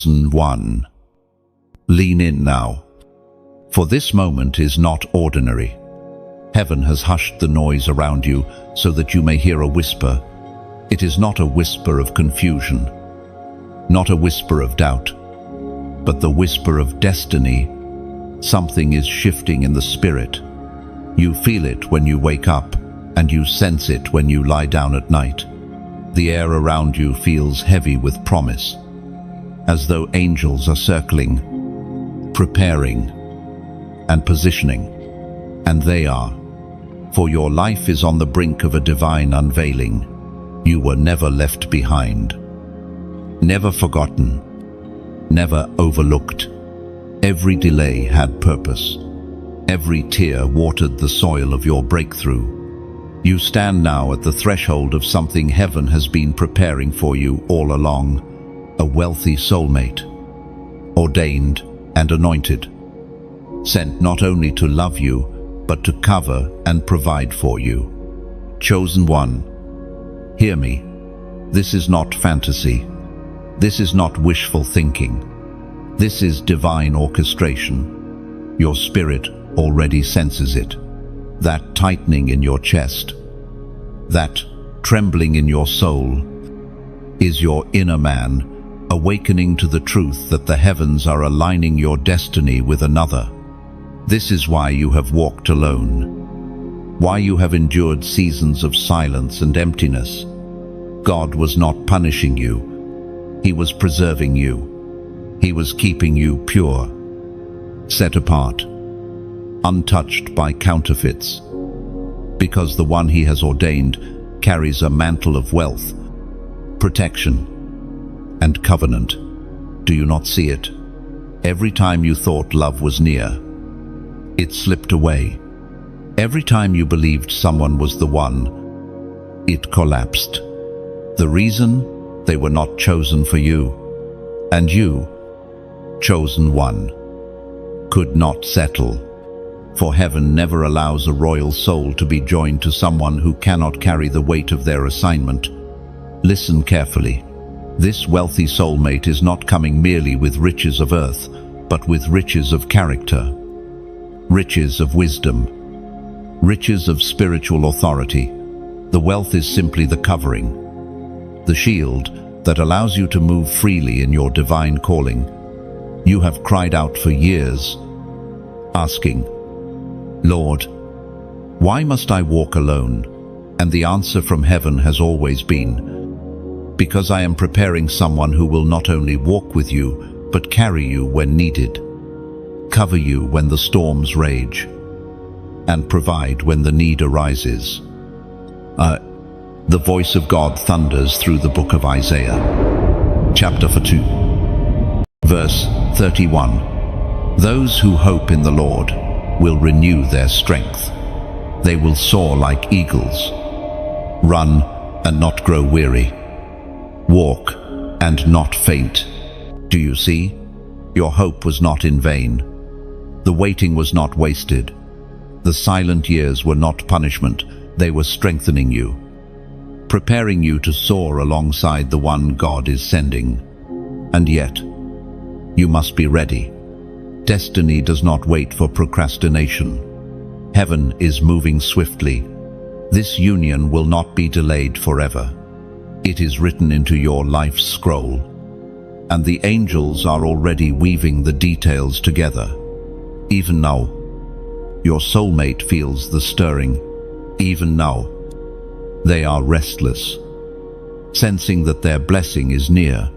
1. Lean in now. For this moment is not ordinary. Heaven has hushed the noise around you so that you may hear a whisper. It is not a whisper of confusion, not a whisper of doubt, but the whisper of destiny. Something is shifting in the spirit. You feel it when you wake up, and you sense it when you lie down at night. The air around you feels heavy with promise, as though angels are circling, preparing, and positioning. And they are. For your life is on the brink of a divine unveiling. You were never left behind, never forgotten, never overlooked. Every delay had purpose. Every tear watered the soil of your breakthrough. You stand now at the threshold of something heaven has been preparing for you all along. A wealthy soulmate, ordained and anointed, sent not only to love you, but to cover and provide for you. Chosen one, hear me. This is not fantasy. This is not wishful thinking. This is divine orchestration. Your spirit already senses it. That tightening in your chest, that trembling in your soul, is your inner man awakening to the truth that the heavens are aligning your destiny with another. This is why you have walked alone, why you have endured seasons of silence and emptiness. God was not punishing you. He was preserving you. He was keeping you pure, set apart, untouched by counterfeits, because the one He has ordained carries a mantle of wealth, protection, and covenant. Do you not see it? Every time you thought love was near, it slipped away. Every time you believed someone was the one, it collapsed. The reason? They were not chosen for you. And you, chosen one, could not settle. For heaven never allows a royal soul to be joined to someone who cannot carry the weight of their assignment. Listen carefully. This wealthy soulmate is not coming merely with riches of earth, but with riches of character, riches of wisdom, riches of spiritual authority. The wealth is simply the covering, the shield that allows you to move freely in your divine calling. You have cried out for years, asking, Lord, why must I walk alone? And the answer from heaven has always been, because I am preparing someone who will not only walk with you, but carry you when needed, cover you when the storms rage, and provide when the need arises. The voice of God thunders through the book of Isaiah, chapter 2, verse 31. Those who hope in the Lord will renew their strength. They will soar like eagles, run and not grow weary, walk and not faint. Do you see? Your hope was not in vain. The waiting was not wasted. The silent years were not punishment. They were strengthening you, preparing you to soar alongside the one God is sending. And yet, you must be ready. Destiny does not wait for procrastination. Heaven is moving swiftly. This union will not be delayed forever. It is written into your life's scroll, and the angels are already weaving the details together. Even now, your soulmate feels the stirring. Even now, they are restless, sensing that their blessing is near,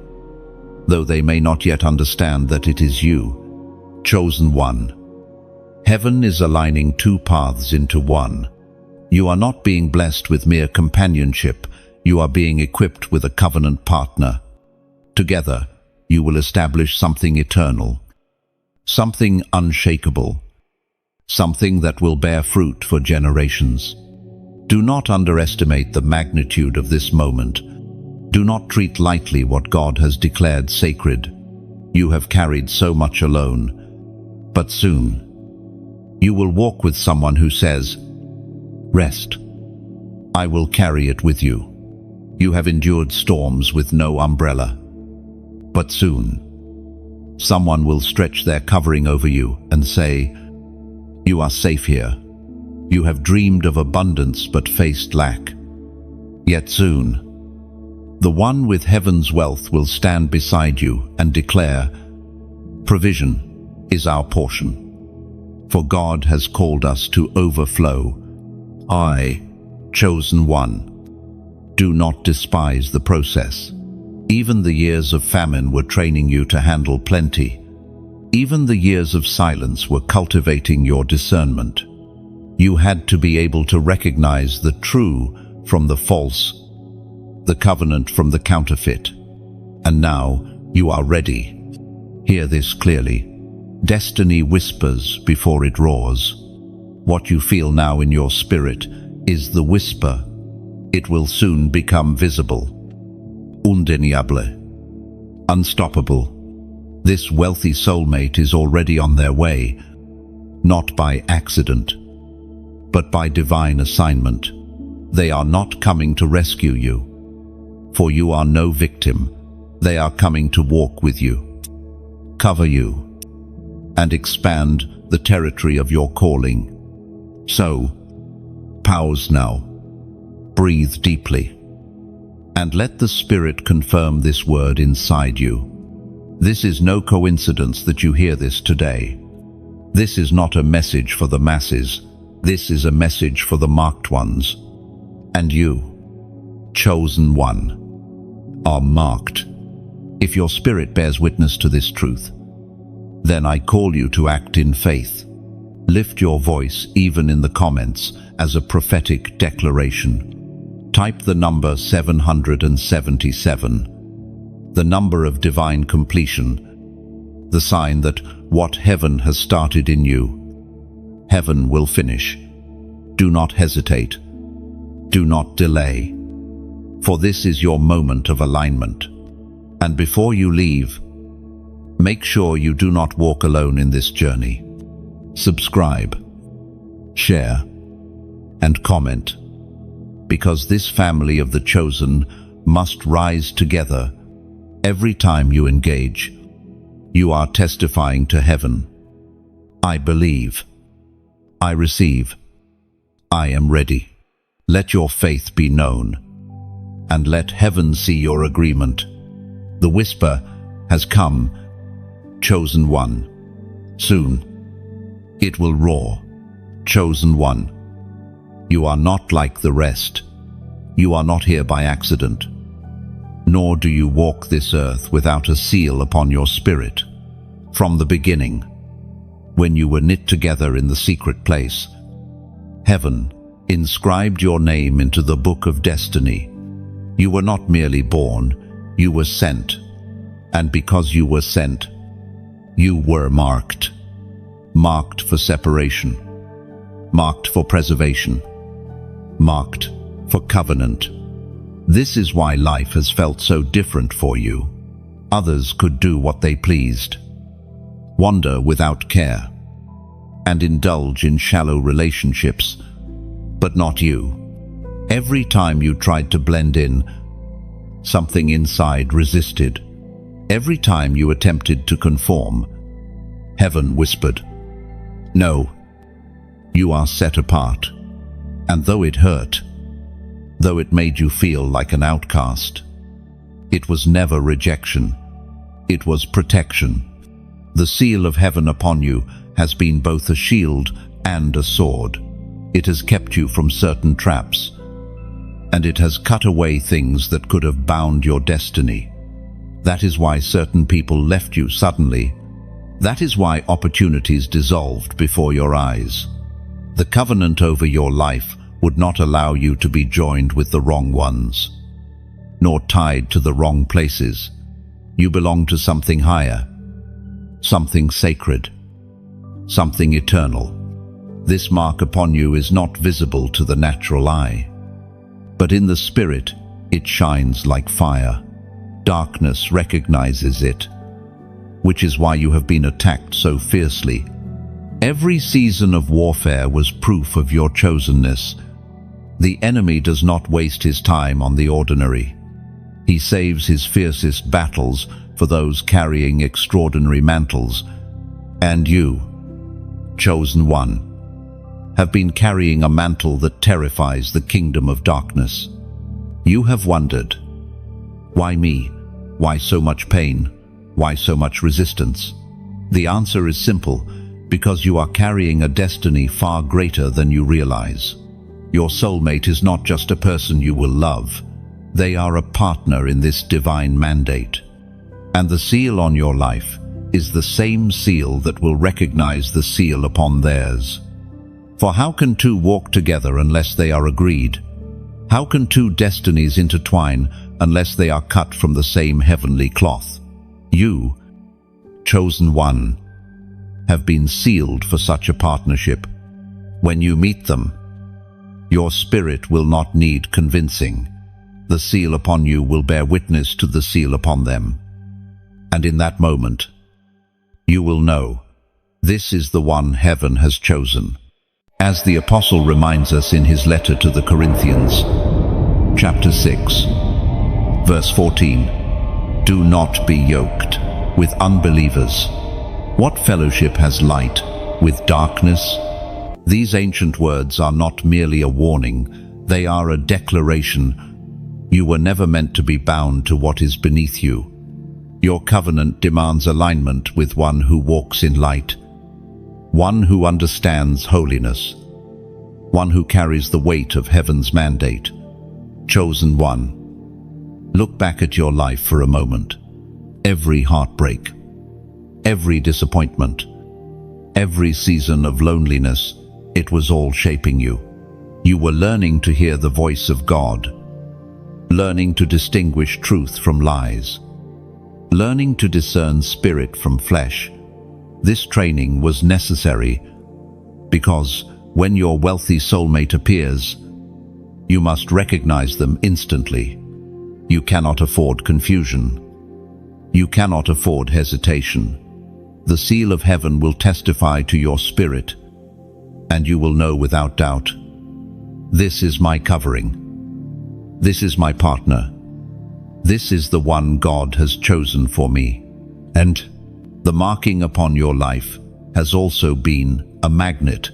though they may not yet understand that it is you, chosen one. Heaven is aligning two paths into one. You are not being blessed with mere companionship. You are being equipped with a covenant partner. Together, you will establish something eternal, something unshakable, something that will bear fruit for generations. Do not underestimate the magnitude of this moment. Do not treat lightly what God has declared sacred. You have carried so much alone, but soon you will walk with someone who says, "Rest. I will carry it with you." You have endured storms with no umbrella, but soon Someone will stretch their covering over you and say, "You are safe here. You have dreamed of abundance but faced lack." Yet soon, the one with heaven's wealth will stand beside you and declare, "Provision is our portion. For God has called us to overflow. I, chosen one." Do not despise the process. Even the years of famine were training you to handle plenty. Even the years of silence were cultivating your discernment. You had to be able to recognize the true from the false, the covenant from the counterfeit. And now you are ready. Hear this clearly. Destiny whispers before it roars. What you feel now in your spirit is the whisper. It will soon become visible. Undeniable. Unstoppable. This wealthy soulmate is already on their way, not by accident, but by divine assignment. They are not coming to rescue you, for you are no victim. They are coming to walk with you, cover you, and expand the territory of your calling. So, pause now, breathe deeply, and let the Spirit confirm this word inside you. This is no coincidence that you hear this today. This is not a message for the masses. This is a message for the marked ones. And you, chosen one, are marked. If your spirit bears witness to this truth, then I call you to act in faith. Lift your voice even in the comments as a prophetic declaration. Type the number 777, the number of divine completion, the sign that what heaven has started in you, heaven will finish. Do not hesitate. Do not delay. For this is your moment of alignment. And before you leave, make sure you do not walk alone in this journey. Subscribe, share, and comment, because this family of the chosen must rise together. Every time you engage, you are testifying to heaven. I believe. I receive. I am ready. Let your faith be known, and let heaven see your agreement. The whisper has come, chosen one. Soon, it will roar, chosen one. You are not like the rest. You are not here by accident. Nor do you walk this earth without a seal upon your spirit. From the beginning, when you were knit together in the secret place, heaven inscribed your name into the book of destiny. You were not merely born, you were sent. And because you were sent, you were marked. Marked for separation, marked for preservation, marked for covenant. This is why life has felt so different for you. Others could do what they pleased, wander without care, and indulge in shallow relationships, but not you. Every time you tried to blend in, something inside resisted. Every time you attempted to conform, heaven whispered, "No, you are set apart." And though it hurt, though it made you feel like an outcast, it was never rejection, it was protection. The seal of heaven upon you has been both a shield and a sword. It has kept you from certain traps, and it has cut away things that could have bound your destiny. That is why certain people left you suddenly. That is why opportunities dissolved before your eyes. The covenant over your life would not allow you to be joined with the wrong ones, nor tied to the wrong places. You belong to something higher, something sacred, something eternal. This mark upon you is not visible to the natural eye, but in the spirit it shines like fire. Darkness recognizes it, which is why you have been attacked so fiercely. Every season of warfare was proof of your chosenness. The enemy does not waste his time on the ordinary. He saves his fiercest battles for those carrying extraordinary mantles. And you, chosen one, have been carrying a mantle that terrifies the kingdom of darkness. You have wondered, why me? Why so much pain? Why so much resistance? The answer is simple, because you are carrying a destiny far greater than you realize. Your soulmate is not just a person you will love. They are a partner in this divine mandate. And the seal on your life is the same seal that will recognize the seal upon theirs. For how can two walk together unless they are agreed? How can two destinies intertwine unless they are cut from the same heavenly cloth? You, chosen one, have been sealed for such a partnership. When you meet them, your spirit will not need convincing. The seal upon you will bear witness to the seal upon them. And in that moment, you will know, this is the one heaven has chosen. As the Apostle reminds us in his letter to the Corinthians, chapter 6, verse 14, do not be yoked with unbelievers. What fellowship has light with darkness? These ancient words are not merely a warning, they are a declaration. You were never meant to be bound to what is beneath you. Your covenant demands alignment with one who walks in light, one who understands holiness, one who carries the weight of heaven's mandate. Chosen one, look back at your life for a moment. Every heartbreak, every disappointment, every season of loneliness, it was all shaping you. You were learning to hear the voice of God, learning to distinguish truth from lies, learning to discern spirit from flesh. This training was necessary because when your wealthy soulmate appears, you must recognize them instantly. You cannot afford confusion. You cannot afford hesitation. The seal of heaven will testify to your spirit, and you will know without doubt, this is my covering. This is my partner. This is the one God has chosen for me. And the marking upon your life has also been a magnet.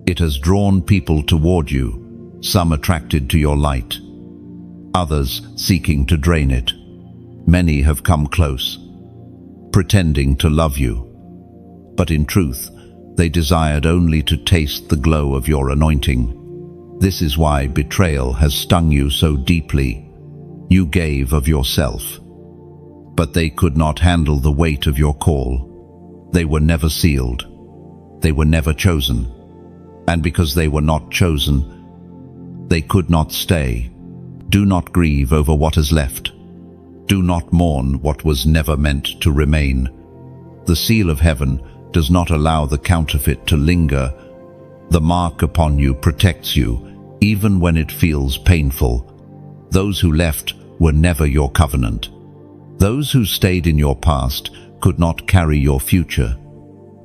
It has drawn people toward you, some attracted to your light, others seeking to drain it. Many have come close, pretending to love you, but in truth, they desired only to taste the glow of your anointing. This is why betrayal has stung you so deeply. You gave of yourself, but they could not handle the weight of your call. They were never sealed. They were never chosen. And because they were not chosen, they could not stay. Do not grieve over what is left. Do not mourn what was never meant to remain. The seal of heaven does not allow the counterfeit to linger. The mark upon you protects you, even when it feels painful. Those who left were never your covenant. Those who stayed in your past could not carry your future.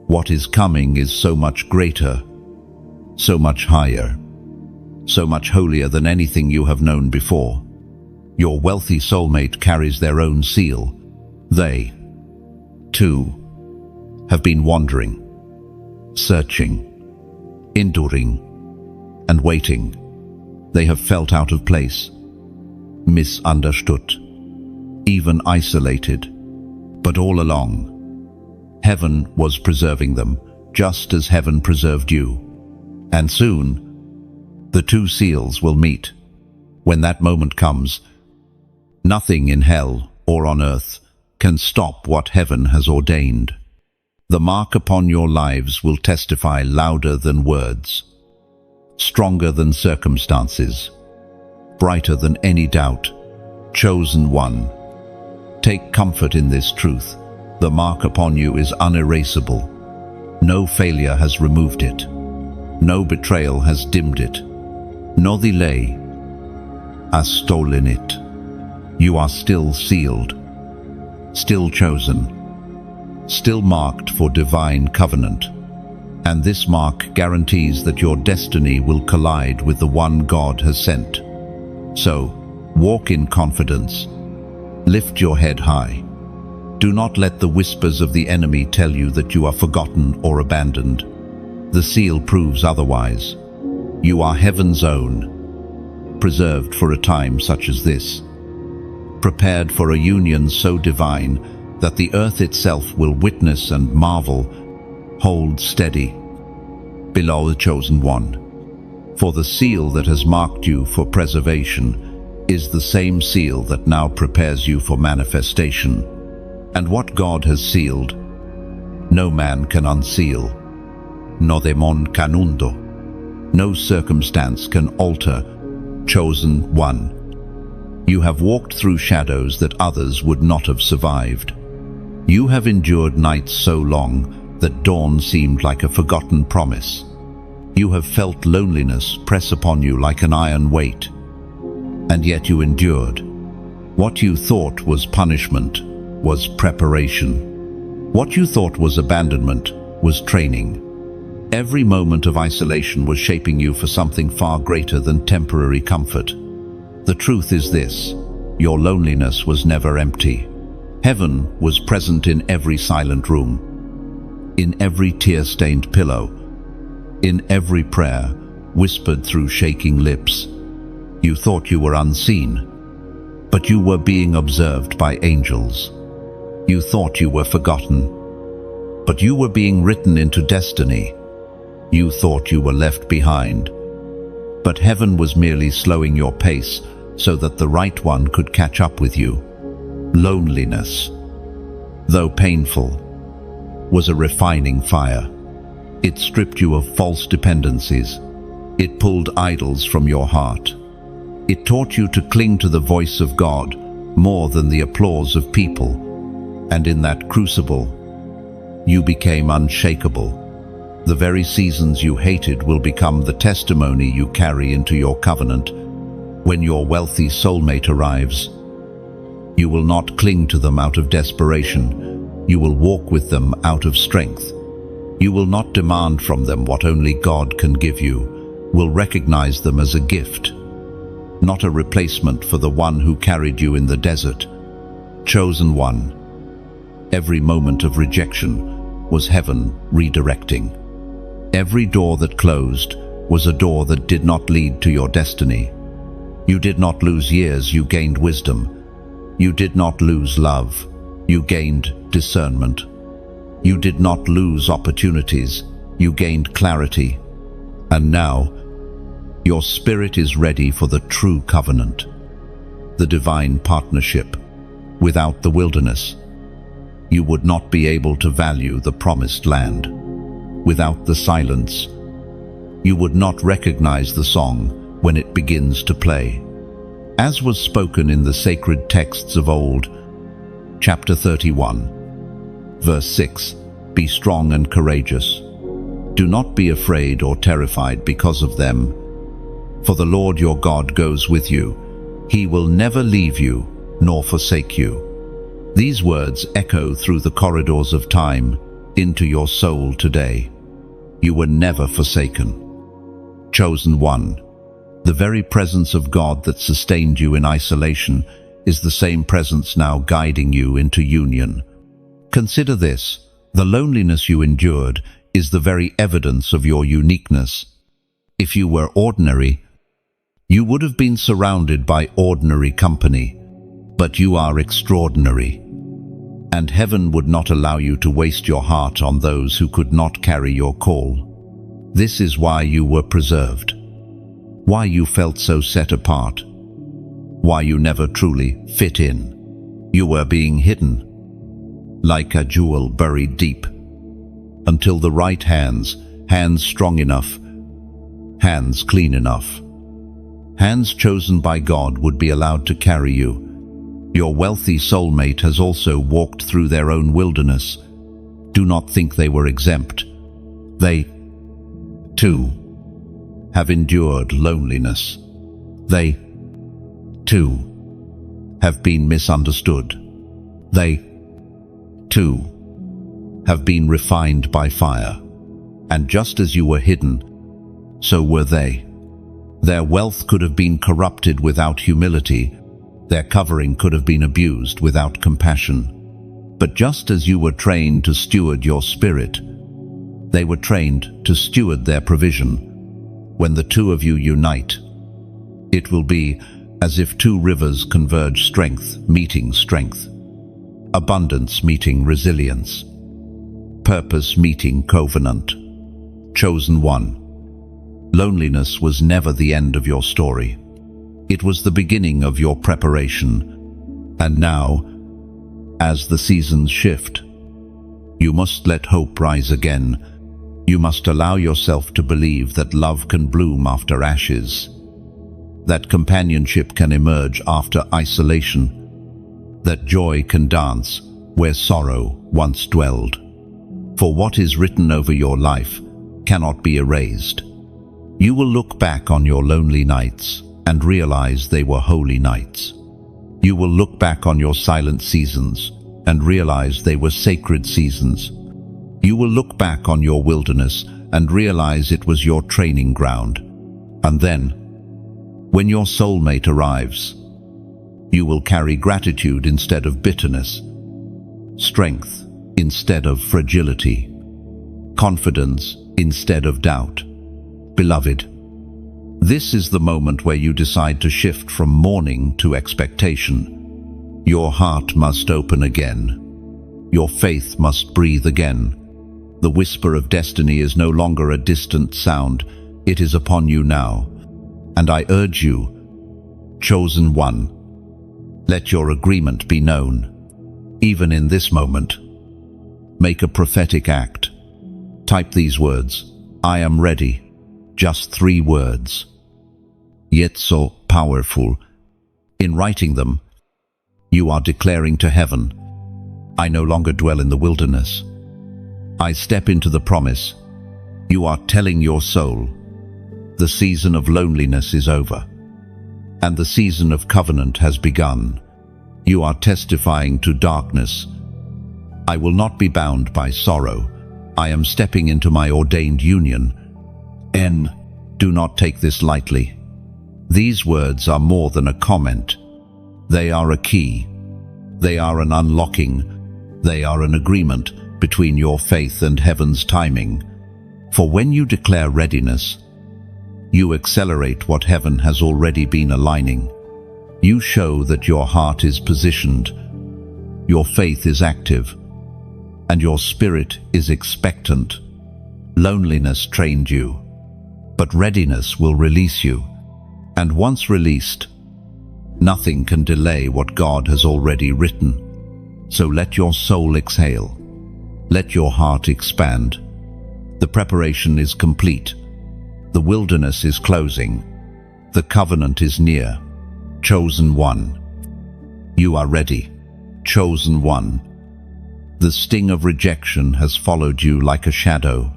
What is coming is so much greater, so much higher, so much holier than anything you have known before. Your wealthy soulmate carries their own seal. They, too, have been wandering, searching, enduring, and waiting. They have felt out of place, misunderstood, even isolated. But all along, heaven was preserving them, just as heaven preserved you. And soon, the two seals will meet. When that moment comes, nothing in hell or on earth can stop what heaven has ordained. The mark upon your lives will testify louder than words, stronger than circumstances, brighter than any doubt. Chosen one, take comfort in this truth. The mark upon you is unerasable. No failure has removed it. No betrayal has dimmed it. No delay has stolen it. You are still sealed, still chosen, still marked for divine covenant. And this mark guarantees that your destiny will collide with the one God has sent. So, walk in confidence, lift your head high, Do not let the whispers of the enemy tell you that you are forgotten or abandoned. The seal proves otherwise. You are heaven's own, preserved for a time such as this, prepared for a union so divine that the earth itself will witness and marvel. Hold steady, beloved chosen one, for the seal that has marked you for preservation is the same seal that now prepares you for manifestation. And what God has sealed, no man can unseal. No demon can undo. No circumstance can alter. Chosen one. You have walked through shadows that others would not have survived. You have endured nights so long that dawn seemed like a forgotten promise. You have felt loneliness press upon you like an iron weight. And yet you endured. What you thought was punishment was preparation. What you thought was abandonment was training. Every moment of isolation was shaping you for something far greater than temporary comfort. The truth is this: your loneliness was never empty. Heaven was present in every silent room, in every tear-stained pillow, in every prayer whispered through shaking lips. You thought you were unseen, but you were being observed by angels. You thought you were forgotten, but you were being written into destiny. You thought you were left behind, but heaven was merely slowing your pace so that the right one could catch up with you. Loneliness, though painful, was a refining fire. It stripped you of false dependencies. It pulled idols from your heart. It taught you to cling to the voice of God more than the applause of people. And in that crucible, you became unshakable. The very seasons you hated will become the testimony you carry into your covenant. When your wealthy soulmate arrives, you will not cling to them out of desperation. You will walk with them out of strength. You will not demand from them what only God can give you. Will recognize them as a gift, not a replacement for the one who carried you in the desert. Chosen one. Every moment of rejection was heaven redirecting. Every door that closed was a door that did not lead to your destiny. You did not lose years, you gained wisdom. You did not lose love, you gained discernment. You did not lose opportunities, you gained clarity. And now, your spirit is ready for the true covenant, the divine partnership. Without the wilderness, you would not be able to value the promised land. Without the silence, you would not recognize the song when it begins to play. As was spoken in the sacred texts of old, chapter 31, verse 6, "Be strong and courageous. Do not be afraid or terrified because of them, for the Lord your God goes with you. He will never leave you nor forsake you." These words echo through the corridors of time into your soul today. You were never forsaken. Chosen one. The very presence of God that sustained you in isolation is the same presence now guiding you into union. Consider this: the loneliness you endured is the very evidence of your uniqueness. If you were ordinary, you would have been surrounded by ordinary company. But you are extraordinary, and heaven would not allow you to waste your heart on those who could not carry your call. This is why you were preserved, why you felt so set apart, why you never truly fit in. You were being hidden, like a jewel buried deep, until the right hands strong enough, hands clean enough, hands chosen by God would be allowed to carry you. Your wealthy soulmate has also walked through their own wilderness. Do not think they were exempt. They, too, have endured loneliness. They, too, have been misunderstood. They, too, have been refined by fire. And just as you were hidden, so were they. Their wealth could have been corrupted without humility. Their covering could have been abused without compassion. But just as you were trained to steward your spirit, they were trained to steward their provision. When the two of you unite, it will be as if two rivers converge, strength meeting strength, abundance meeting resilience, purpose meeting covenant. Chosen one. Loneliness was never the end of your story. It was the beginning of your preparation. And now, as the seasons shift, you must let hope rise again. You must allow yourself to believe that love can bloom after ashes, that companionship can emerge after isolation, that joy can dance where sorrow once dwelled. For what is written over your life cannot be erased. You will look back on your lonely nights and realize they were holy nights. You will look back on your silent seasons and realize they were sacred seasons. You will look back on your wilderness and realize it was your training ground. And then, when your soulmate arrives, you will carry gratitude instead of bitterness, strength instead of fragility, confidence instead of doubt. Beloved, this is the moment where you decide to shift from mourning to expectation. Your heart must open again. Your faith must breathe again. The whisper of destiny is no longer a distant sound. It is upon you now. And I urge you, chosen one, let your agreement be known. Even in this moment, make a prophetic act. Type these words, I am ready. Just 3 words, yet so powerful. In writing them, you are declaring to heaven, I no longer dwell in the wilderness. I step into the promise. You are telling your soul, the season of loneliness is over, and the season of covenant has begun. You are testifying to darkness, I will not be bound by sorrow. I am stepping into my ordained union. Do not take this lightly. These words are more than a comment. They are a key. They are an unlocking. They are an agreement between your faith and heaven's timing. For when you declare readiness, you accelerate what heaven has already been aligning. You show that your heart is positioned, your faith is active, and your spirit is expectant. Loneliness trained you, but readiness will release you. And once released, nothing can delay what God has already written. So let your soul exhale. Let your heart expand. The preparation is complete. The wilderness is closing. The covenant is near. Chosen one. You are ready. Chosen one. The sting of rejection has followed you like a shadow.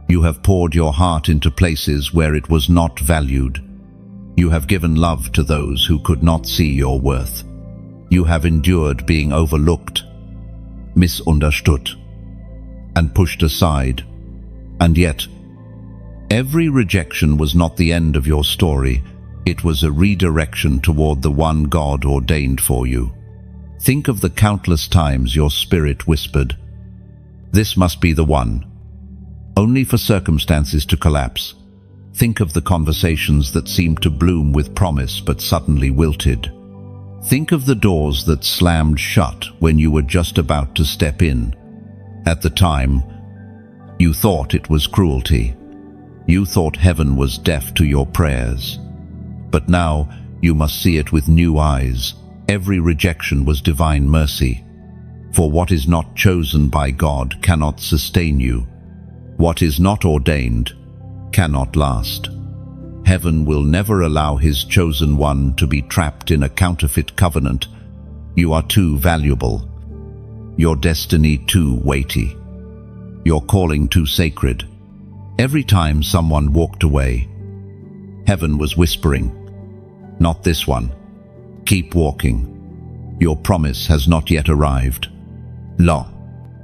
You have poured your heart into places where it was not valued. You have given love to those who could not see your worth. You have endured being overlooked, misunderstood, and pushed aside. And yet, every rejection was not the end of your story. It was a redirection toward the one God ordained for you. Think of the countless times your spirit whispered, "This must be the one," only for circumstances to collapse. Think of the conversations that seemed to bloom with promise but suddenly wilted. Think of the doors that slammed shut when you were just about to step in. At the time, you thought it was cruelty. You thought heaven was deaf to your prayers. But now you must see it with new eyes. Every rejection was divine mercy. For what is not chosen by God cannot sustain you. What is not ordained cannot last. Heaven will never allow his chosen one to be trapped in a counterfeit covenant. You are too valuable. Your destiny too weighty. Your calling too sacred. Every time someone walked away, heaven was whispering, "Not this one. Keep walking. Your promise has not yet arrived."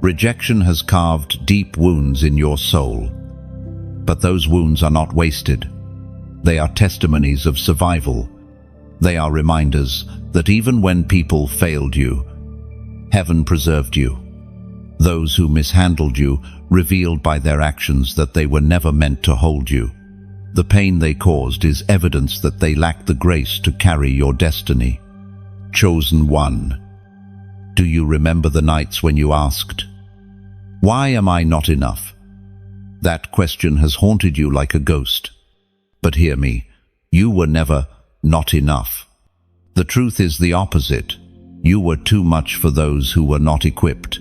Rejection has carved deep wounds in your soul. But those wounds are not wasted. They are testimonies of survival. They are reminders that even when people failed you, Heaven preserved you. Those who mishandled you revealed by their actions that they were never meant to hold you. The pain they caused is evidence that they lacked the grace to carry your destiny. Chosen one. Do you remember the nights when you asked, "Why am I not enough?" That question has haunted you like a ghost. But hear me, you were never not enough. The truth is the opposite. You were too much for those who were not equipped.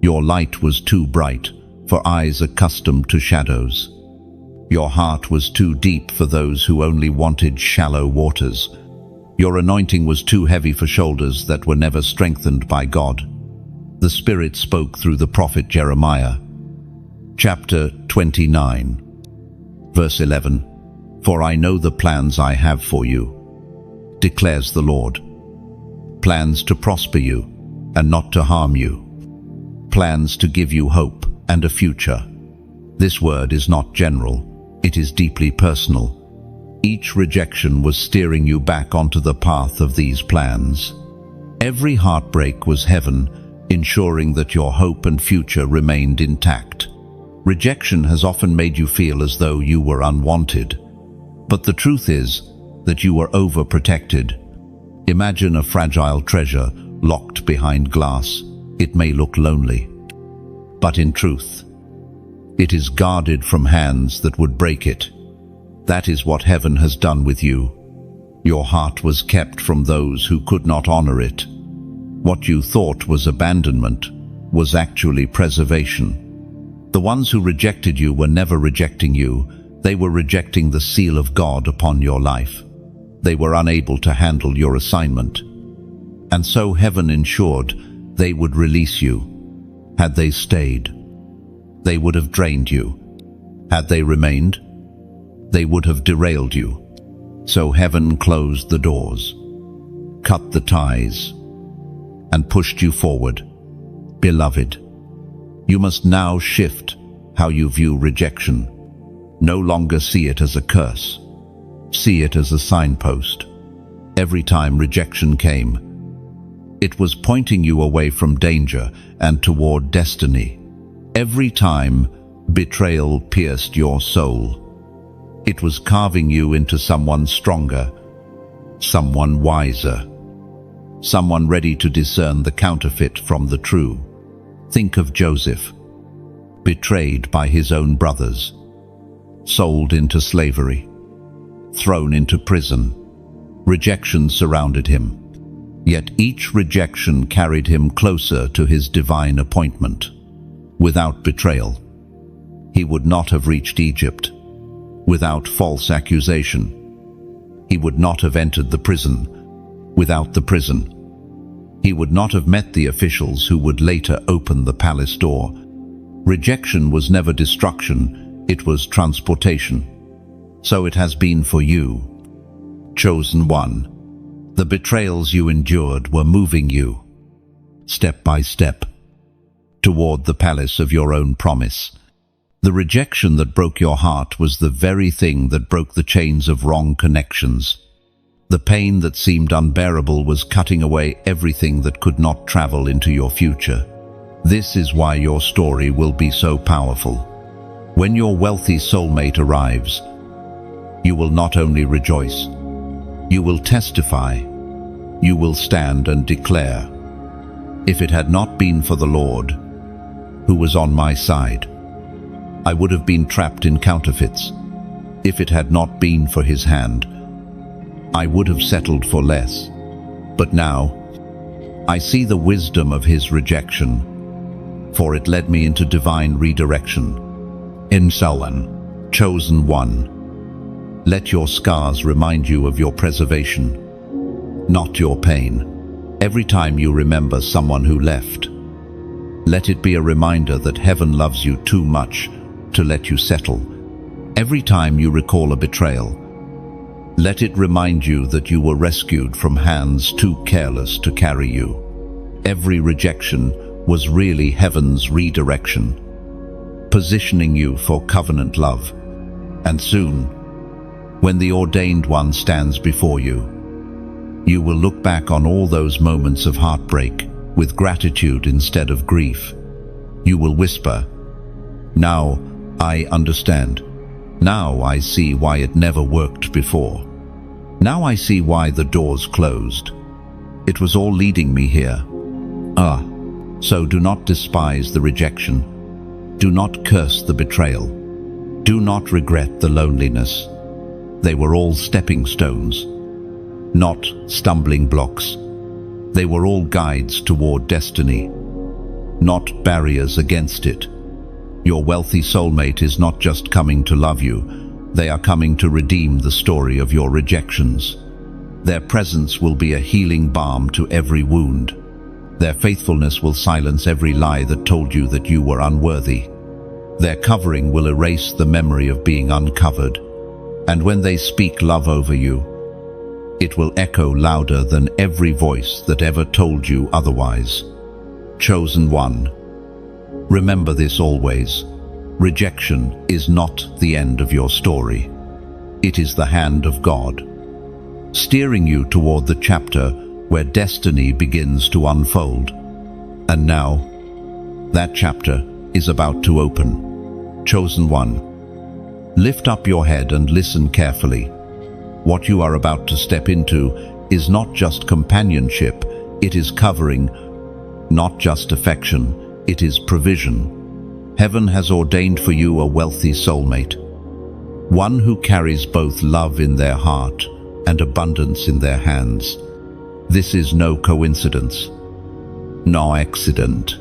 Your light was too bright for eyes accustomed to shadows. Your heart was too deep for those who only wanted shallow waters. Your anointing was too heavy for shoulders that were never strengthened by God. The Spirit spoke through the prophet Jeremiah. Chapter 29, verse 11. For I know the plans I have for you, declares the Lord. Plans to prosper you and not to harm you. Plans to give you hope and a future. This word is not general, it is deeply personal. Each rejection was steering you back onto the path of these plans. Every heartbreak was heaven, ensuring that your hope and future remained intact. Rejection has often made you feel as though you were unwanted. But the truth is that you were overprotected. Imagine a fragile treasure locked behind glass. It may look lonely, but in truth, it is guarded from hands that would break it. That is what heaven has done with you. Your heart was kept from those who could not honor it. What you thought was abandonment was actually preservation. The ones who rejected you were never rejecting you. They were rejecting the seal of God upon your life. They were unable to handle your assignment. And so heaven ensured they would release you. Had they stayed, they would have drained you. Had they remained, they would have derailed you. So heaven closed the doors, cut the ties, and pushed you forward. Beloved, you must now shift how you view rejection. No longer see it as a curse. See it as a signpost. Every time rejection came, it was pointing you away from danger and toward destiny. Every time betrayal pierced your soul, it was carving you into someone stronger, someone wiser, someone ready to discern the counterfeit from the true. Think of Joseph, betrayed by his own brothers, sold into slavery, thrown into prison. Rejection surrounded him, yet each rejection carried him closer to his divine appointment. Without betrayal, he would not have reached Egypt. Without false accusation, he would not have entered the prison. Without the prison, he would not have met the officials who would later open the palace door. Rejection was never destruction, it was transportation. So it has been for you. Chosen one. The betrayals you endured were moving you, step by step, toward the palace of your own promise. The rejection that broke your heart was the very thing that broke the chains of wrong connections. The pain that seemed unbearable was cutting away everything that could not travel into your future. This is why your story will be so powerful. When your wealthy soulmate arrives, you will not only rejoice, you will testify, you will stand and declare, "If it had not been for the Lord, who was on my side, I would have been trapped in counterfeits. If it had not been for his hand, I would have settled for less. But now, I see the wisdom of his rejection, for it led me into divine redirection." In Psalm, chosen one. Let your scars remind you of your preservation, not your pain. Every time you remember someone who left, let it be a reminder that heaven loves you too much to let you settle. Every time you recall a betrayal, let it remind you that you were rescued from hands too careless to carry you. Every rejection was really heaven's redirection, positioning you for covenant love. And soon, when the ordained one stands before you, you will look back on all those moments of heartbreak with gratitude instead of grief. You will whisper, "Now I understand. Now I see why it never worked before. Now I see why the doors closed. It was all leading me here." So do not despise the rejection. Do not curse the betrayal. Do not regret the loneliness. They were all stepping stones, not stumbling blocks. They were all guides toward destiny, not barriers against it. Your wealthy soulmate is not just coming to love you, they are coming to redeem the story of your rejections. Their presence will be a healing balm to every wound. Their faithfulness will silence every lie that told you that you were unworthy. Their covering will erase the memory of being uncovered. And when they speak love over you, it will echo louder than every voice that ever told you otherwise. Chosen one, remember this always. Rejection is not the end of your story. It is the hand of God, steering you toward the chapter where destiny begins to unfold. And now, that chapter is about to open. Chosen one, lift up your head and listen carefully. What you are about to step into is not just companionship, it is covering. Not just affection, it is provision. Heaven has ordained for you a wealthy soulmate, one who carries both love in their heart and abundance in their hands. This is no coincidence, no accident.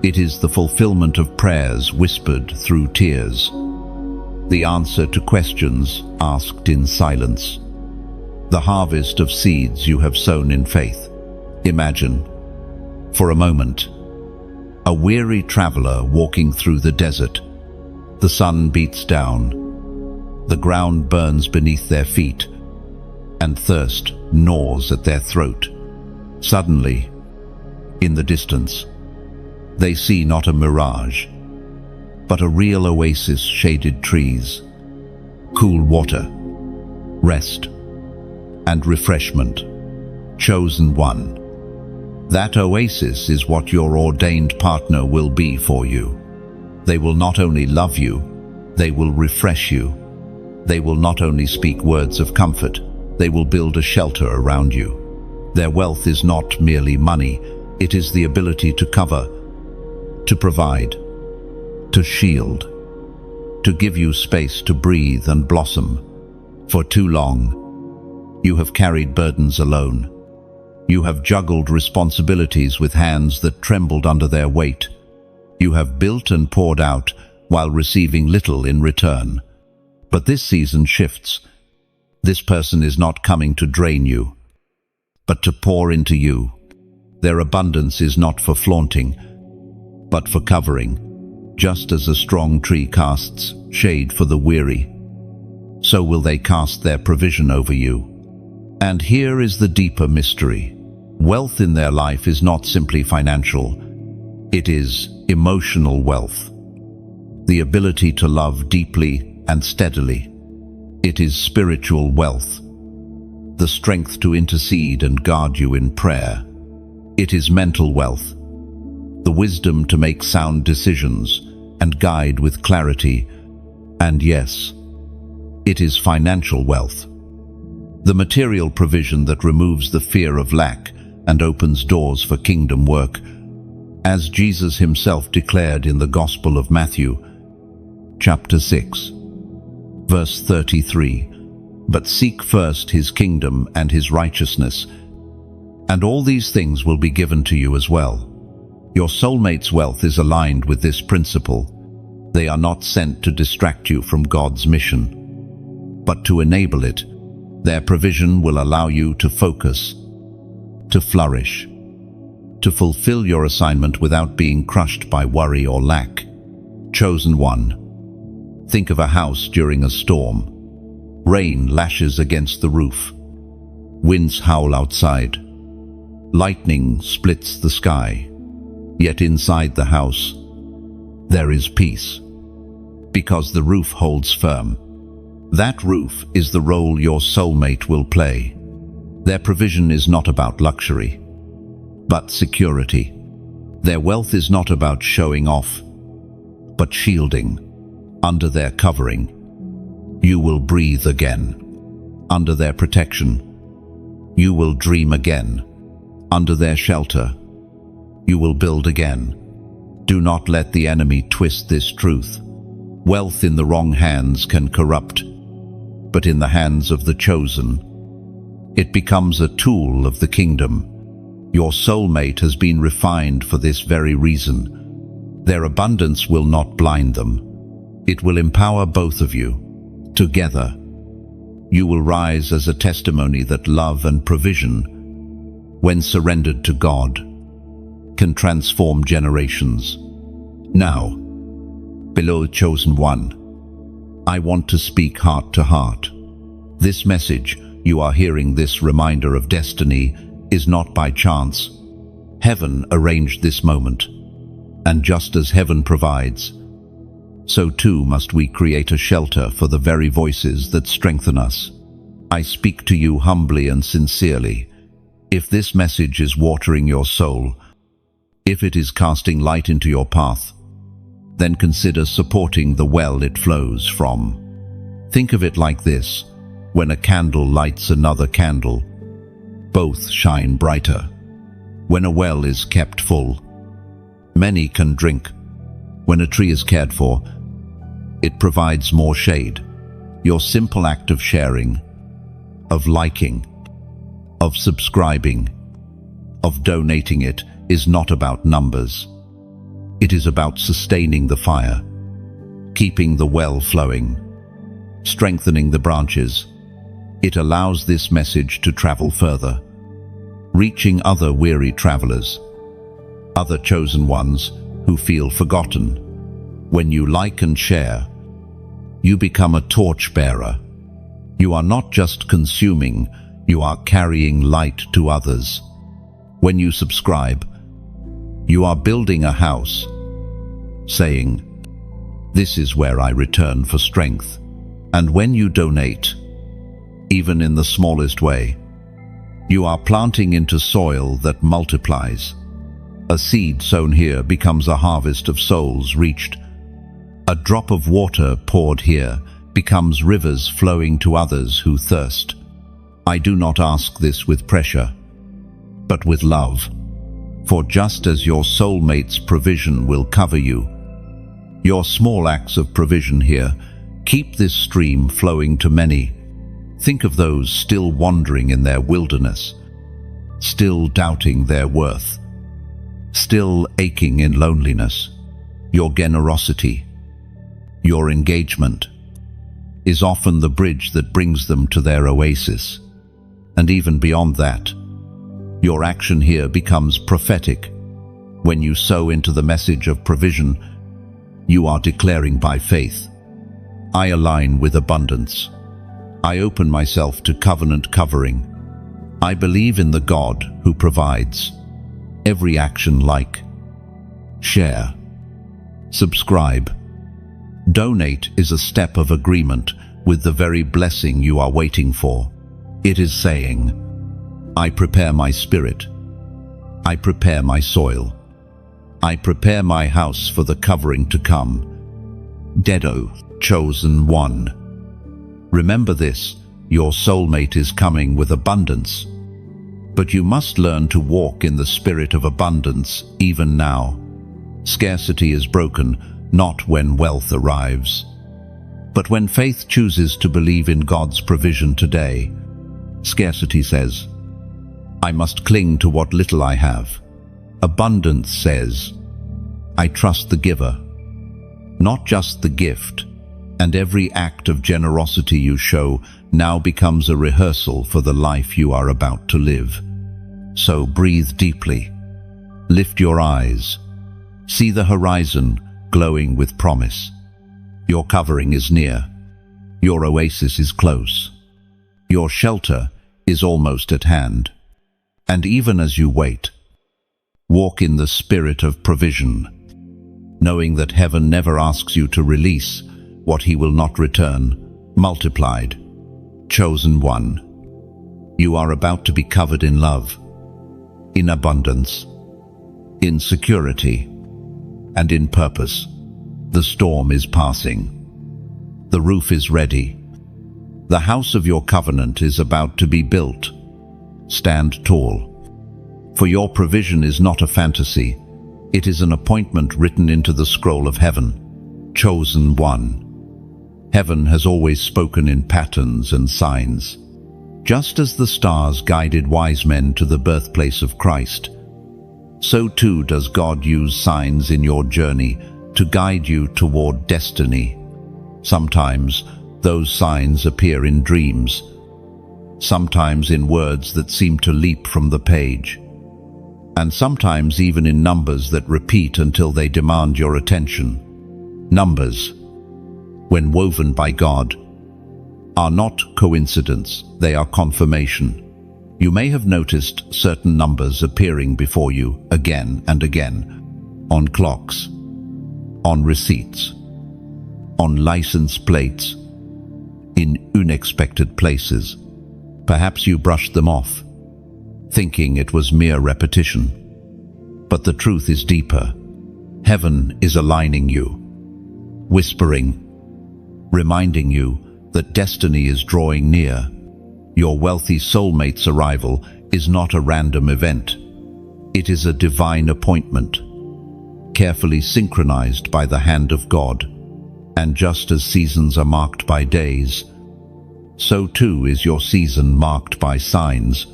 It is the fulfillment of prayers whispered through tears, the answer to questions asked in silence, the harvest of seeds you have sown in faith. Imagine, for a moment, a weary traveler walking through the desert. The sun beats down, the ground burns beneath their feet, and thirst gnaws at their throat. Suddenly, in the distance, they see not a mirage, but a real oasis, shaded trees, cool water, rest, and refreshment. Chosen one, that oasis is what your ordained partner will be for you. They will not only love you, they will refresh you. They will not only speak words of comfort, they will build a shelter around you. Their wealth is not merely money, it is the ability to cover, to provide, to shield, to give you space to breathe and blossom. For too long, you have carried burdens alone. You have juggled responsibilities with hands that trembled under their weight. You have built and poured out while receiving little in return. But this season shifts. This person is not coming to drain you, but to pour into you. Their abundance is not for flaunting, but for covering. Just as a strong tree casts shade for the weary, so will they cast their provision over you. And here is the deeper mystery. Wealth in their life is not simply financial. It is emotional wealth. The ability to love deeply and steadily. It is spiritual wealth. The strength to intercede and guard you in prayer. It is mental wealth. The wisdom to make sound decisions and guide with clarity. And yes, it is financial wealth. The material provision that removes the fear of lack and opens doors for kingdom work. As Jesus himself declared in the Gospel of Matthew, chapter 6, verse 33, "But seek first his kingdom and his righteousness, and all these things will be given to you as well." Your soulmate's wealth is aligned with this principle. They are not sent to distract you from God's mission, but to enable it. Their provision will allow you to focus, to flourish, to fulfill your assignment without being crushed by worry or lack. Chosen one, think of a house during a storm. Rain lashes against the roof. Winds howl outside. Lightning splits the sky. Yet inside the house, there is peace, because the roof holds firm. That roof is the role your soulmate will play. Their provision is not about luxury. but security. Their wealth is not about showing off, but shielding. Under their covering, you will breathe again. Under their protection, you will dream again. Under their shelter, you will build again. Do not let the enemy twist this truth. Wealth in the wrong hands can corrupt, but in the hands of the chosen, it becomes a tool of the kingdom. Your soulmate has been refined for this very reason. Their abundance will not blind them. It will empower both of you. Together, you will rise as a testimony that love and provision, when surrendered to God, can transform generations. Now, beloved chosen one, I want to speak heart to heart. This message you are hearing, this reminder of destiny, is not by chance. Heaven arranged this moment, and just as heaven provides, so too must we create a shelter for the very voices that strengthen us. I speak to you humbly and sincerely. If this message is watering your soul, if it is casting light into your path, then consider supporting the well it flows from. Think of it like this: when a candle lights another candle, both shine brighter. When a well is kept full, many can drink. When a tree is cared for, it provides more shade. Your simple act of sharing, of liking, of subscribing, of donating it is not about numbers. It is about sustaining the fire, keeping the well flowing, strengthening the branches. It allows this message to travel further, reaching other weary travelers, other chosen ones who feel forgotten. When you like and share, you become a torch-bearer. You are not just consuming, you are carrying light to others. When you subscribe, you are building a house, saying, "This is where I return for strength." And when you donate, even in the smallest way, you are planting into soil that multiplies. A seed sown here becomes a harvest of souls reached. A drop of water poured here becomes rivers flowing to others who thirst. I do not ask this with pressure, but with love. For just as your soulmate's provision will cover you, your small acts of provision here keep this stream flowing to many. Think of those still wandering in their wilderness, still doubting their worth, still aching in loneliness. Your generosity, your engagement, is often the bridge that brings them to their oasis. And even beyond that, your action here becomes prophetic. When you sow into the message of provision, you are declaring by faith, "I align with abundance. I open myself to covenant covering. I believe in the God who provides." Every action like, share, subscribe, donate is a step of agreement with the very blessing you are waiting for. It is saying, "I prepare my spirit. I prepare my soil. I prepare my house for the covering to come." Dedo, chosen one. Remember this, your soulmate is coming with abundance. But you must learn to walk in the spirit of abundance even now. Scarcity is broken not when wealth arrives, but when faith chooses to believe in God's provision today. Scarcity says, "I must cling to what little I have." Abundance says, "I trust the giver, not just the gift." And every act of generosity you show now becomes a rehearsal for the life you are about to live. So breathe deeply, lift your eyes, see the horizon glowing with promise. Your covering is near, your oasis is close, your shelter is almost at hand. And even as you wait, walk in the spirit of provision, knowing that heaven never asks you to release what he will not return, multiplied. Chosen one, you are about to be covered in love. in abundance, in security, and in purpose. The storm is passing. The roof is ready. The house of your covenant is about to be built. Stand tall. For your provision is not a fantasy. It is an appointment written into the scroll of heaven. Chosen one. Heaven has always spoken in patterns and signs. Just as the stars guided wise men to the birthplace of Christ, so too does God use signs in your journey to guide you toward destiny. Sometimes those signs appear in dreams, sometimes in words that seem to leap from the page, and sometimes even in numbers that repeat until they demand your attention. Numbers, when woven by God, are not coincidence, they are confirmation. You may have noticed certain numbers appearing before you again and again, on clocks, on receipts, on license plates, in unexpected places. Perhaps you brushed them off, thinking it was mere repetition. But the truth is deeper. Heaven is aligning you, whispering, reminding you that destiny is drawing near. Your wealthy soulmate's arrival is not a random event. It is a divine appointment, carefully synchronized by the hand of God. And just as seasons are marked by days, so too is your season marked by signs.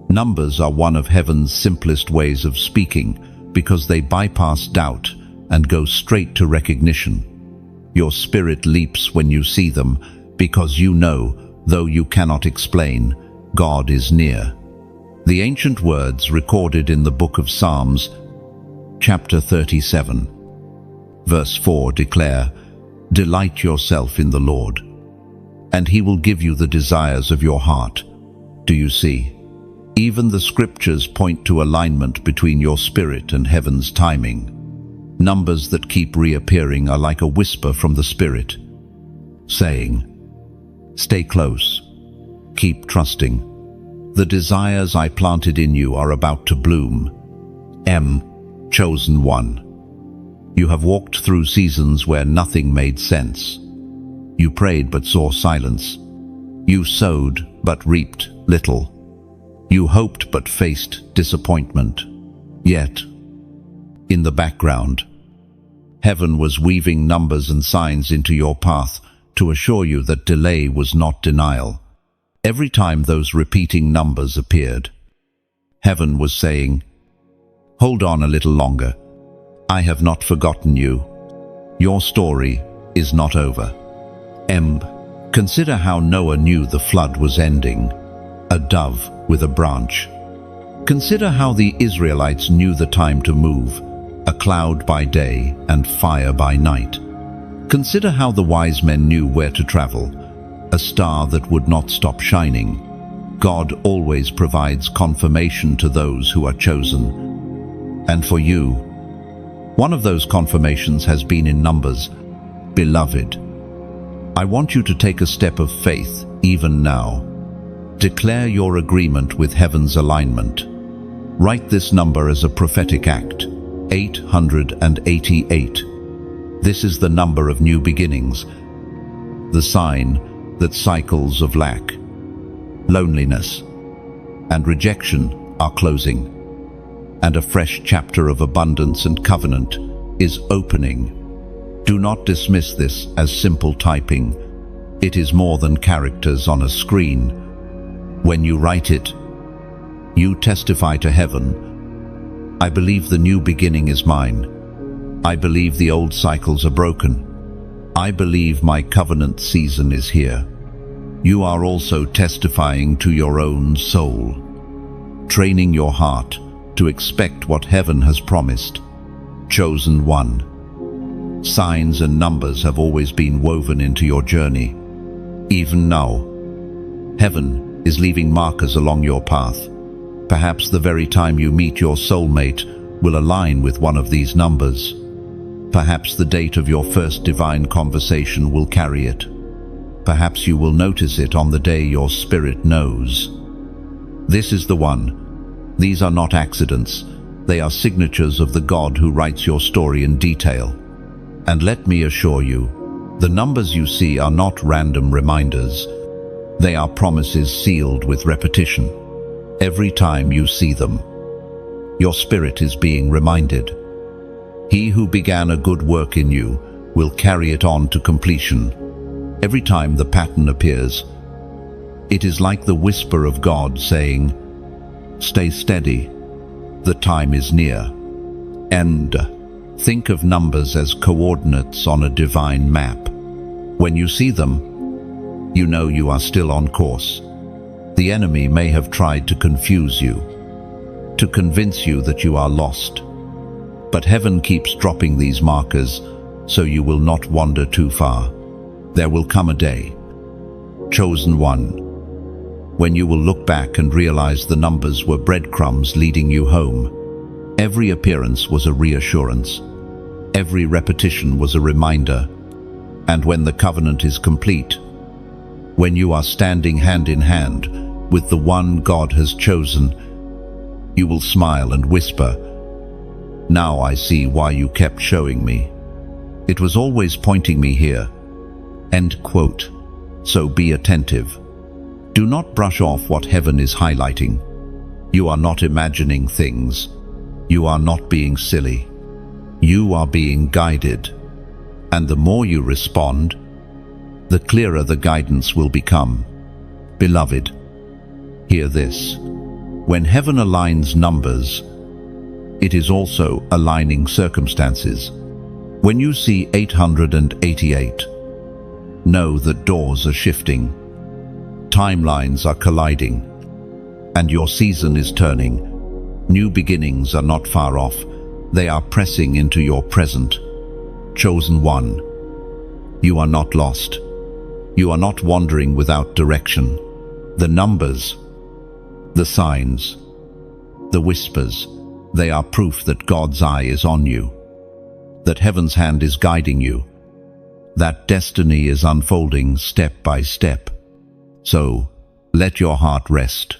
Numbers are one of heaven's simplest ways of speaking because they bypass doubt and go straight to recognition. Your spirit leaps when you see them because you know, though you cannot explain, God is near. The ancient words recorded in the book of Psalms, chapter 37, verse 4 declare, "Delight yourself in the Lord, and He will give you the desires of your heart." Do you see? Even the scriptures point to alignment between your spirit and heaven's timing. Numbers that keep reappearing are like a whisper from the Spirit, saying, "Stay close. Keep trusting. The desires I planted in you are about to bloom." Chosen one. You have walked through seasons where nothing made sense. You prayed but saw silence. You sowed but reaped little. You hoped but faced disappointment. Yet, in the background, heaven was weaving numbers and signs into your path to assure you that delay was not denial. Every time those repeating numbers appeared, heaven was saying, "Hold on a little longer. I have not forgotten you. Your story is not over." Consider how Noah knew the flood was ending, a dove with a branch. Consider how the Israelites knew the time to move, a cloud by day and fire by night. Consider how the wise men knew where to travel, a star that would not stop shining. God always provides confirmation to those who are chosen. And for you, one of those confirmations has been in numbers. Beloved, I want you to take a step of faith even now. Declare your agreement with heaven's alignment. Write this number as a prophetic act, 888. This is the number of new beginnings, the sign that cycles of lack, loneliness, and rejection are closing, and a fresh chapter of abundance and covenant is opening. Do not dismiss this as simple typing. It is more than characters on a screen. When you write it, you testify to heaven. I believe the new beginning is mine. I believe the old cycles are broken. I believe my covenant season is here. You are also testifying to your own soul, training your heart to expect what heaven has promised. Chosen one. Signs and numbers have always been woven into your journey. Even now, heaven is leaving markers along your path. Perhaps the very time you meet your soulmate will align with one of these numbers. Perhaps the date of your first divine conversation will carry it. Perhaps you will notice it on the day your spirit knows. This is the one. These are not accidents. They are signatures of the God who writes your story in detail. And let me assure you, the numbers you see are not random reminders. They are promises sealed with repetition. Every time you see them, your spirit is being reminded. He who began a good work in you will carry it on to completion. Every time the pattern appears, it is like the whisper of God saying, "Stay steady. The time is near." And think of numbers as coordinates on a divine map. When you see them, you know you are still on course. The enemy may have tried to confuse you, to convince you that you are lost. But heaven keeps dropping these markers so you will not wander too far. There will come a day, chosen one, when you will look back and realize the numbers were breadcrumbs leading you home. Every appearance was a reassurance. Every repetition was a reminder. And when the covenant is complete, when you are standing hand in hand with the one God has chosen, you will smile and whisper, "Now I see why you kept showing me. It was always pointing me here." End quote. So be attentive. Do not brush off what heaven is highlighting. You are not imagining things. You are not being silly. You are being guided. And the more you respond, the clearer the guidance will become. Beloved, hear this. When heaven aligns numbers, it is also aligning circumstances. When you see 888, know that doors are shifting, timelines are colliding, and your season is turning. New beginnings are not far off. They are pressing into your present. Chosen one, you are not lost. You are not wandering without direction. The numbers, the signs, the whispers, they are proof that God's eye is on you, that heaven's hand is guiding you, that destiny is unfolding step by step. So, let your heart rest.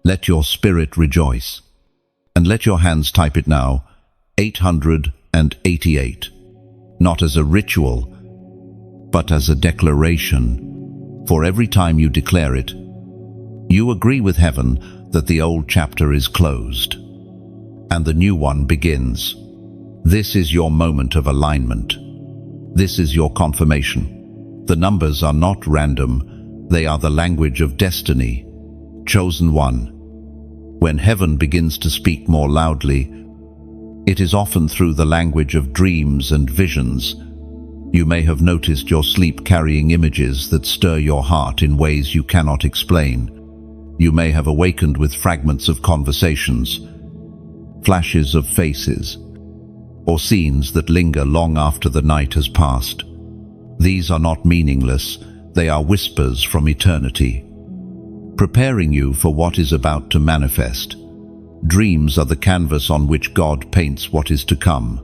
Let your spirit rejoice. And let your hands type it now, 888. Not as a ritual, but as a declaration. For every time you declare it, you agree with heaven that the old chapter is closed, and the new one begins. This is your moment of alignment. This is your confirmation. The numbers are not random. They are the language of destiny. Chosen one. When heaven begins to speak more loudly, it is often through the language of dreams and visions. You may have noticed your sleep carrying images that stir your heart in ways you cannot explain. You may have awakened with fragments of conversations, flashes of faces, or scenes that linger long after the night has passed. These are not meaningless. They are whispers from eternity, preparing you for what is about to manifest. Dreams are the canvas on which God paints what is to come.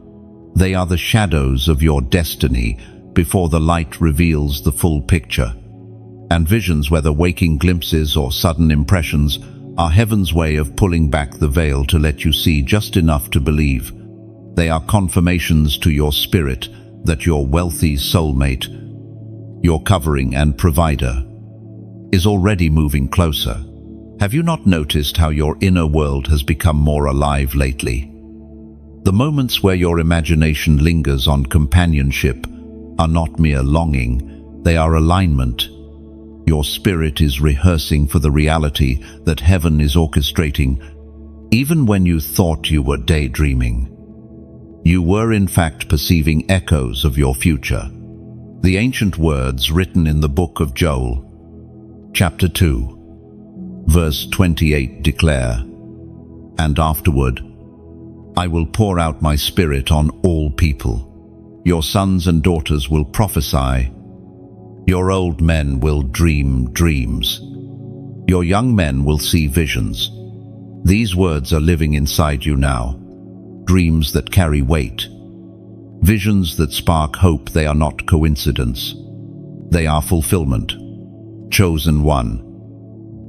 They are the shadows of your destiny before the light reveals the full picture. And visions, whether waking glimpses or sudden impressions, are heaven's way of pulling back the veil to let you see just enough to believe. They are confirmations to your spirit that your wealthy soulmate, your covering and provider, is already moving closer. Have you not noticed how your inner world has become more alive lately? The moments where your imagination lingers on companionship are not mere longing, they are alignment. Your spirit is rehearsing for the reality that heaven is orchestrating. Even when you thought you were daydreaming, you were in fact perceiving echoes of your future. The ancient words written in the book of Joel, chapter 2, verse 28 declare, "And afterward, I will pour out my spirit on all people. Your sons and daughters will prophesy. Your old men will dream dreams. Your young men will see visions." These words are living inside you now. Dreams that carry weight. Visions that spark hope. They are not coincidence. They are fulfillment. Chosen one.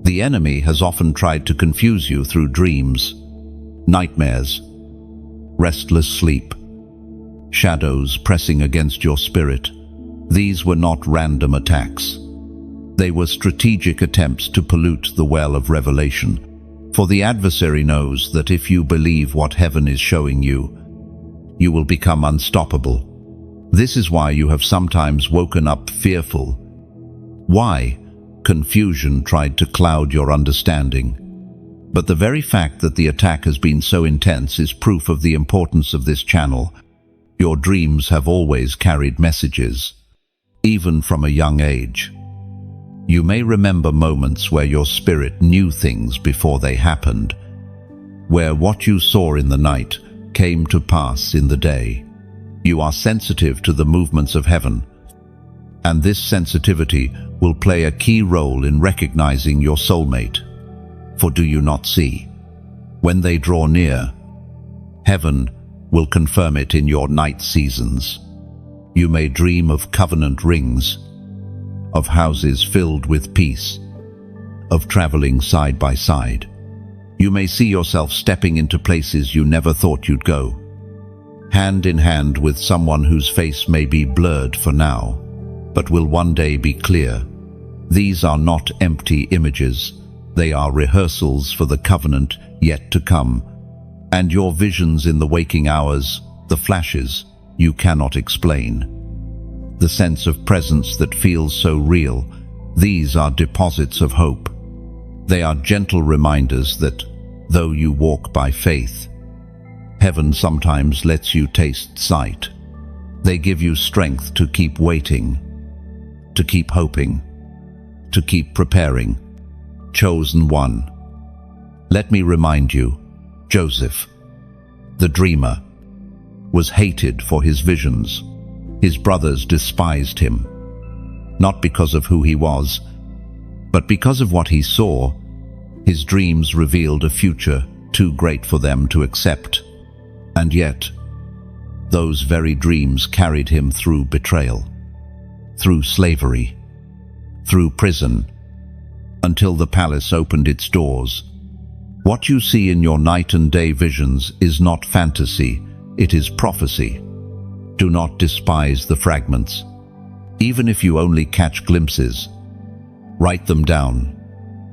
The enemy has often tried to confuse you through dreams, nightmares, restless sleep, shadows pressing against your spirit. These were not random attacks. They were strategic attempts to pollute the well of revelation. For the adversary knows that if you believe what heaven is showing you, you will become unstoppable. This is why you have sometimes woken up fearful. Why? Confusion tried to cloud your understanding. But the very fact that the attack has been so intense is proof of the importance of this channel. Your dreams have always carried messages, even from a young age. You may remember moments where your spirit knew things before they happened, where what you saw in the night came to pass in the day. You are sensitive to the movements of heaven, and this sensitivity will play a key role in recognizing your soulmate. For do you not see? When they draw near, heaven will confirm it in your night seasons. You may dream of covenant rings, of houses filled with peace, of traveling side by side. You may see yourself stepping into places you never thought you'd go, hand in hand with someone whose face may be blurred for now, but will one day be clear. These are not empty images. They are rehearsals for the covenant yet to come. And your visions in the waking hours, the flashes you cannot explain, the sense of presence that feels so real, these are deposits of hope. They are gentle reminders that, though you walk by faith, heaven sometimes lets you taste sight. They give you strength to keep waiting, to keep hoping, to keep preparing. Chosen one. Let me remind you, Joseph, the dreamer, was hated for his visions. His brothers despised him, not because of who he was, but because of what he saw. His dreams revealed a future too great for them to accept. And yet, those very dreams carried him through betrayal, through slavery, through prison, until the palace opened its doors. What you see in your night and day visions is not fantasy, it is prophecy. Do not despise the fragments. Even if you only catch glimpses, write them down.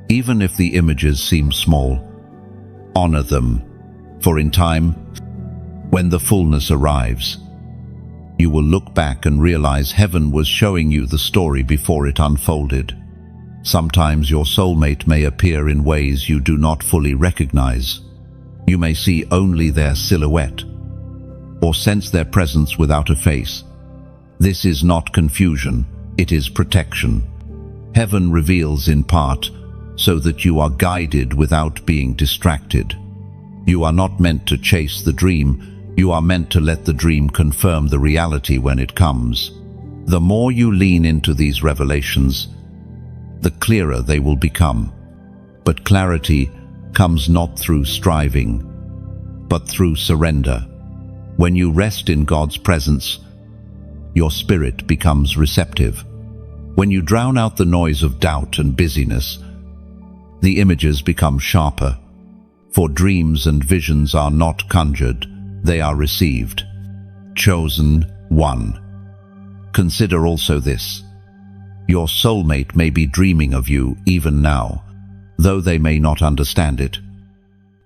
Even if the images seem small, honor them, for in time, when the fullness arrives, you will look back and realize heaven was showing you the story before it unfolded. Sometimes your soulmate may appear in ways you do not fully recognize. You may see only their silhouette, or sense their presence without a face. This is not confusion, it is protection. Heaven reveals in part, so that you are guided without being distracted. You are not meant to chase the dream, you are meant to let the dream confirm the reality when it comes. The more you lean into these revelations, the clearer they will become. But clarity comes not through striving, but through surrender. When you rest in God's presence, your spirit becomes receptive. When you drown out the noise of doubt and busyness, the images become sharper. For dreams and visions are not conjured, they are received. Chosen one. Consider also this. Your soulmate may be dreaming of you even now, though they may not understand it,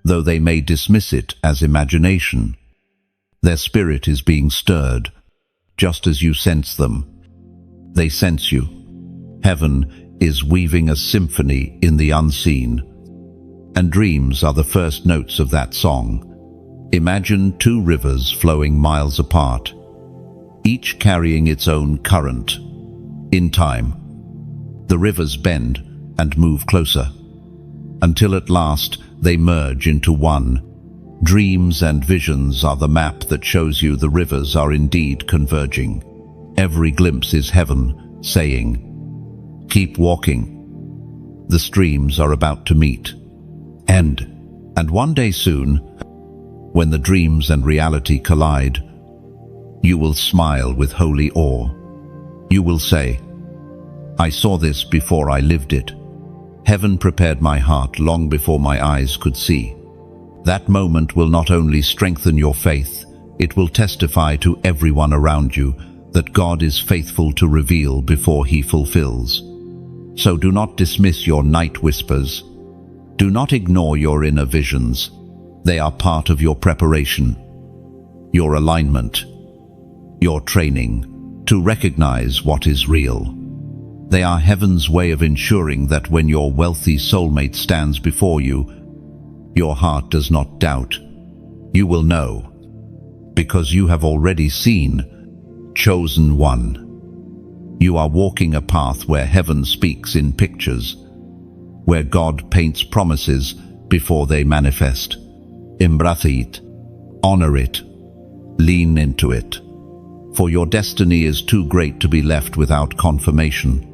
though they may dismiss it as imagination. Their spirit is being stirred, just as you sense them. They sense you. Heaven is weaving a symphony in the unseen, and dreams are the first notes of that song. Imagine two rivers flowing miles apart, each carrying its own current. In time, the rivers bend and move closer, until at last they merge into one. Dreams and visions are the map that shows you the rivers are indeed converging. Every glimpse is heaven saying, "Keep walking. The streams are about to meet." And one day soon, when the dreams and reality collide, you will smile with holy awe. You will say, "I saw this before I lived it." Heaven prepared my heart long before my eyes could see. That moment will not only strengthen your faith, it will testify to everyone around you that God is faithful to reveal before He fulfills. So do not dismiss your night whispers. Do not ignore your inner visions. They are part of your preparation, your alignment, your training to recognize what is real. They are heaven's way of ensuring that when your wealthy soulmate stands before you, your heart does not doubt. You will know, because you have already seen, chosen one. You are walking a path where heaven speaks in pictures, where God paints promises before they manifest. Embrace it, honor it, lean into it. For your destiny is too great to be left without confirmation.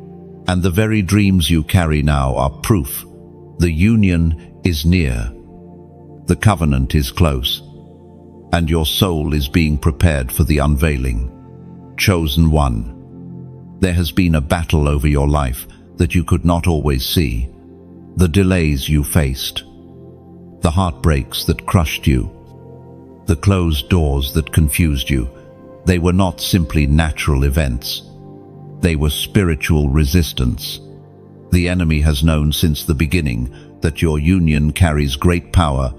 And the very dreams you carry now are proof. The union is near. The covenant is close. And your soul is being prepared for the unveiling. Chosen one. There has been a battle over your life that you could not always see. The delays you faced. The heartbreaks that crushed you. The closed doors that confused you. They were not simply natural events. They were spiritual resistance. The enemy has known since the beginning that your union carries great power,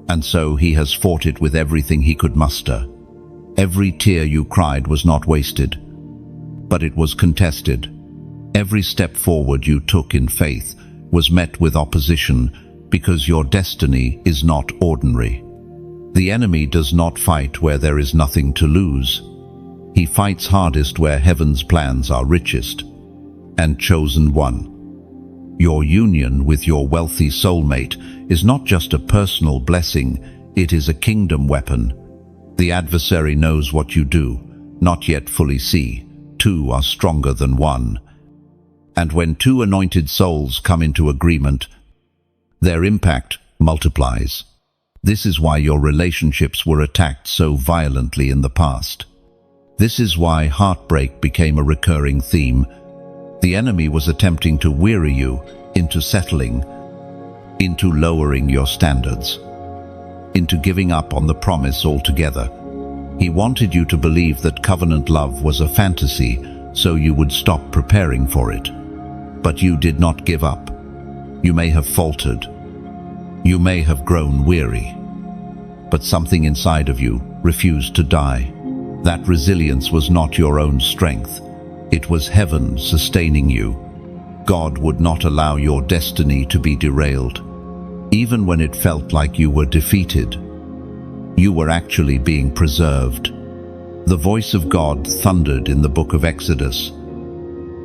and so he has fought it with everything he could muster. Every tear you cried was not wasted, but it was contested. Every step forward you took in faith was met with opposition, because your destiny is not ordinary. The enemy does not fight where there is nothing to lose. He fights hardest where heaven's plans are richest. And chosen one. Your union with your wealthy soulmate is not just a personal blessing, it is a kingdom weapon. The adversary knows what you do, not yet fully see. Two are stronger than one. And when two anointed souls come into agreement, their impact multiplies. This is why your relationships were attacked so violently in the past. This is why heartbreak became a recurring theme. The enemy was attempting to weary you into settling, into lowering your standards, into giving up on the promise altogether. He wanted you to believe that covenant love was a fantasy, so you would stop preparing for it. But you did not give up. You may have faltered. You may have grown weary. But something inside of you refused to die. That resilience was not your own strength. It was heaven sustaining you. God would not allow your destiny to be derailed. Even when it felt like you were defeated, you were actually being preserved. The voice of God thundered in the book of Exodus,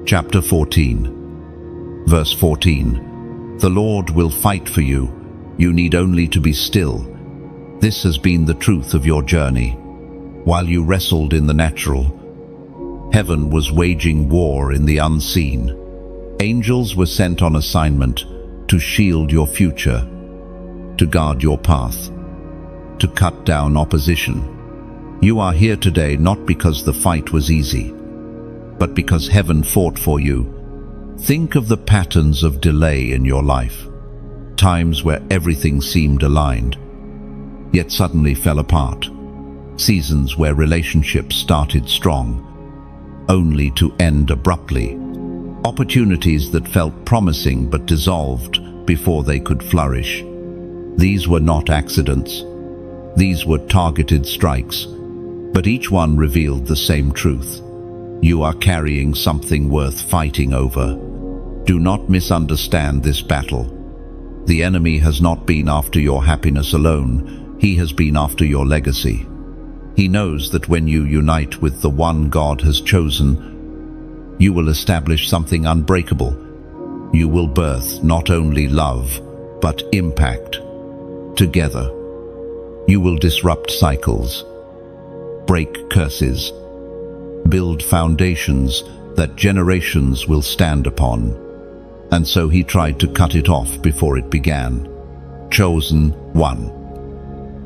chapter 14, verse 14. The Lord will fight for you. You need only to be still. This has been the truth of your journey. While you wrestled in the natural, heaven was waging war in the unseen. Angels were sent on assignment to shield your future, to guard your path, to cut down opposition. You are here today not because the fight was easy, but because heaven fought for you. Think of the patterns of delay in your life, times where everything seemed aligned, yet suddenly fell apart. Seasons where relationships started strong, only to end abruptly. Opportunities that felt promising but dissolved before they could flourish. These were not accidents. These were targeted strikes, but each one revealed the same truth. You are carrying something worth fighting over. Do not misunderstand this battle. The enemy has not been after your happiness alone. He has been after your legacy. He knows that when you unite with the one God has chosen, you will establish something unbreakable. You will birth not only love, but impact. Together, you will disrupt cycles, break curses, build foundations that generations will stand upon. And so he tried to cut it off before it began. Chosen one.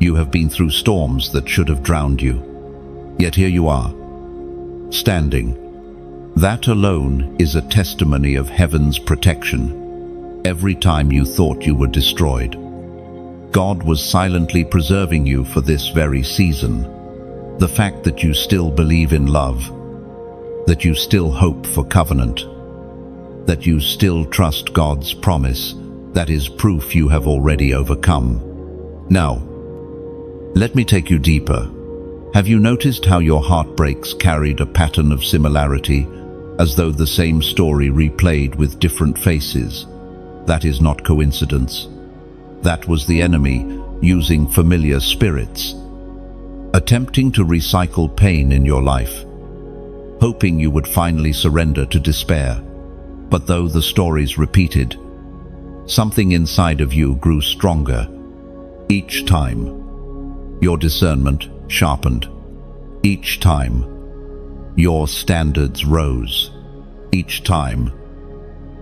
You have been through storms that should have drowned you. Yet here you are, standing. That alone is a testimony of heaven's protection. every time you thought you were destroyed. God was silently preserving you for this very season. The fact that you still believe in love, that you still hope for covenant, that you still trust God's promise, that is proof you have already overcome. Now, let me take you deeper. Have you noticed how your heartbreaks carried a pattern of similarity, as though the same story replayed with different faces? That is not coincidence. That was the enemy using familiar spirits, attempting to recycle pain in your life, hoping you would finally surrender to despair. But though the stories repeated, something inside of you grew stronger. Each time, your discernment sharpened. Each time, your standards rose. Each time,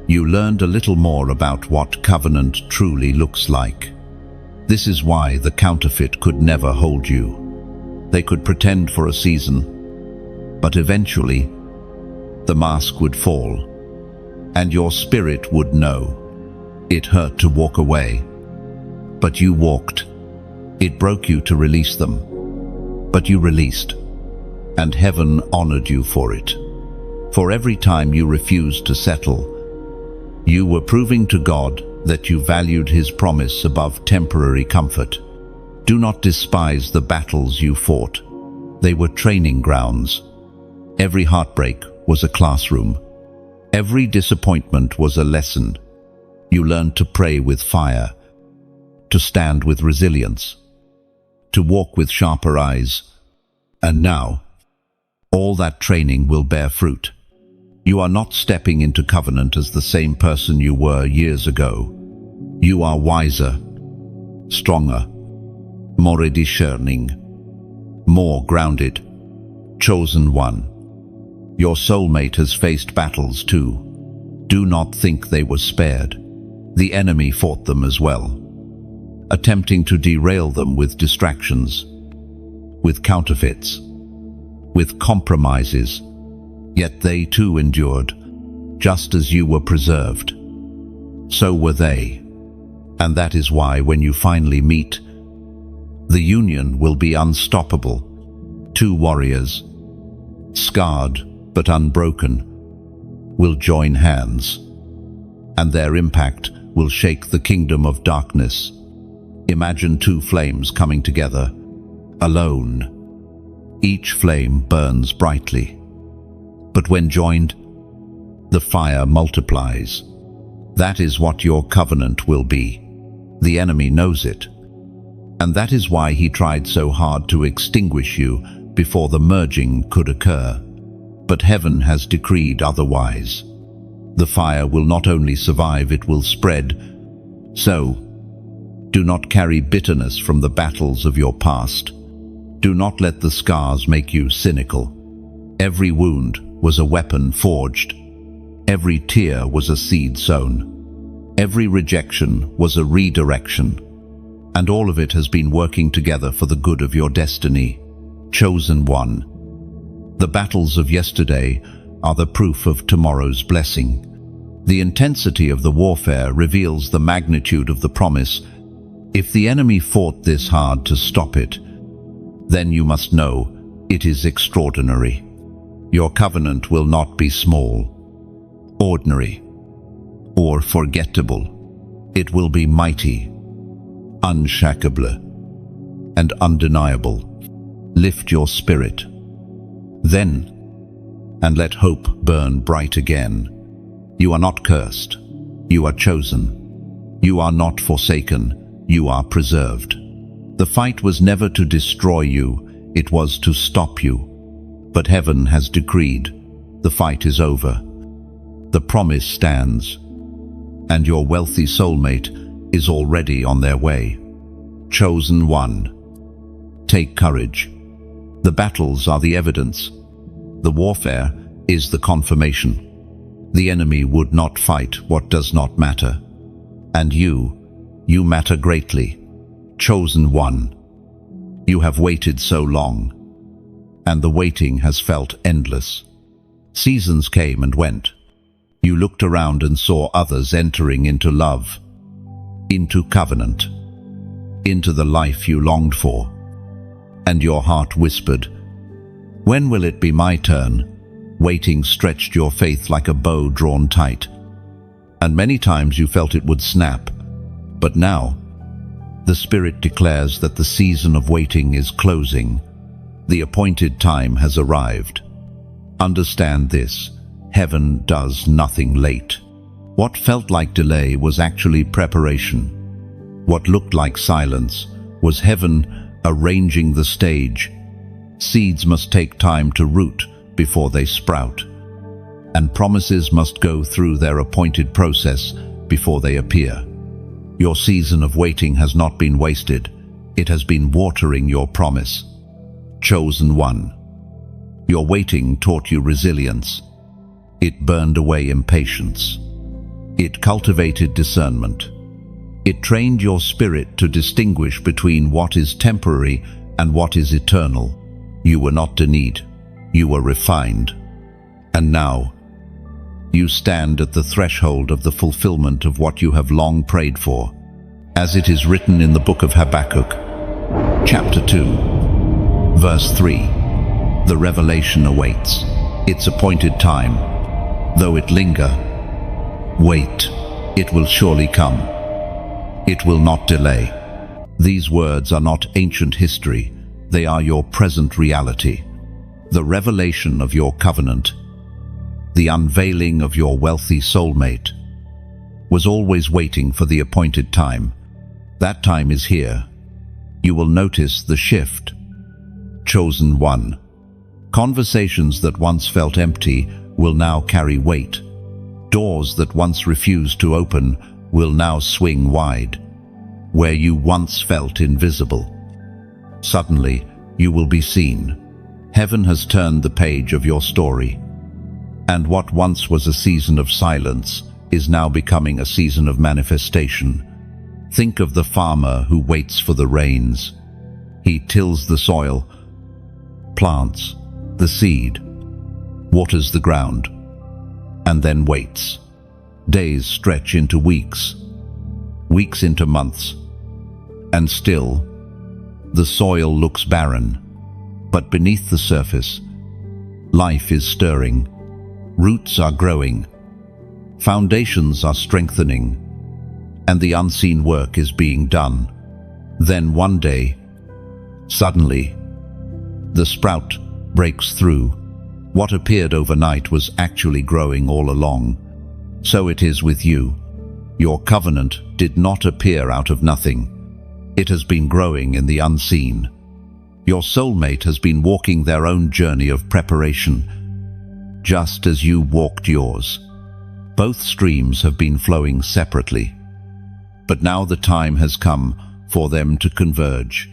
you learned a little more about what covenant truly looks like. This is why the counterfeit could never hold you. They could pretend for a season, but eventually, the mask would fall, and your spirit would know. It hurt to walk away, but you walked. It broke you to release them, but you released, and heaven honored you for it. For every time you refused to settle, you were proving to God that you valued His promise above temporary comfort. Do not despise the battles you fought. They were training grounds. Every heartbreak was a classroom. Every disappointment was a lesson. You learned to pray with fire, to stand with resilience, to walk with sharper eyes. And now, all that training will bear fruit. You are not stepping into covenant as the same person you were years ago. You are wiser, stronger, more discerning, more grounded, chosen one. Your soulmate has faced battles too. Do not think they were spared. The enemy fought them as well, attempting to derail them with distractions, with counterfeits, with compromises. Yet they too endured. Just as you were preserved, so were they. And that is why when you finally meet, the union will be unstoppable. Two warriors, scarred but unbroken, will join hands, and their impact will shake the kingdom of darkness. Imagine two flames coming together, alone. Each flame burns brightly, but when joined, the fire multiplies. That is what your covenant will be. The enemy knows it, and that is why he tried so hard to extinguish you before the merging could occur. But heaven has decreed otherwise. The fire will not only survive, it will spread. So, do not carry bitterness from the battles of your past. Do not let the scars make you cynical. Every wound was a weapon forged. Every tear was a seed sown. Every rejection was a redirection. And all of it has been working together for the good of your destiny. Chosen one. The battles of yesterday are the proof of tomorrow's blessing. The intensity of the warfare reveals the magnitude of the promise. If the enemy fought this hard to stop it, then you must know it is extraordinary. Your covenant will not be small, ordinary, or forgettable. It will be mighty, unshakable, and undeniable. Lift your spirit, then, and let hope burn bright again. You are not cursed. You are chosen. You are not forsaken. You are preserved. The fight was never to destroy you. It was to stop you. But heaven has decreed. The fight is over. The promise stands. And your wealthy soulmate is already on their way. Chosen one. Take courage. The battles are the evidence. The warfare is the confirmation. The enemy would not fight what does not matter. And you matter greatly. Chosen one. You have waited so long, and the waiting has felt endless. Seasons came and went. You looked around and saw others entering into love, into covenant, into the life you longed for. And your heart whispered, "When will it be my turn?" Waiting stretched your faith like a bow drawn tight. And many times you felt it would snap. But now, the Spirit declares that the season of waiting is closing. The appointed time has arrived. Understand this: heaven does nothing late. What felt like delay was actually preparation. What looked like silence was heaven arranging the stage. Seeds must take time to root before they sprout, and promises must go through their appointed process before they appear. Your season of waiting has not been wasted. It has been watering your promise. Chosen one. Your waiting taught you resilience. It burned away impatience. It cultivated discernment. It trained your spirit to distinguish between what is temporary and what is eternal. You were not denied. You were refined. And now, you stand at the threshold of the fulfillment of what you have long prayed for, as it is written in the book of Habakkuk, chapter 2, verse 3. The revelation awaits its appointed time. Though it linger, wait, it will surely come. It will not delay. These words are not ancient history, they are your present reality. The revelation of your covenant, the unveiling of your wealthy soulmate, was always waiting for the appointed time. That time is here. You will notice the shift. Chosen one. Conversations that once felt empty will now carry weight. Doors that once refused to open will now swing wide. Where you once felt invisible, suddenly you will be seen. Heaven has turned the page of your story. And what once was a season of silence is now becoming a season of manifestation. Think of the farmer who waits for the rains. He tills the soil, plants the seed, waters the ground, and then waits. Days stretch into weeks, weeks into months, and still the soil looks barren. But beneath the surface, life is stirring. Roots are growing, foundations are strengthening, and the unseen work is being done. Then one day, suddenly, the sprout breaks through. What appeared overnight was actually growing all along. So it is with you. Your covenant did not appear out of nothing. It has been growing in the unseen. Your soulmate has been walking their own journey of preparation, just as you walked yours. Both streams have been flowing separately, but now the time has come for them to converge.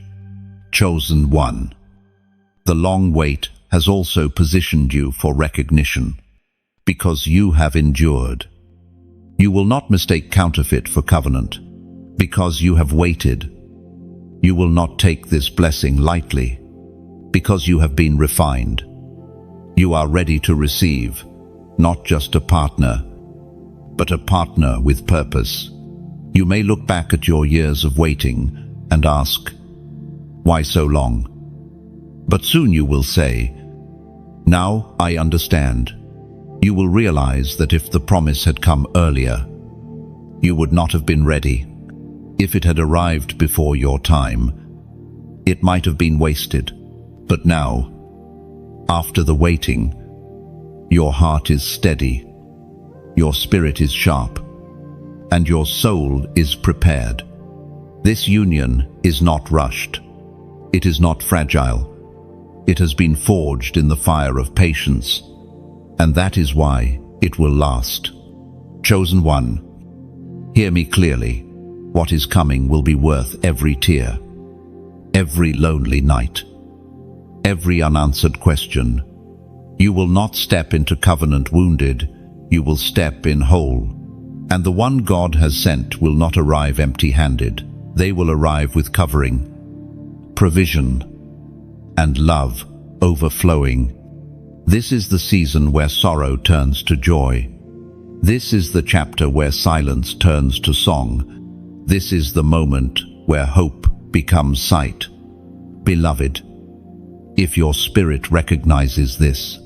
Chosen one. The long wait has also positioned you for recognition, because you have endured. You will not mistake counterfeit for covenant, because you have waited. You will not take this blessing lightly, because you have been refined. You are ready to receive, not just a partner, but a partner with purpose. You may look back at your years of waiting and ask, why so long? But soon you will say, now I understand. You will realize that if the promise had come earlier, you would not have been ready. If it had arrived before your time, it might have been wasted. But now, after the waiting, your heart is steady, your spirit is sharp, and your soul is prepared. This union is not rushed. It is not fragile. It has been forged in the fire of patience, and that is why it will last. Chosen one, hear me clearly. What is coming will be worth every tear, every lonely night, every unanswered question. You will not step into covenant wounded, you will step in whole. And the one God has sent will not arrive empty-handed. They will arrive with covering, provision, and love overflowing. This is the season where sorrow turns to joy, This is the chapter where silence turns to song. This is the moment where hope becomes sight. Beloved, if your spirit recognizes this,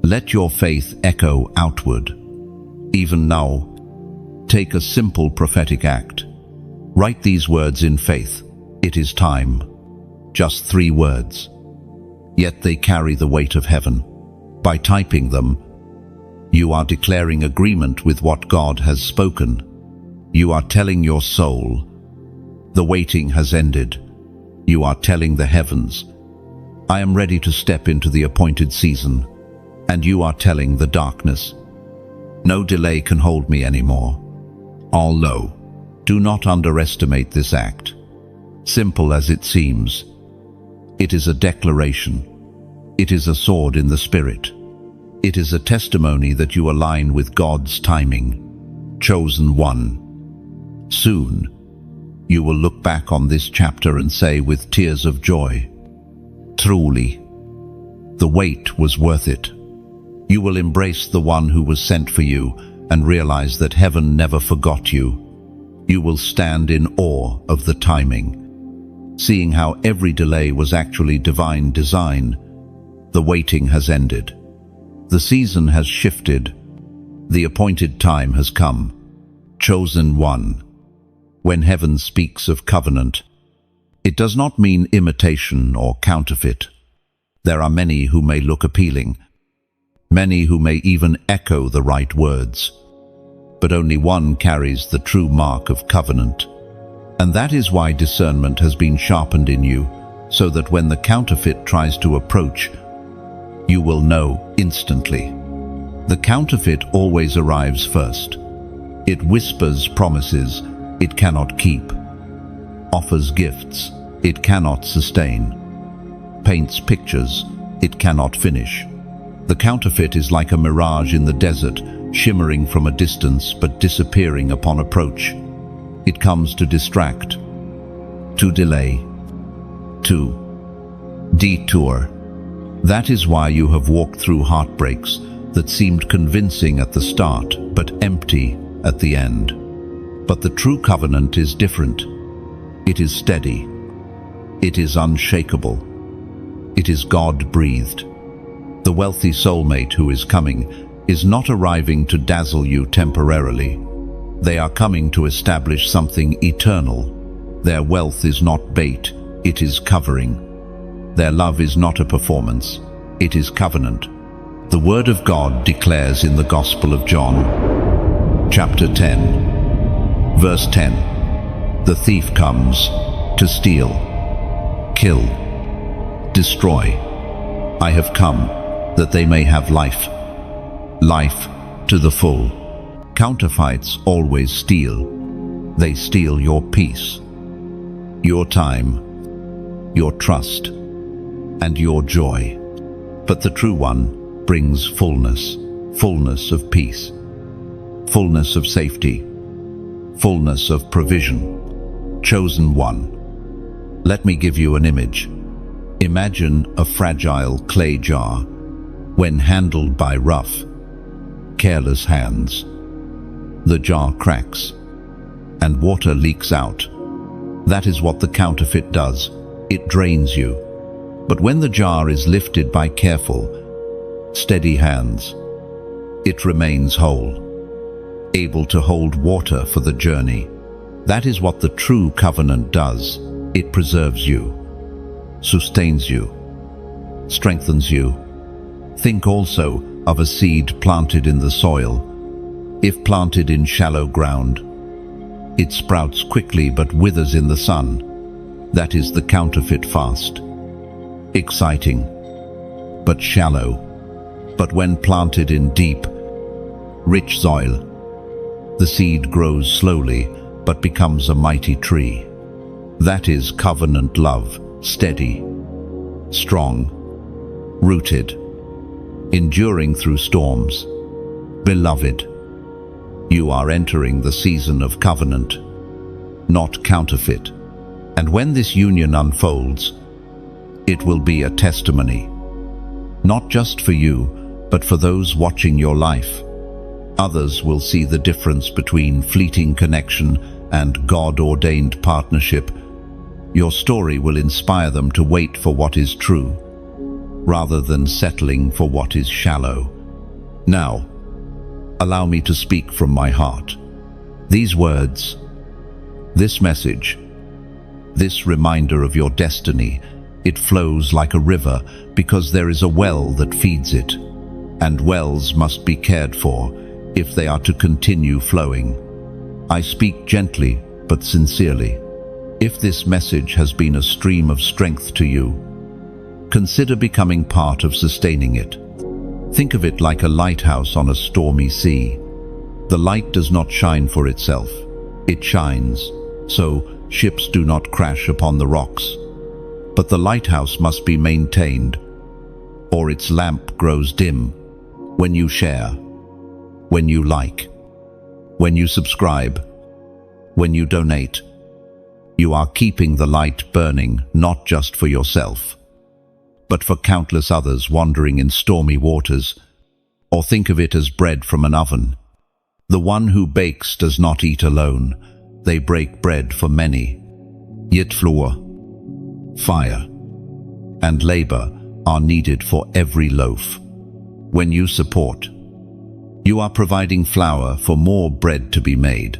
let your faith echo outward. Even now, take a simple prophetic act. Write these words in faith. It is time. Just 3 words. Yet they carry the weight of heaven. By typing them, you are declaring agreement with what God has spoken. You are telling your soul, the waiting has ended. You are telling the heavens, I am ready to step into the appointed season. And you are telling the darkness, no delay can hold me anymore. Although, do not underestimate this act. Simple as it seems, it is a declaration. It is a sword in the spirit. It is a testimony that you align with God's timing. Chosen one. Soon, you will look back on this chapter and say with tears of joy, truly, the wait was worth it. You will embrace the one who was sent for you and realize that heaven never forgot you. You will stand in awe of the timing, seeing how every delay was actually divine design. The waiting has ended. The season has shifted. The appointed time has come. Chosen one. When heaven speaks of covenant, it does not mean imitation or counterfeit. There are many who may look appealing, many who may even echo the right words, but only one carries the true mark of covenant. And that is why discernment has been sharpened in you, so that when the counterfeit tries to approach, you will know instantly. The counterfeit always arrives first. It whispers promises it cannot keep, offers gifts it cannot sustain, paints pictures it cannot finish. The counterfeit is like a mirage in the desert, shimmering from a distance but disappearing upon approach. It comes to distract, to delay, to detour. That is why you have walked through heartbreaks that seemed convincing at the start but empty at the end. But the true covenant is different. It is steady. It is unshakable. It is God-breathed. The wealthy soulmate who is coming is not arriving to dazzle you temporarily. They are coming to establish something eternal. Their wealth is not bait, it is covering. Their love is not a performance, it is covenant. The Word of God declares in the Gospel of John, chapter 10, verse 10, the thief comes to steal, kill, destroy. I have come that they may have life, life to the full. Counterfeits always steal. They steal your peace, your time, your trust, and your joy. But the true one brings fullness, fullness of peace, fullness of safety, fullness of provision. Chosen one. Let me give you an image. Imagine a fragile clay jar. When handled by rough, careless hands, the jar cracks and water leaks out. That is what the counterfeit does. It drains you. But when the jar is lifted by careful, steady hands, it remains whole, able to hold water for the journey. That is what the true covenant does. It preserves you, sustains you, strengthens you. Think also of a seed planted in the soil. If planted in shallow ground, it sprouts quickly but withers in the sun. That is the counterfeit fast. Exciting, but shallow. But when planted in deep, rich soil, the seed grows slowly but becomes a mighty tree. That is covenant love, steady, strong, rooted, enduring through storms. Beloved, you are entering the season of covenant, not counterfeit. And when this union unfolds, it will be a testimony, not just for you, but for those watching your life. Others will see the difference between fleeting connection and God-ordained partnership. Your story will inspire them to wait for what is true, rather than settling for what is shallow. Now, allow me to speak from my heart. These words, this message, this reminder of your destiny, it flows like a river because there is a well that feeds it, and wells must be cared for if they are to continue flowing. I speak gently but sincerely. If this message has been a stream of strength to you, consider becoming part of sustaining it. Think of it like a lighthouse on a stormy sea. The light does not shine for itself. It shines, so ships do not crash upon the rocks. But the lighthouse must be maintained, or its lamp grows dim. When you share, when you like, when you subscribe, when you donate, you are keeping the light burning not just for yourself, but for countless others wandering in stormy waters. Or think of it as bread from an oven. The one who bakes does not eat alone. They break bread for many. Yet flour, fire, and labor are needed for every loaf. When you support, you are providing flour for more bread to be made,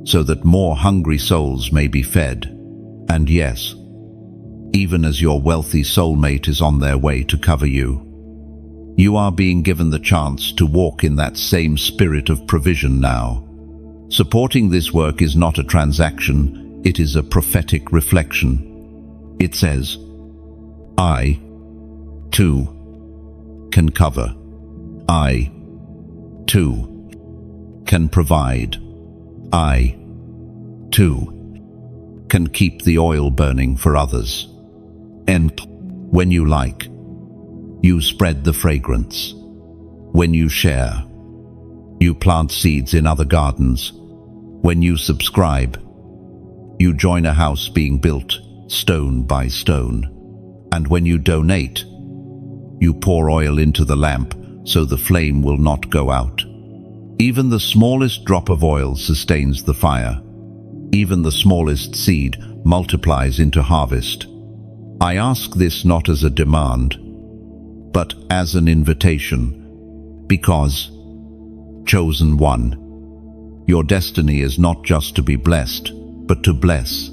so that more hungry souls may be fed. And yes, even as your wealthy soulmate is on their way to cover you, you are being given the chance to walk in that same spirit of provision now. Supporting this work is not a transaction, it is a prophetic reflection. It says, I, too, can cover. I, too, can provide. I, too, can keep the oil burning for others. And when you like, you spread the fragrance. When you share, you plant seeds in other gardens. When you subscribe, you join a house being built stone by stone. And when you donate, you pour oil into the lamp so the flame will not go out. Even the smallest drop of oil sustains the fire. Even the smallest seed multiplies into harvest. I ask this not as a demand, but as an invitation, because, chosen one, your destiny is not just to be blessed, but to bless.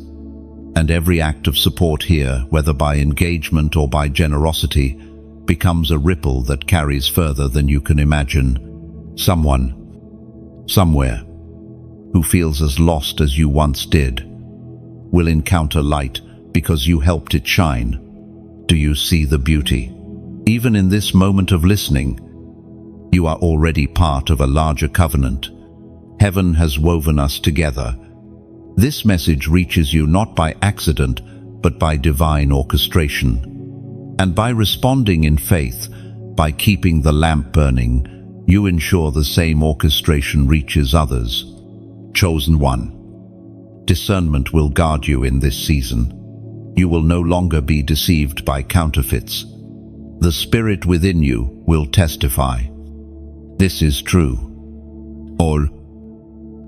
And every act of support here, whether by engagement or by generosity, becomes a ripple that carries further than you can imagine. Someone, somewhere, who feels as lost as you once did, will encounter light because you helped it shine. Do you see the beauty? Even in this moment of listening, you are already part of a larger covenant. Heaven has woven us together. This message reaches you not by accident, but by divine orchestration. And by responding in faith, by keeping the lamp burning, you ensure the same orchestration reaches others. Chosen one, discernment will guard you in this season. You will no longer be deceived by counterfeits. The Spirit within you will testify. This is true, or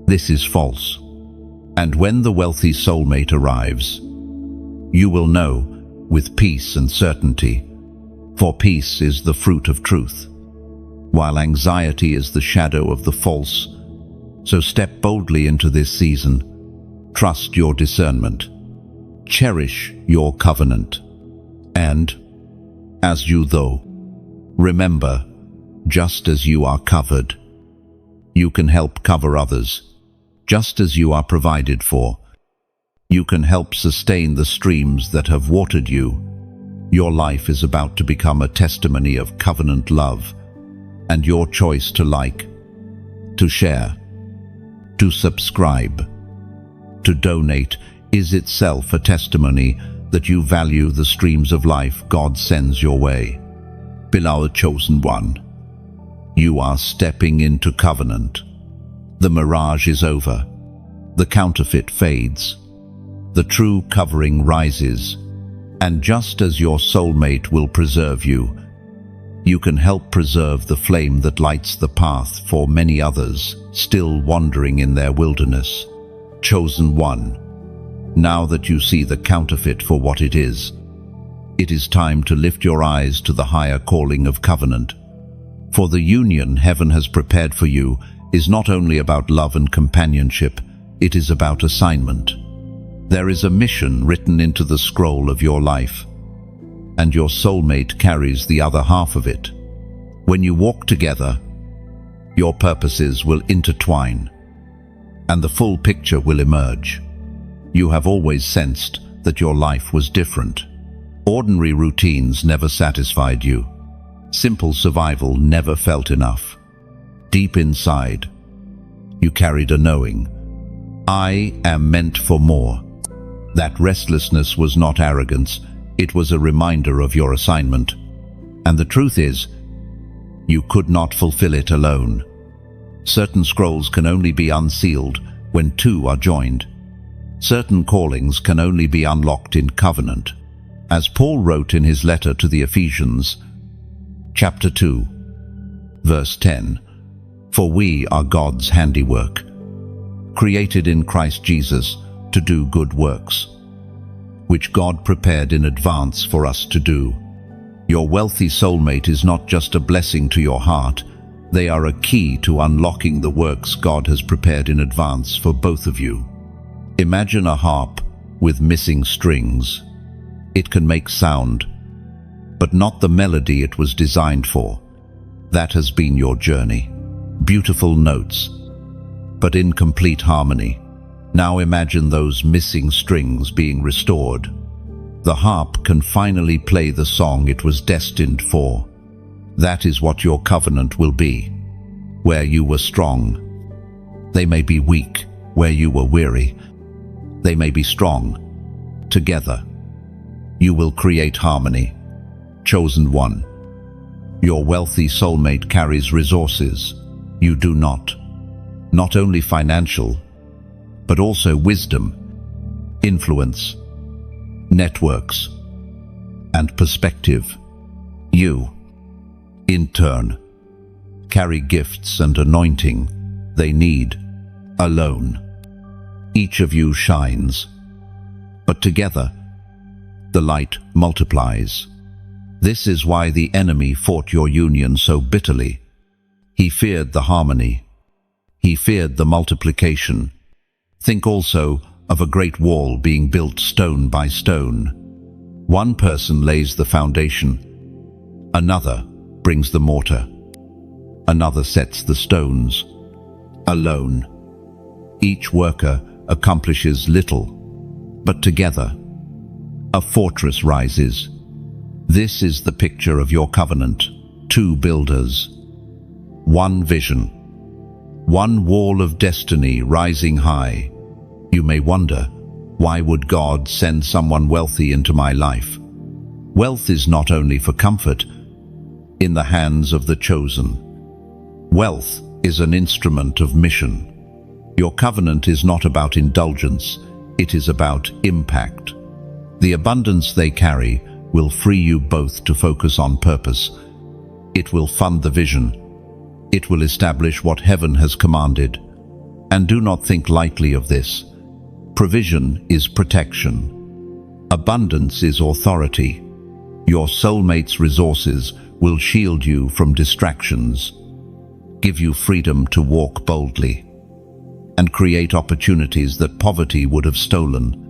this is false. And when the wealthy soulmate arrives, you will know with peace and certainty, for peace is the fruit of truth, while anxiety is the shadow of the false. So step boldly into this season. Trust your discernment. Cherish your covenant. And, as you though, remember, just as you are covered, you can help cover others. Just as you are provided for, you can help sustain the streams that have watered you. Your life is about to become a testimony of covenant love, and your choice to like, to share, to subscribe, to donate is itself a testimony that you value the streams of life God sends your way. Beloved chosen one, you are stepping into covenant. The mirage is over. The counterfeit fades. The true covering rises. And just as your soulmate will preserve you, You can help preserve the flame that lights the path for many others still wandering in their wilderness. Chosen one, now that you see the counterfeit for what it is time to lift your eyes to the higher calling of covenant. For the union heaven has prepared for you is not only about love and companionship, it is about assignment. There is a mission written into the scroll of your life, and your soulmate carries the other half of it. When you walk together, your purposes will intertwine, and the full picture will emerge. You have always sensed that your life was different. Ordinary routines never satisfied you. Simple survival never felt enough. Deep inside, you carried a knowing. I am meant for more. That restlessness was not arrogance, it was a reminder of your assignment. And the truth is, you could not fulfill it alone. Certain scrolls can only be unsealed when two are joined. Certain callings can only be unlocked in covenant. As Paul wrote in his letter to the Ephesians, chapter 2, verse 10, "For we are God's handiwork, created in Christ Jesus to do good works, which God prepared in advance for us to do." Your wealthy soulmate is not just a blessing to your heart, they are a key to unlocking the works God has prepared in advance for both of you. Imagine a harp with missing strings. It can make sound, but not the melody it was designed for. That has been your journey. Beautiful notes, but incomplete harmony. Now imagine those missing strings being restored. The harp can finally play the song it was destined for. That is what your covenant will be. Where you were strong, they may be weak. Where you were weary, they may be strong. Together, you will create harmony. Chosen one, your wealthy soulmate carries resources. You do not. Not only financial, but also wisdom, influence, networks, and perspective. You, in turn, carry gifts and anointing they need alone. Each of you shines, but together, the light multiplies. This is why the enemy fought your union so bitterly. He feared the harmony. He feared the multiplication. Think also of a great wall being built stone by stone. One person lays the foundation. Another brings the mortar. Another sets the stones. Alone, each worker accomplishes little, but together, a fortress rises. This is the picture of your covenant. Two builders, one vision, one wall of destiny rising high. You may wonder, why would God send someone wealthy into my life? Wealth is not only for comfort in the hands of the chosen. Wealth is an instrument of mission. Your covenant is not about indulgence, it is about impact. The abundance they carry will free you both to focus on purpose. It will fund the vision. It will establish what heaven has commanded. And do not think lightly of this. Provision is protection. Abundance is authority. Your soulmate's resources will shield you from distractions, give you freedom to walk boldly, and create opportunities that poverty would have stolen.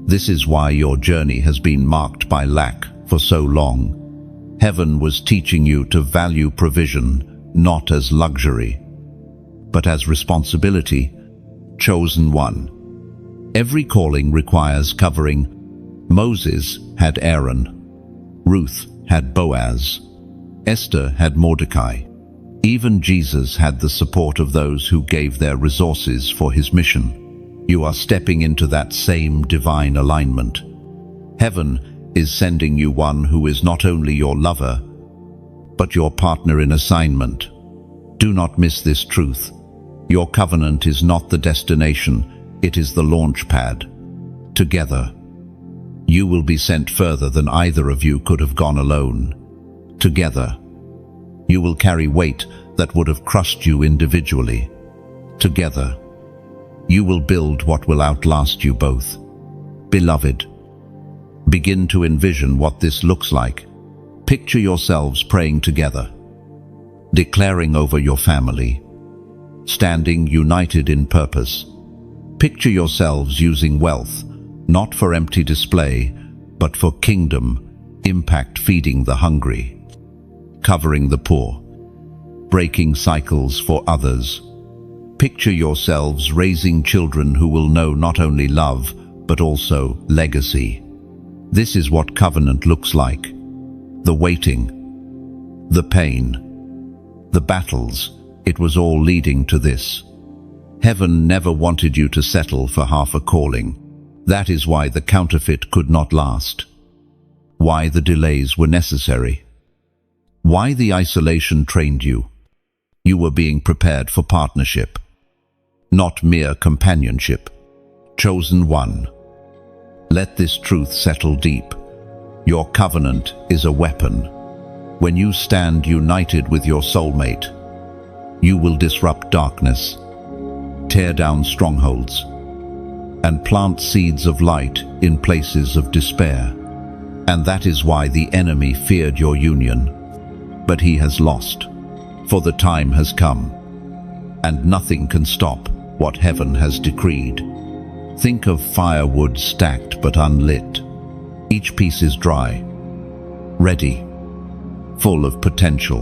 This is why your journey has been marked by lack for so long. Heaven was teaching you to value provision not as luxury, but as responsibility. Chosen one. Every calling requires covering. Moses had Aaron. Ruth had Boaz. Esther had Mordecai. Even Jesus had the support of those who gave their resources for his mission. You are stepping into that same divine alignment. Heaven is sending you one who is not only your lover, but your partner in assignment. Do not miss this truth. Your covenant is not the destination, it is the launch pad. Together, you will be sent further than either of you could have gone alone. Together, You will carry weight that would have crushed you individually. Together, you will build what will outlast you both. Beloved, begin to envision what this looks like. Picture yourselves praying together, declaring over your family, standing united in purpose. Picture yourselves using wealth, not for empty display, but for kingdom impact, feeding the hungry, covering the poor, breaking cycles for others. Picture yourselves raising children who will know not only love, but also legacy. This is what covenant looks like. The waiting, the pain, the battles, it was all leading to this. Heaven never wanted you to settle for half a calling. That is why the counterfeit could not last. Why the delays were necessary. Why the isolation trained you. You were being prepared for partnership, not mere companionship. Chosen one. Let this truth settle deep. Your covenant is a weapon. When you stand united with your soulmate, you will disrupt darkness, tear down strongholds, and plant seeds of light in places of despair. And that is why the enemy feared your union. But he has lost, for the time has come, and nothing can stop what heaven has decreed. Think of firewood stacked but unlit. Each piece is dry, ready, full of potential.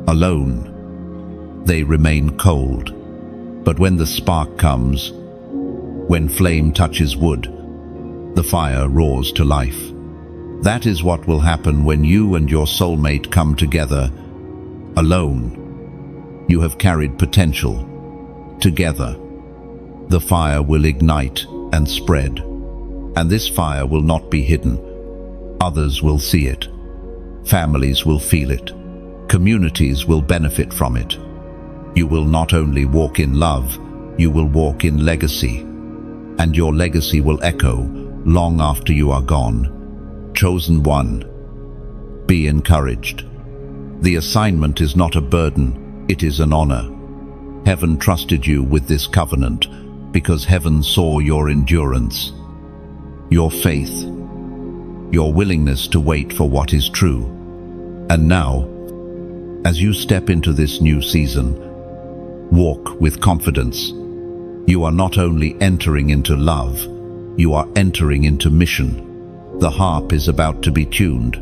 Alone, they remain cold. But when the spark comes, when flame touches wood, the fire roars to life. That is what will happen when you and your soulmate come together. Alone, you have carried potential. Together, the fire will ignite and spread. And this fire will not be hidden. Others will see it. Families will feel it. Communities will benefit from it. You will not only walk in love, you will walk in legacy. And your legacy will echo long after you are gone. Chosen one, be encouraged. The assignment is not a burden, it is an honor. Heaven trusted you with this covenant because heaven saw your endurance, your faith, your willingness to wait for what is true. And now, as you step into this new season, walk with confidence. You are not only entering into love, you are entering into mission. The harp is about to be tuned.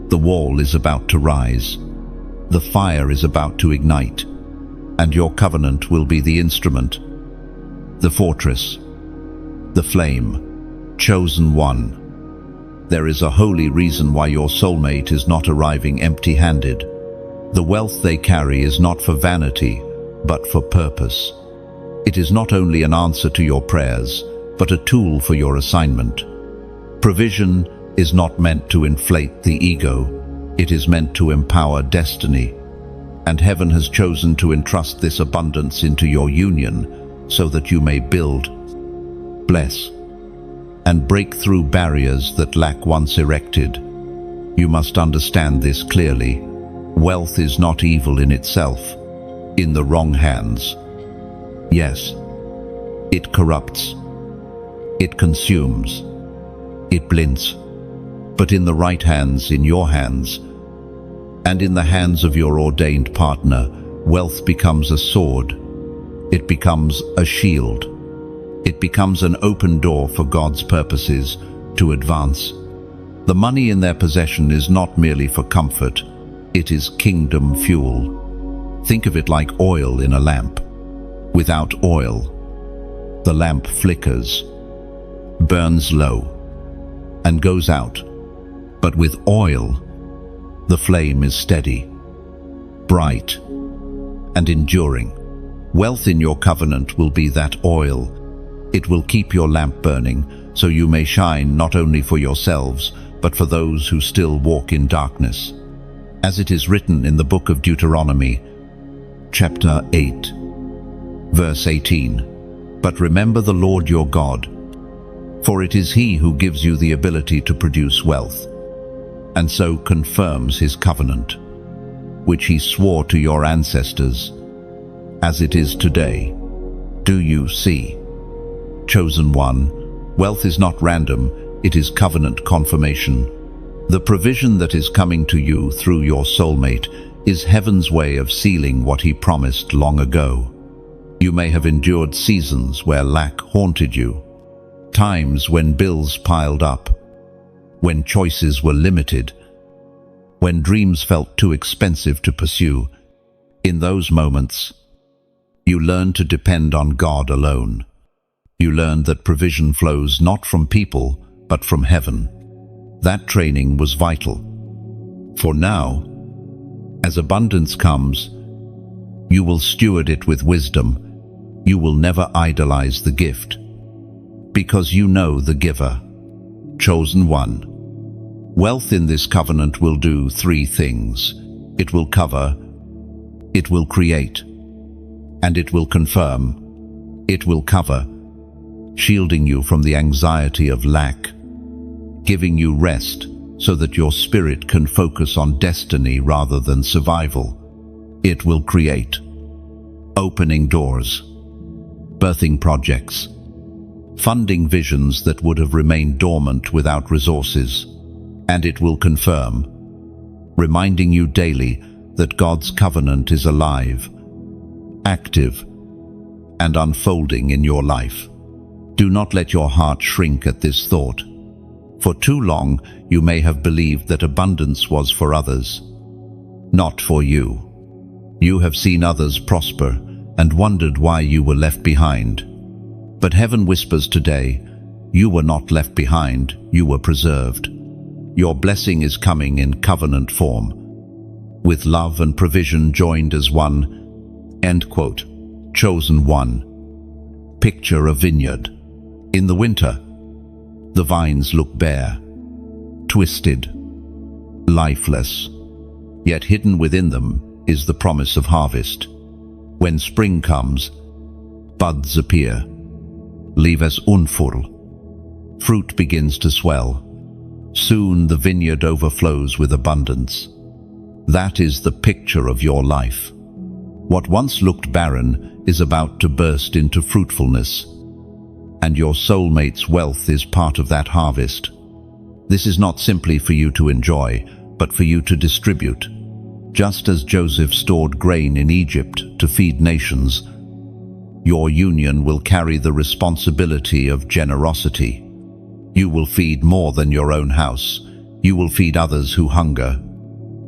The wall is about to rise. The fire is about to ignite. And your covenant will be the instrument, the fortress, the flame. Chosen one. There is a holy reason why your soulmate is not arriving empty-handed. The wealth they carry is not for vanity, but for purpose. It is not only an answer to your prayers, but a tool for your assignment. Provision is not meant to inflate the ego, it is meant to empower destiny. And heaven has chosen to entrust this abundance into your union so that you may build, bless, and break through barriers that lack once erected. You must understand this clearly. Wealth is not evil in itself, in the wrong hands. Yes, it corrupts, it consumes, it blinds. But in the right hands, in your hands, and in the hands of your ordained partner, wealth becomes a sword. It becomes a shield. It becomes an open door for God's purposes to advance. The money in their possession is not merely for comfort, it is kingdom fuel. Think of it like oil in a lamp. Without oil, the lamp flickers, burns low, and goes out. But with oil, the flame is steady, bright, and enduring. Wealth in your covenant will be that oil. It will keep your lamp burning, so you may shine not only for yourselves, but for those who still walk in darkness. As it is written in the book of Deuteronomy, chapter 8, verse 18, "But remember the Lord your God, for it is He who gives you the ability to produce wealth, and so confirms His covenant. which he swore to your ancestors, as it is today. Do you see? Chosen one, wealth is not random, it is covenant confirmation. The provision that is coming to you through your soulmate is heaven's way of sealing what he promised long ago. You may have endured seasons where lack haunted you, times when bills piled up, when choices were limited, when dreams felt too expensive to pursue. In those moments, you learned to depend on God alone. You learned that provision flows not from people, but from heaven. That training was vital. For now, as abundance comes, you will steward it with wisdom. You will never idolize the gift, because you know the giver. Chosen one. Wealth in this covenant will do three things. It will cover, it will create, and it will confirm. It will cover, shielding you from the anxiety of lack, giving you rest so that your spirit can focus on destiny rather than survival. It will create, opening doors, birthing projects, funding visions that would have remained dormant without resources. And it will confirm, reminding you daily that God's covenant is alive, active, and unfolding in your life. Do not let your heart shrink at this thought. For too long, you may have believed that abundance was for others, not for you. You have seen others prosper and wondered why you were left behind. But heaven whispers today, you were not left behind, you were preserved. Your blessing is coming in covenant form, with love and provision joined as one. End quote. Chosen one. Picture a vineyard. In the winter, the vines look bare, twisted, lifeless, yet hidden within them is the promise of harvest. When spring comes, buds appear, leaves unfull. Fruit begins to swell. Soon the vineyard overflows with abundance. That is the picture of your life. What once looked barren is about to burst into fruitfulness, and your soulmate's wealth is part of that harvest. This is not simply for you to enjoy, but for you to distribute. Just as Joseph stored grain in Egypt to feed nations, your union will carry the responsibility of generosity. You will feed more than your own house. You will feed others who hunger.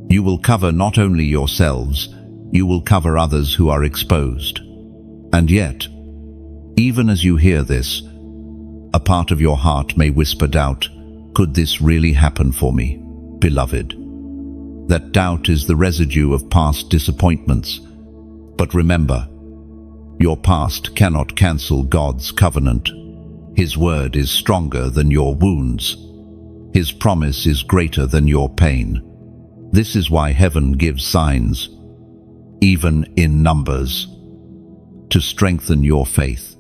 You will cover not only yourselves, you will cover others who are exposed. And yet, even as you hear this, a part of your heart may whisper doubt, could this really happen for me, beloved? That doubt is the residue of past disappointments. But remember, your past cannot cancel God's covenant. His word is stronger than your wounds. His promise is greater than your pain. This is why heaven gives signs, even in numbers, to strengthen your faith.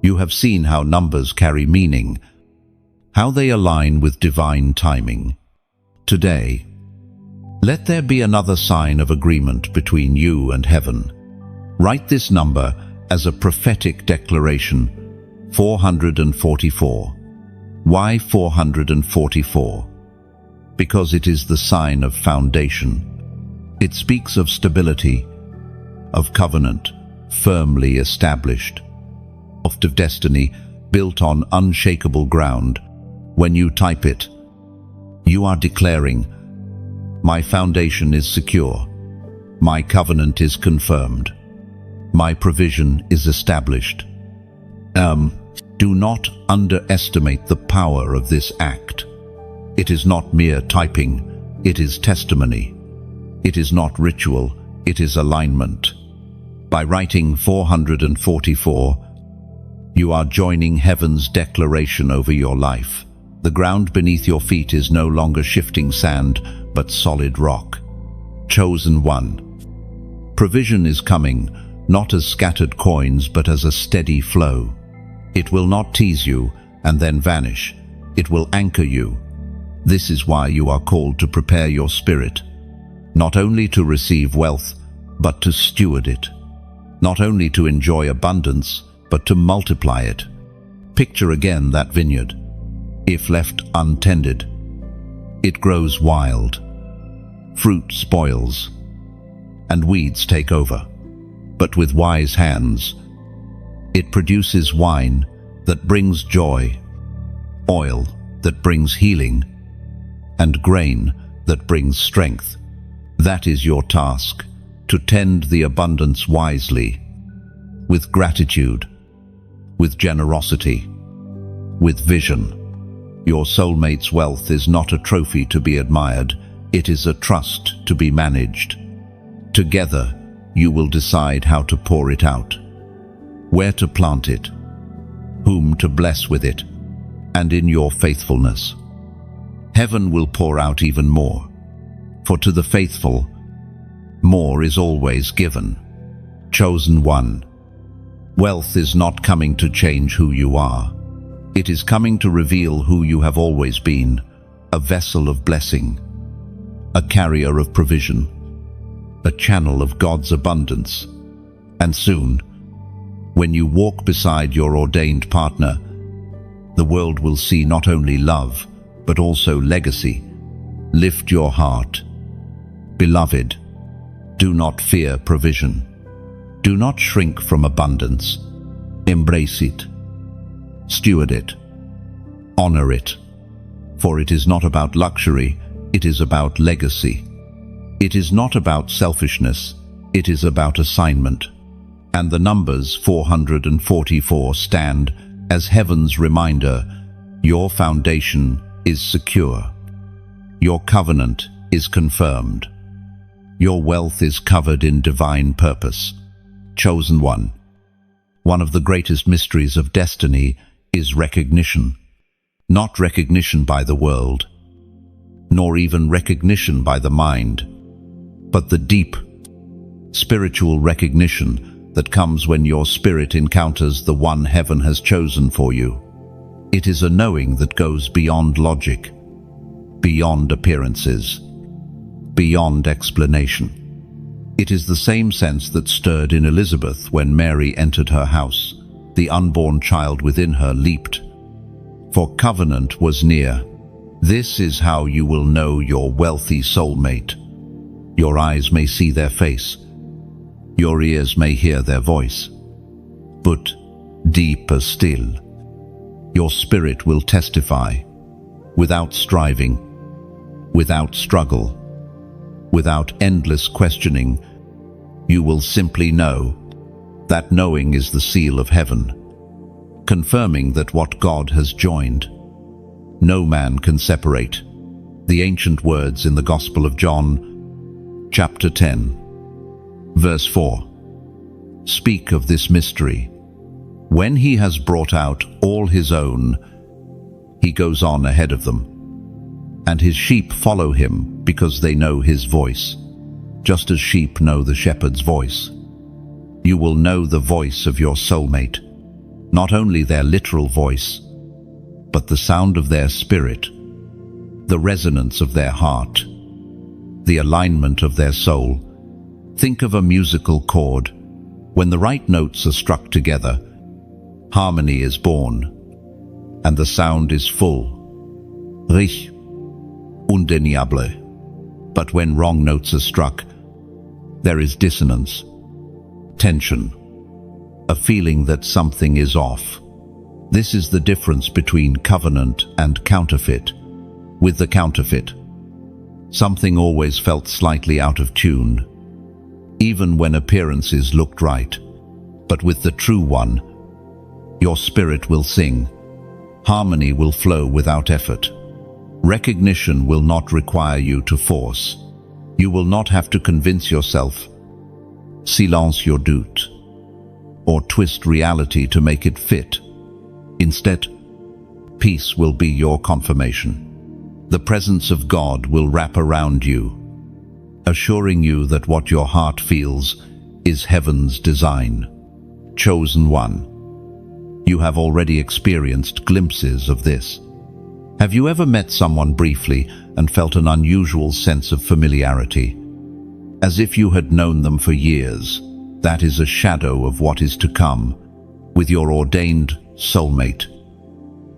You have seen how numbers carry meaning, how they align with divine timing. Today, let there be another sign of agreement between you and heaven. Write this number as a prophetic declaration, 444. Why 444? Because it is the sign of foundation. It speaks of stability, of covenant, firmly established, of destiny built on unshakable ground. When you type it, you are declaring, my foundation is secure, my covenant is confirmed, my provision is established. Do not underestimate the power of this act. It is not mere typing, it is testimony. It is not ritual, it is alignment. By writing 444, you are joining heaven's declaration over your life. The ground beneath your feet is no longer shifting sand, but solid rock. Chosen one. Provision is coming, not as scattered coins, but as a steady flow. It will not tease you and then vanish. It will anchor you. This is why you are called to prepare your spirit. not only to receive wealth, but to steward it, not only to enjoy abundance, but to multiply it. Picture again that vineyard. If left untended, it grows wild. Fruit spoils, and weeds take over. But with wise hands, it produces wine that brings joy, oil that brings healing, and grain that brings strength. That is your task, to tend the abundance wisely, with gratitude, with generosity, with vision. Your soulmate's wealth is not a trophy to be admired, it is a trust to be managed. Together, you will decide how to pour it out, where to plant it, whom to bless with it, and in your faithfulness, heaven will pour out even more. For to the faithful, more is always given. Chosen one. Wealth is not coming to change who you are. It is coming to reveal who you have always been, a vessel of blessing, a carrier of provision, a channel of God's abundance. And soon, when you walk beside your ordained partner, the world will see not only love, but also legacy. Lift your heart. Beloved, do not fear provision. Do not shrink from abundance. Embrace it. Steward it. Honor it. For it is not about luxury, it is about legacy. It is not about selfishness, it is about assignment. And the numbers 444 stand as heaven's reminder. Your foundation is secure. Your covenant is confirmed. Your wealth is covered in divine purpose. Chosen one. One of the greatest mysteries of destiny is recognition. Not recognition by the world, nor even recognition by the mind, but the deep, spiritual recognition that comes when your spirit encounters the one heaven has chosen for you. It is a knowing that goes beyond logic, beyond appearances, beyond explanation. It is the same sense that stirred in Elizabeth when Mary entered her house. The unborn child within her leaped, for covenant was near. This is how you will know your wealthy soulmate. Your eyes may see their face, your ears may hear their voice, but deeper still, your spirit will testify, without striving, without struggle, without endless questioning. You will simply know. That knowing is the seal of heaven, confirming that what God has joined, no man can separate. The ancient words in the Gospel of John, chapter 10, verse 4, speak of this mystery. When he has brought out all his own, he goes on ahead of them, and his sheep follow him because they know his voice, just as sheep know the shepherd's voice. You will know the voice of your soulmate, not only their literal voice, but the sound of their spirit, the resonance of their heart, the alignment of their soul. Think of a musical chord. When the right notes are struck together, harmony is born, and the sound is full, riche, indéniable. But when wrong notes are struck, there is dissonance, tension, a feeling that something is off. This is the difference between covenant and counterfeit. With the counterfeit, something always felt slightly out of tune, even when appearances looked right. But with the true one, your spirit will sing. Harmony will flow without effort. Recognition will not require you to force. You will not have to convince yourself, silence your doute, or twist reality to make it fit. Instead, peace will be your confirmation. The presence of God will wrap around you, assuring you that what your heart feels is heaven's design. Chosen one. You have already experienced glimpses of this. Have you ever met someone briefly and felt an unusual sense of familiarity? as if you had known them for years. That is a shadow of what is to come, with your ordained soulmate.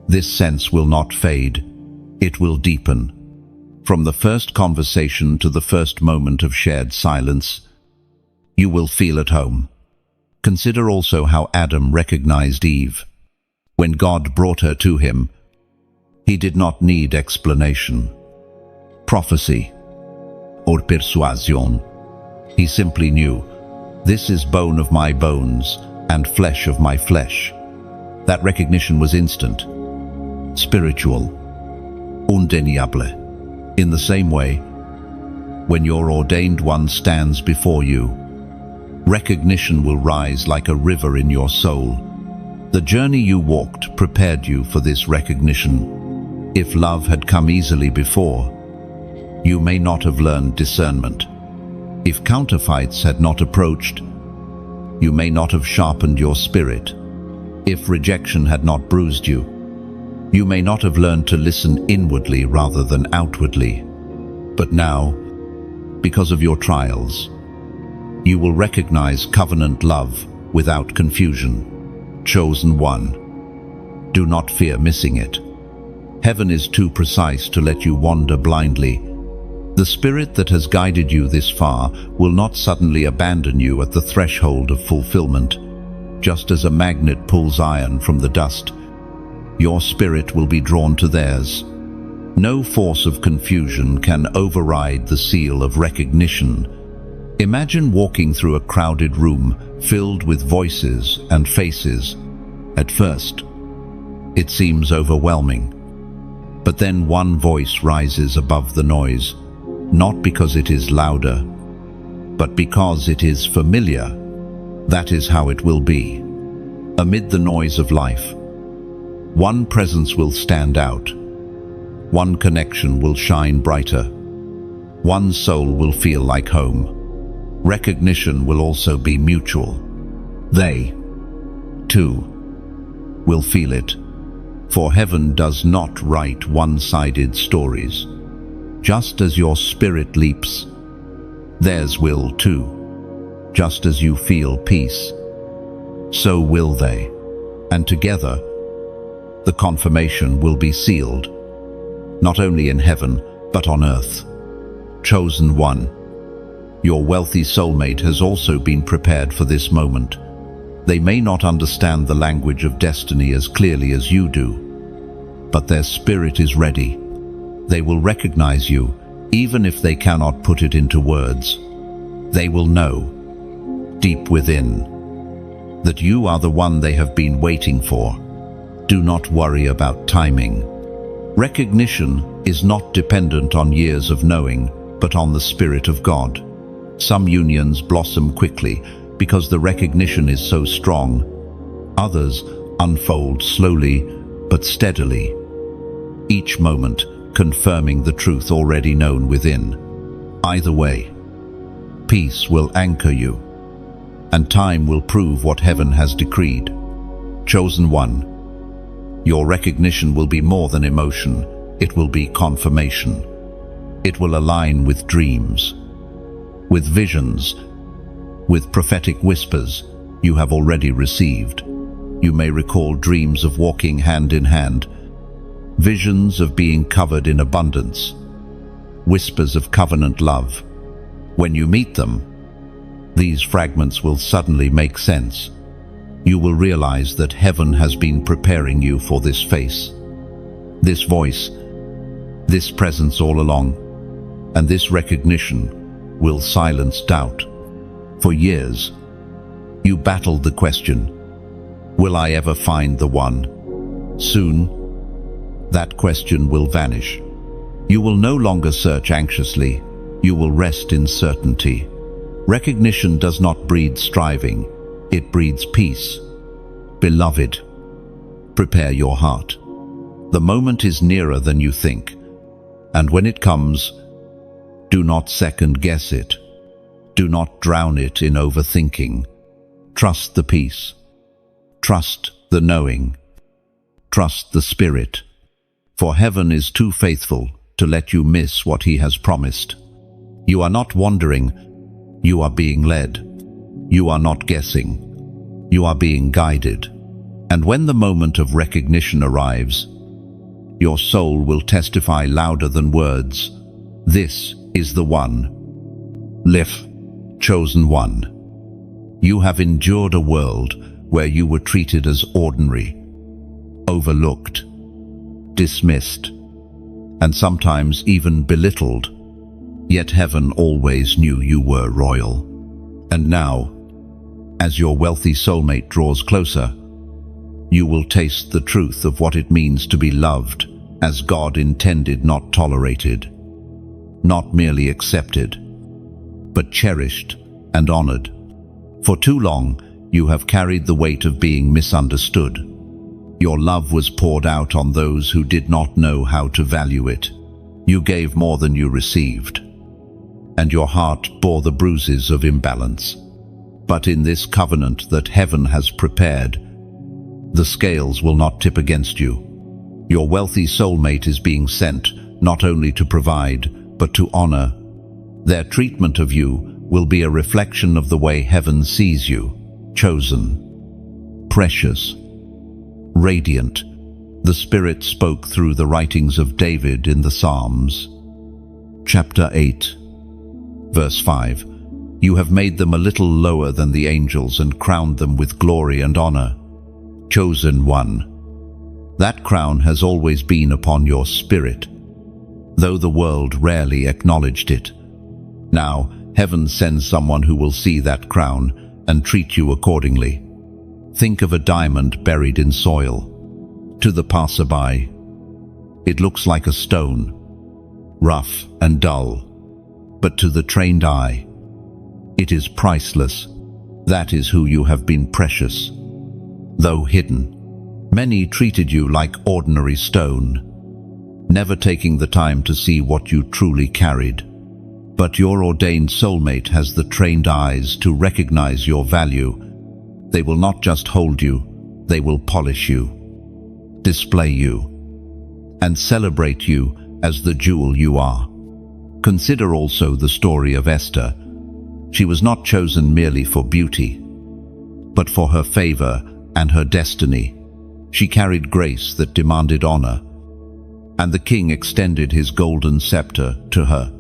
This sense will not fade, it will deepen. From the first conversation to the first moment of shared silence, you will feel at home. Consider also how Adam recognized Eve. When God brought her to him, he did not need explanation, prophecy, or persuasion. He simply knew, this is bone of my bones and flesh of my flesh. That recognition was instant, spiritual, undeniable. In the same way, when your ordained one stands before you, recognition will rise like a river in your soul. The journey you walked prepared you for this recognition. If love had come easily before, you may not have learned discernment. If counterfeits had not approached, you may not have sharpened your spirit. If rejection had not bruised you, you may not have learned to listen inwardly rather than outwardly. But now, because of your trials, you will recognize covenant love without confusion. Chosen one. Do not fear missing it. Heaven is too precise to let you wander blindly. The Spirit that has guided you this far will not suddenly abandon you at the threshold of fulfillment. Just as a magnet pulls iron from the dust, your spirit will be drawn to theirs. No force of confusion can override the seal of recognition. Imagine walking through a crowded room filled with voices and faces. At first, it seems overwhelming. But then one voice rises above the noise, not because it is louder, but because it is familiar. That is how it will be. Amid the noise of life, one presence will stand out. One connection will shine brighter. One soul will feel like home. Recognition will also be mutual. They, too, will feel it. For heaven does not write one-sided stories. Just as your spirit leaps, theirs will too. Just as you feel peace, so will they. And together, the confirmation will be sealed, not only in heaven, but on earth. Chosen one. Your wealthy soulmate has also been prepared for this moment. They may not understand the language of destiny as clearly as you do, but their spirit is ready. They will recognize you, even if they cannot put it into words. They will know, deep within, that you are the one they have been waiting for. Do not worry about timing. Recognition is not dependent on years of knowing, but on the Spirit of God. Some unions blossom quickly because the recognition is so strong. Others unfold slowly but steadily, each moment confirming the truth already known within. Either way, peace will anchor you, and time will prove what heaven has decreed. Chosen one. Your recognition will be more than emotion, it will be confirmation. It will align with dreams, with visions, with prophetic whispers you have already received. You may recall dreams of walking hand in hand, visions of being covered in abundance, whispers of covenant love. When you meet them, these fragments will suddenly make sense. You will realize that heaven has been preparing you for this face, this voice, this presence all along, and this recognition will silence doubt. For years, you battled the question, will I ever find the one? Soon, that question will vanish. You will no longer search anxiously, you will rest in certainty. Recognition does not breed striving, it breeds peace. Beloved, prepare your heart. The moment is nearer than you think, and when it comes, do not second-guess it. Do not drown it in overthinking. Trust the peace. Trust the knowing. Trust the Spirit. For heaven is too faithful to let you miss what He has promised. You are not wandering, You are being led. You are not guessing. You are being guided. And when the moment of recognition arrives, your soul will testify louder than words. This is the one. Lif, chosen one. You have endured a world where you were treated as ordinary, overlooked, dismissed, and sometimes even belittled. Yet heaven always knew you were royal. And now, as your wealthy soulmate draws closer, you will taste the truth of what it means to be loved as God intended, not tolerated, not merely accepted, but cherished and honored. For too long, you have carried the weight of being misunderstood. Your love was poured out on those who did not know how to value it. You gave more than you received, and your heart bore the bruises of imbalance. But in this covenant that heaven has prepared, the scales will not tip against you. Your wealthy soulmate is being sent not only to provide, but to honor. Their treatment of you will be a reflection of the way heaven sees you, chosen, precious, radiant. The Spirit spoke through the writings of David in the Psalms. Chapter 8, verse 5. You have made them a little lower than the angels and crowned them with glory and honor. Chosen one. That crown has always been upon your spirit, though the world rarely acknowledged it. Now, heaven sends someone who will see that crown and treat you accordingly. Think of a diamond buried in soil. To the passerby, it looks like a stone, rough and dull. But to the trained eye, it is priceless. That is who you have been, precious, though hidden. Many treated you like ordinary stone, never taking the time to see what you truly carried. But your ordained soulmate has the trained eyes to recognize your value. They will not just hold you, they will polish you, display you, and celebrate you as the jewel you are. Consider also the story of Esther. She was not chosen merely for beauty, but for her favor and her destiny. She carried grace that demanded honor, and the king extended his golden scepter to her.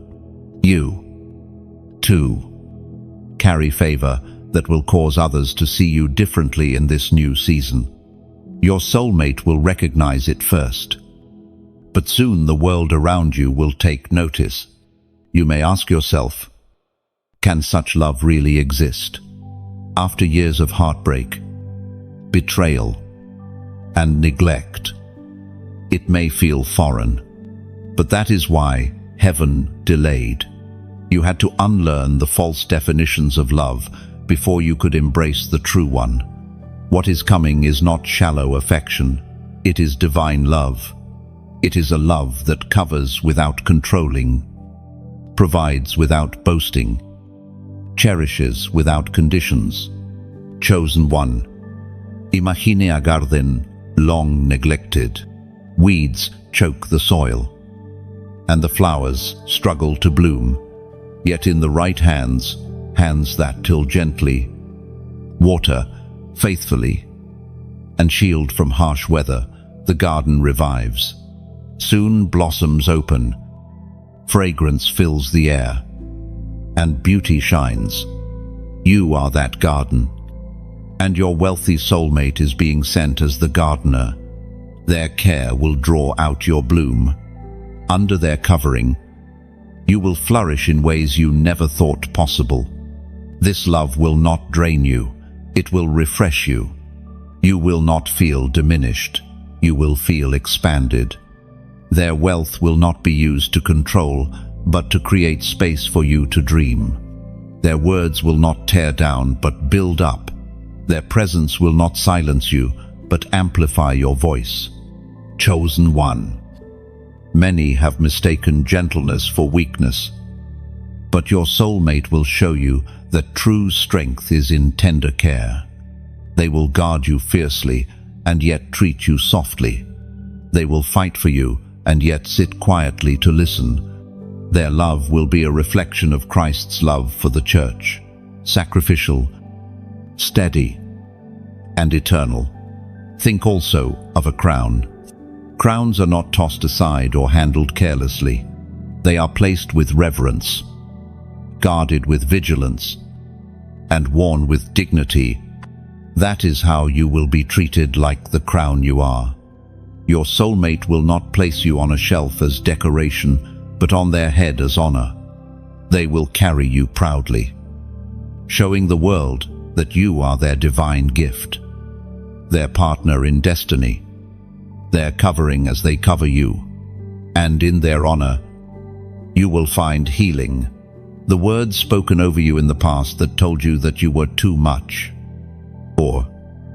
You, too, carry favor that will cause others to see you differently in this new season. Your soulmate will recognize it first, but soon the world around you will take notice. You may ask yourself, can such love really exist? After years of heartbreak, betrayal, and neglect, it may feel foreign, but that is why heaven delayed. You had to unlearn the false definitions of love before you could embrace the true one. What is coming is not shallow affection, it is divine love. It is a love that covers without controlling, provides without boasting, cherishes without conditions. Chosen one. Imagine a garden long neglected. Weeds choke the soil, and the flowers struggle to bloom. Yet in the right hands, hands that till gently, water faithfully, and shield from harsh weather, the garden revives. Soon blossoms open, fragrance fills the air, and beauty shines. You are that garden, and your wealthy soulmate is being sent as the gardener. Their care will draw out your bloom. Under their covering, you will flourish in ways you never thought possible. This love will not drain you, it will refresh you. You will not feel diminished, you will feel expanded. Their wealth will not be used to control, but to create space for you to dream. Their words will not tear down, but build up. Their presence will not silence you, but amplify your voice. Chosen one. Many have mistaken gentleness for weakness, but your soulmate will show you that true strength is in tender care. They will guard you fiercely and yet treat you softly. They will fight for you and yet sit quietly to listen. Their love will be a reflection of Christ's love for the church, sacrificial, steady, and eternal. Think also of a crown. Crowns are not tossed aside or handled carelessly. They are placed with reverence, guarded with vigilance, and worn with dignity. That is how you will be treated like the crown you are. Your soulmate will not place you on a shelf as decoration, but on their head as honor. They will carry you proudly, showing the world that you are their divine gift, their partner in destiny, their covering as they cover you, and in their honor, you will find healing. The words spoken over you in the past that told you that you were too much, or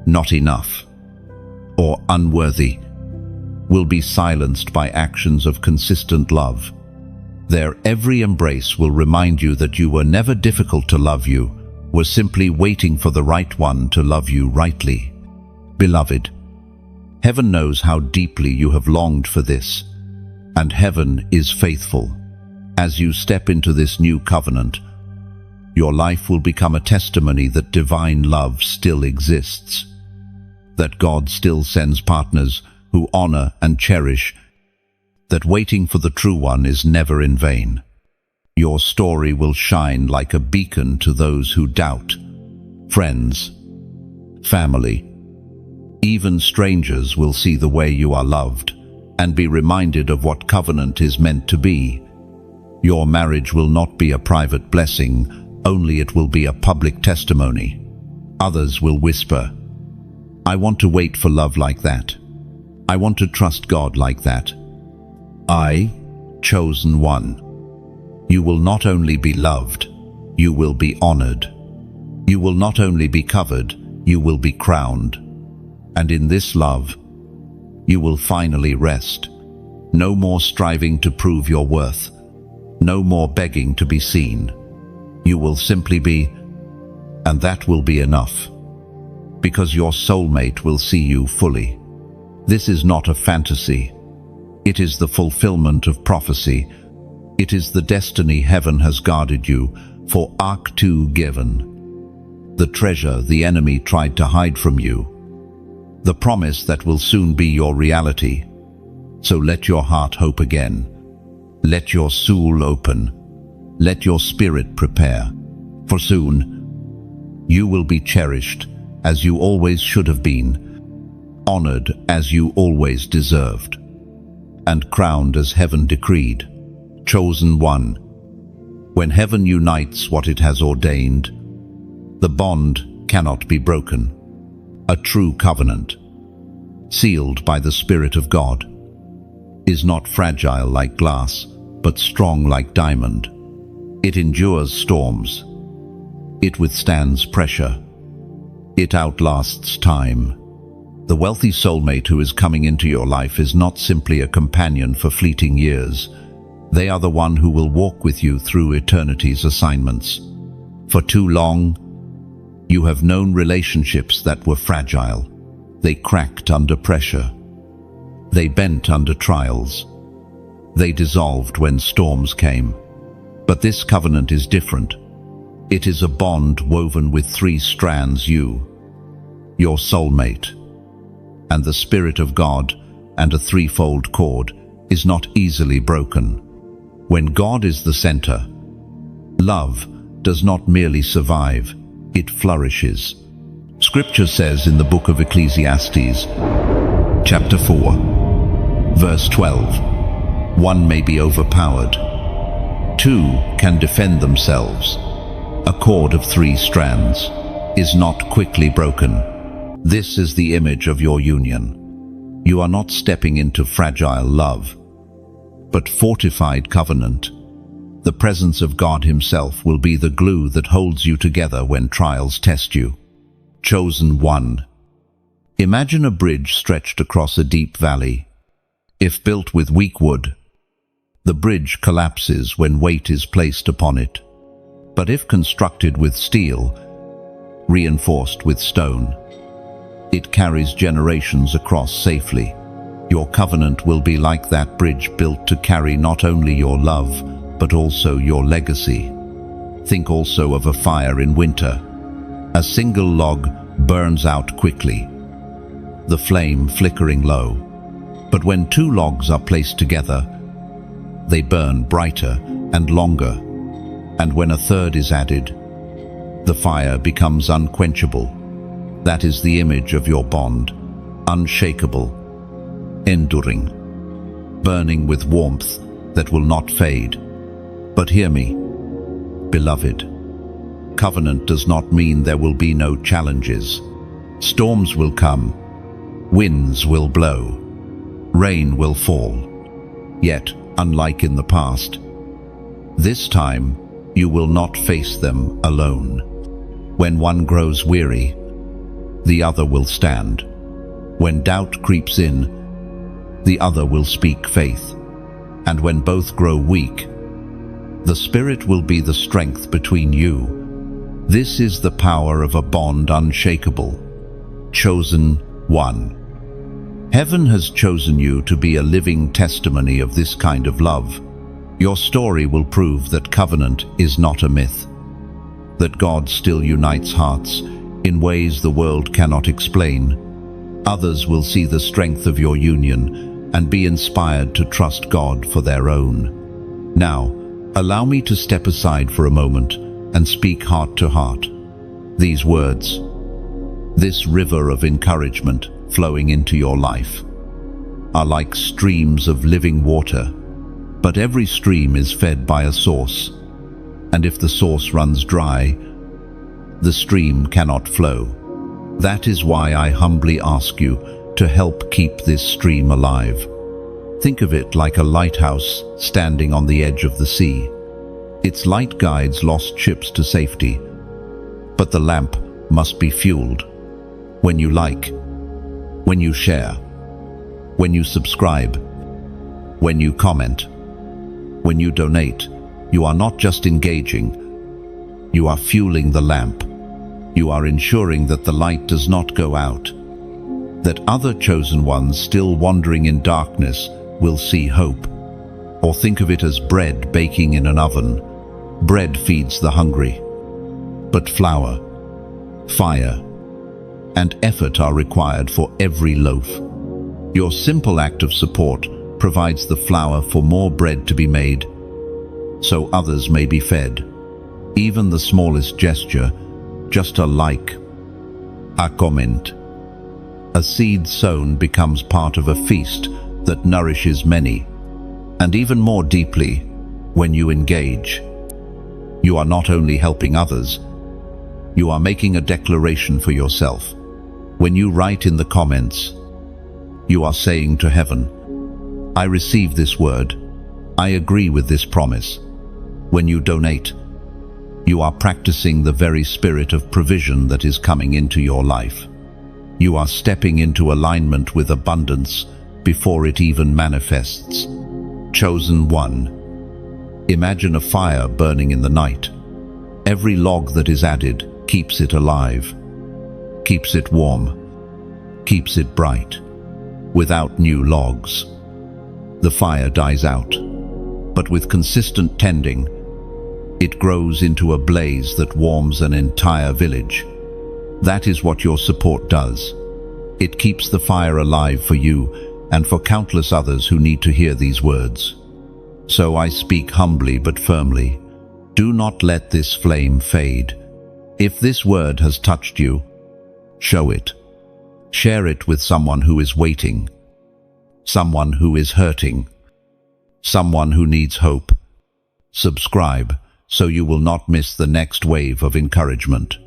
not enough, or unworthy, will be silenced by actions of consistent love. Their every embrace will remind you that you were never difficult to love, you were simply waiting for the right one to love you rightly. Beloved, heaven knows how deeply you have longed for this, and heaven is faithful. As you step into this new covenant, your life will become a testimony that divine love still exists, that God still sends partners who honor and cherish, that waiting for the true one is never in vain. Your story will shine like a beacon to those who doubt. Friends, family, even strangers will see the way you are loved and be reminded of what covenant is meant to be. Your marriage will not be a private blessing, only it will be a public testimony. Others will whisper, "I want to wait for love like that. I want to trust God like that. I, chosen one." You will not only be loved, you will be honored. You will not only be covered, you will be crowned. And in this love, you will finally rest. No more striving to prove your worth. No more begging to be seen. You will simply be, and that will be enough. Because your soulmate will see you fully. This is not a fantasy. It is the fulfillment of prophecy. It is the destiny heaven has guarded you for Ark 2 given. The treasure the enemy tried to hide from you. The promise that will soon be your reality. So let your heart hope again. Let your soul open. Let your spirit prepare. For soon, you will be cherished as you always should have been, honored as you always deserved, and crowned as heaven decreed. Chosen one. When heaven unites what it has ordained, the bond cannot be broken. A true covenant, sealed by the Spirit of God, is not fragile like glass, but strong like diamond. It endures storms. It withstands pressure. It outlasts time. The wealthy soulmate who is coming into your life is not simply a companion for fleeting years. They are the one who will walk with you through eternity's assignments. For too long, you have known relationships that were fragile. They cracked under pressure. They bent under trials. They dissolved when storms came. But this covenant is different. It is a bond woven with 3 strands: you, your soulmate, and the Spirit of God, and a 3-fold cord is not easily broken. When God is the center, love does not merely survive, it flourishes. Scripture says in the book of Ecclesiastes, chapter 4, verse 12, "One may be overpowered. 2 can defend themselves. A cord of 3 strands is not quickly broken." This is the image of your union. You are not stepping into fragile love, but fortified covenant. The presence of God Himself will be the glue that holds you together when trials test you. Chosen one. Imagine a bridge stretched across a deep valley. If built with weak wood, the bridge collapses when weight is placed upon it. But if constructed with steel, reinforced with stone, it carries generations across safely. Your covenant will be like that bridge, built to carry not only your love, but also your legacy. Think also of a fire in winter. A single log burns out quickly, the flame flickering low. But when two logs are placed together, they burn brighter and longer. And when a third is added, the fire becomes unquenchable. That is the image of your bond, unshakable, enduring, burning with warmth that will not fade. But hear me, beloved. Covenant does not mean there will be no challenges. Storms will come, winds will blow, rain will fall. Yet, unlike in the past, this time you will not face them alone. When one grows weary, the other will stand. When doubt creeps in, the other will speak faith. And when both grow weak, the Spirit will be the strength between you. This is the power of a bond unshakable. Chosen one. Heaven has chosen you to be a living testimony of this kind of love. Your story will prove that covenant is not a myth, that God still unites hearts in ways the world cannot explain. Others will see the strength of your union and be inspired to trust God for their own. Now, allow me to step aside for a moment and speak heart to heart. These words, this river of encouragement flowing into your life, are like streams of living water. But every stream is fed by a source, and if the source runs dry, the stream cannot flow. That is why I humbly ask you to help keep this stream alive. Think of it like a lighthouse standing on the edge of the sea. Its light guides lost ships to safety, but the lamp must be fueled. When you like, when you share, when you subscribe, when you comment, when you donate, you are not just engaging, you are fueling the lamp. You are ensuring that the light does not go out, that other chosen ones still wandering in darkness will see hope. Or think of it as bread baking in an oven. Bread feeds the hungry, but flour, fire, and effort are required for every loaf. Your simple act of support provides the flour for more bread to be made, so others may be fed. Even the smallest gesture, just a like, a comment, a seed sown becomes part of a feast that nourishes many. And even more deeply, when you engage, you are not only helping others, you are making a declaration for yourself. When you write in the comments, you are saying to heaven, I receive this word, I agree with this promise. When you donate, you are practicing the very spirit of provision that is coming into your life. You are stepping into alignment with abundance before it even manifests. Chosen one. Imagine a fire burning in the night. Every log that is added keeps it alive, keeps it warm, keeps it bright. Without new logs, the fire dies out. But with consistent tending, it grows into a blaze that warms an entire village. That is what your support does. It keeps the fire alive for you and for countless others who need to hear these words. So I speak humbly but firmly. Do not let this flame fade. If this word has touched you, show it. Share it with someone who is waiting, someone who is hurting, someone who needs hope. Subscribe so you will not miss the next wave of encouragement.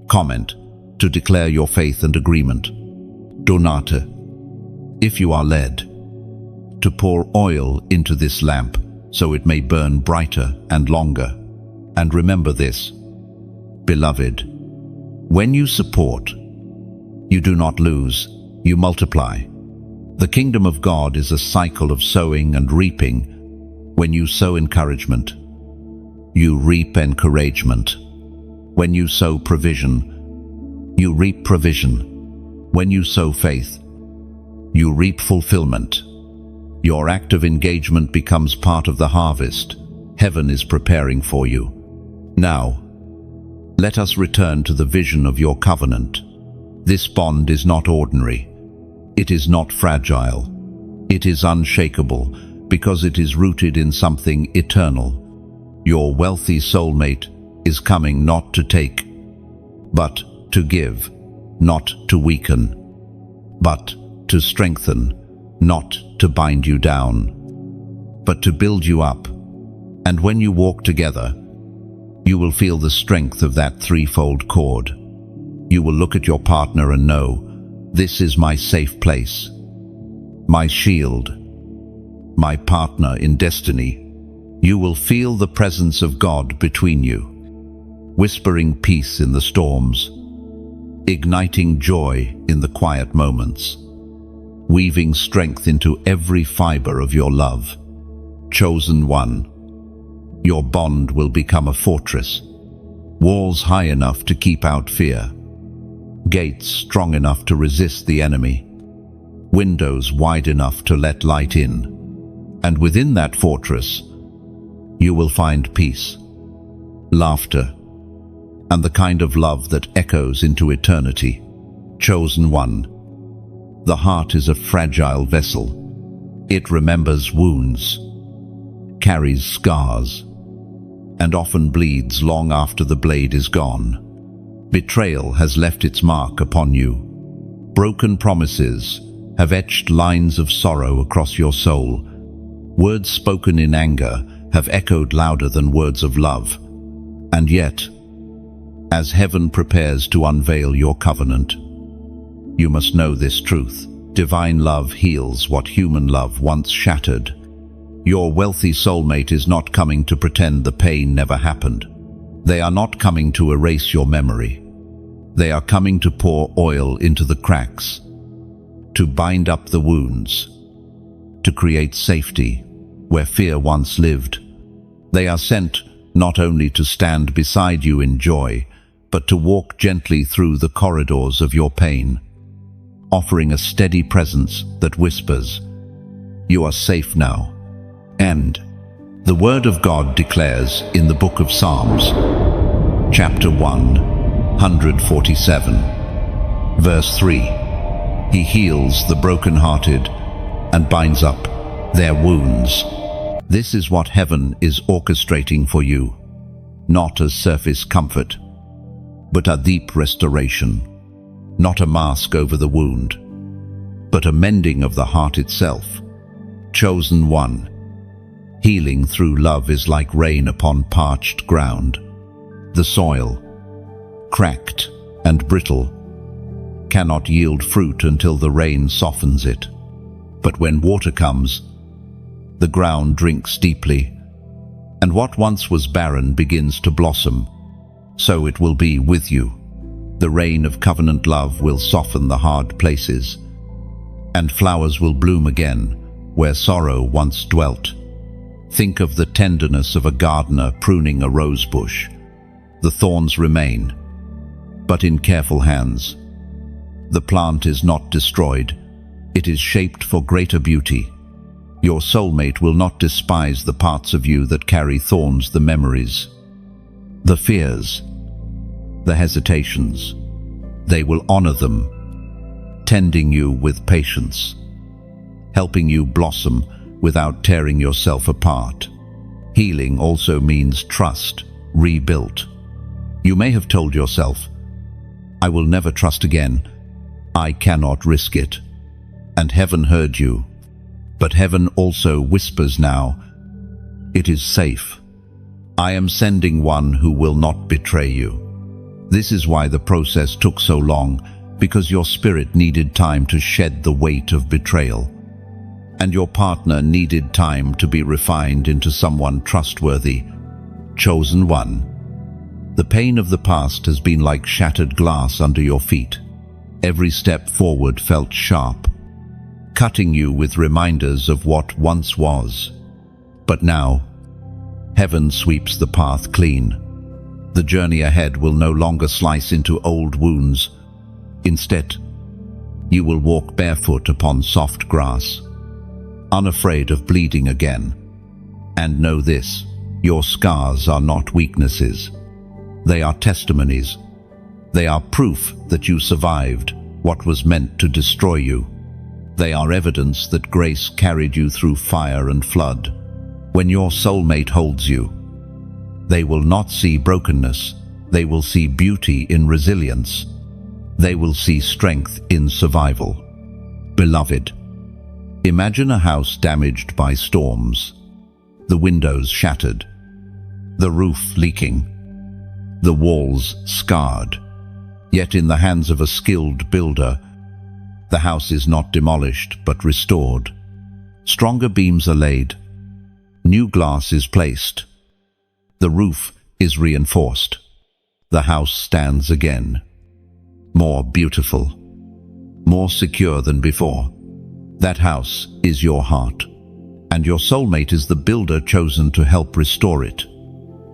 Comment to declare your faith and agreement. Donate, if you are led, to pour oil into this lamp so it may burn brighter and longer. And remember this, beloved, when you support, you do not lose, you multiply. The kingdom of God is a cycle of sowing and reaping. When you sow encouragement, you reap encouragement. When you sow provision, you reap provision. When you sow faith, you reap fulfillment. Your act of engagement becomes part of the harvest. Heaven is preparing for you. Now, let us return to the vision of your covenant. This bond is not ordinary. It is not fragile. It is unshakable because it is rooted in something eternal. Your wealthy soulmate is coming not to take, but to give, not to weaken, but to strengthen, not to bind you down, but to build you up. And when you walk together, you will feel the strength of that threefold cord. You will look at your partner and know, this is my safe place, my shield, my partner in destiny. You will feel the presence of God between you, whispering peace in the storms, igniting joy in the quiet moments, weaving strength into every fiber of your love. Chosen one, your bond will become a fortress, walls high enough to keep out fear, gates strong enough to resist the enemy, windows wide enough to let light in. And within that fortress, you will find peace, laughter, and the kind of love that echoes into eternity. Chosen one, the heart is a fragile vessel. It remembers wounds, carries scars, and often bleeds long after the blade is gone. Betrayal has left its mark upon you. Broken promises have etched lines of sorrow across your soul. Words spoken in anger have echoed louder than words of love. And yet, as heaven prepares to unveil your covenant, you must know this truth. Divine love heals what human love once shattered. Your wealthy soulmate is not coming to pretend the pain never happened. They are not coming to erase your memory. They are coming to pour oil into the cracks, to bind up the wounds, to create safety where fear once lived. They are sent not only to stand beside you in joy, but to walk gently through the corridors of your pain, offering a steady presence that whispers, "You are safe now." And the Word of God declares in the book of Psalms, chapter 147, verse 3, He heals the brokenhearted and binds up their wounds. This is what heaven is orchestrating for you, not as surface comfort, but a deep restoration, not a mask over the wound, but a mending of the heart itself. Chosen one, healing through love is like rain upon parched ground. The soil, cracked and brittle, cannot yield fruit until the rain softens it. But when water comes, the ground drinks deeply, and what once was barren begins to blossom. So it will be with you. The rain of covenant love will soften the hard places, and flowers will bloom again where sorrow once dwelt. Think of the tenderness of a gardener pruning a rose bush. The thorns remain, but in careful hands. The plant is not destroyed. It is shaped for greater beauty. Your soulmate will not despise the parts of you that carry thorns, the memories, the fears, the hesitations. They will honor them, tending you with patience, helping you blossom without tearing yourself apart. Healing also means trust, rebuilt. You may have told yourself, "I will never trust again. I cannot risk it." And heaven heard you. But heaven also whispers now, "It is safe. I am sending one who will not betray you." This is why the process took so long, because your spirit needed time to shed the weight of betrayal, and your partner needed time to be refined into someone trustworthy. Chosen one, the pain of the past has been like shattered glass under your feet. Every step forward felt sharp, cutting you with reminders of what once was. But now, heaven sweeps the path clean. The journey ahead will no longer slice into old wounds. Instead, you will walk barefoot upon soft grass, unafraid of bleeding again. And know this, Your scars are not weaknesses. They are testimonies. They are proof that you survived what was meant to destroy you. They are evidence that grace carried you through fire and flood. When your soulmate holds you, they will not see brokenness. They will see beauty in resilience. They will see strength in survival. Beloved, imagine a house damaged by storms, the windows shattered, the roof leaking, the walls scarred. Yet in the hands of a skilled builder, the house is not demolished but restored. Stronger beams are laid. New glass is placed. The roof is reinforced. The house stands again, more beautiful, more secure than before. That house is your heart, and your soulmate is the builder chosen to help restore it.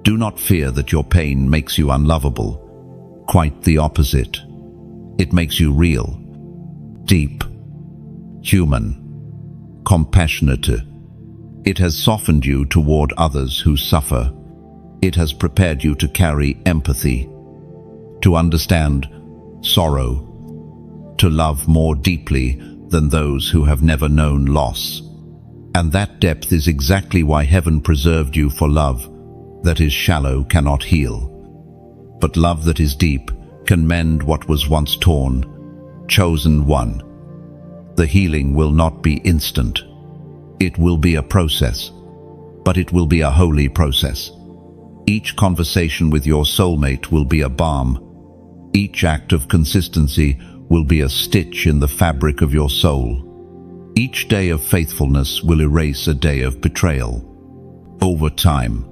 Do not fear that your pain makes you unlovable. Quite the opposite. It makes you real, deep, human, compassionate. It has softened you toward others who suffer. It has prepared you to carry empathy, to understand sorrow, to love more deeply than those who have never known loss. And that depth is exactly why heaven preserved you for love that is shallow cannot heal. But love that is deep can mend what was once torn. Chosen one. The healing will not be instant. It will be a process, but it will be a holy process. Each conversation with your soulmate will be a balm. Each act of consistency will be a stitch in the fabric of your soul. Each day of faithfulness will erase a day of betrayal. Over time,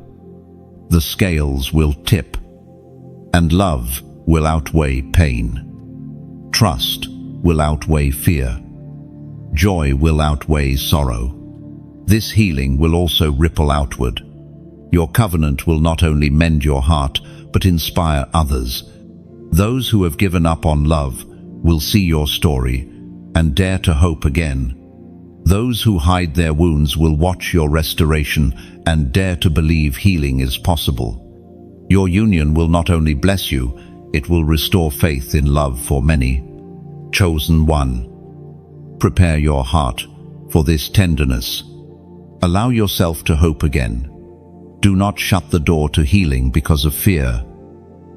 the scales will tip, and love will outweigh pain. Trust will outweigh fear. Joy will outweigh sorrow. This healing will also ripple outward. Your covenant will not only mend your heart, but inspire others. Those who have given up on love will see your story and dare to hope again. Those who hide their wounds will watch your restoration and dare to believe healing is possible. Your union will not only bless you, it will restore faith in love for many. Chosen one. Prepare your heart for this tenderness. Allow yourself to hope again. Do not shut the door to healing because of fear.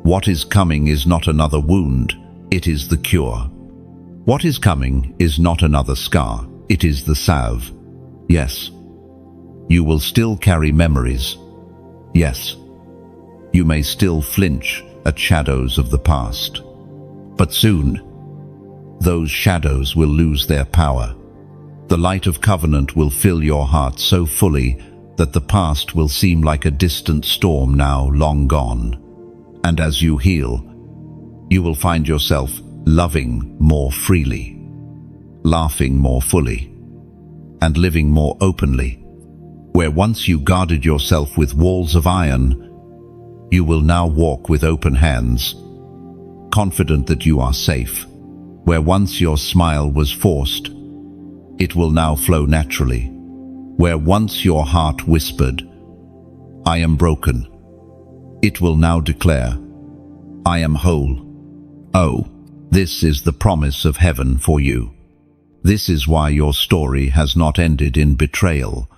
What is coming is not another wound, it is the cure. What is coming is not another scar, it is the salve. Yes, you will still carry memories. Yes, you may still flinch at shadows of the past. But soon, those shadows will lose their power. The light of covenant will fill your heart so fully that the past will seem like a distant storm now long gone. And as you heal, you will find yourself loving more freely, laughing more fully, and living more openly. Where once you guarded yourself with walls of iron, you will now walk with open hands, confident that you are safe. Where once your smile was forced, it will now flow naturally. Where once your heart whispered, "I am broken," it will now declare, "I am whole." Oh, this is the promise of heaven for you. This is why your story has not ended in betrayal.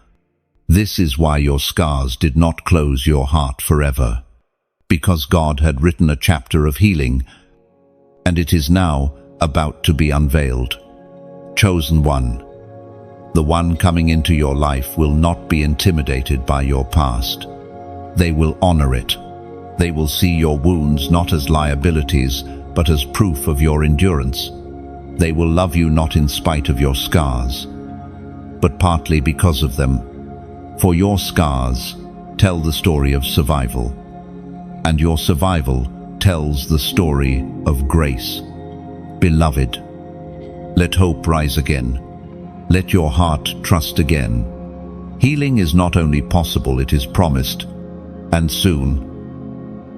This is why your scars did not close your heart forever. Because God had written a chapter of healing, and it is now about to be unveiled. Chosen one. The one coming into your life will not be intimidated by your past. They will honor it. They will see your wounds not as liabilities, but as proof of your endurance. They will love you not in spite of your scars, but partly because of them. For your scars tell the story of survival, and your survival tells the story of grace. Beloved, let hope rise again. Let your heart trust again. Healing is not only possible, it is promised, and soon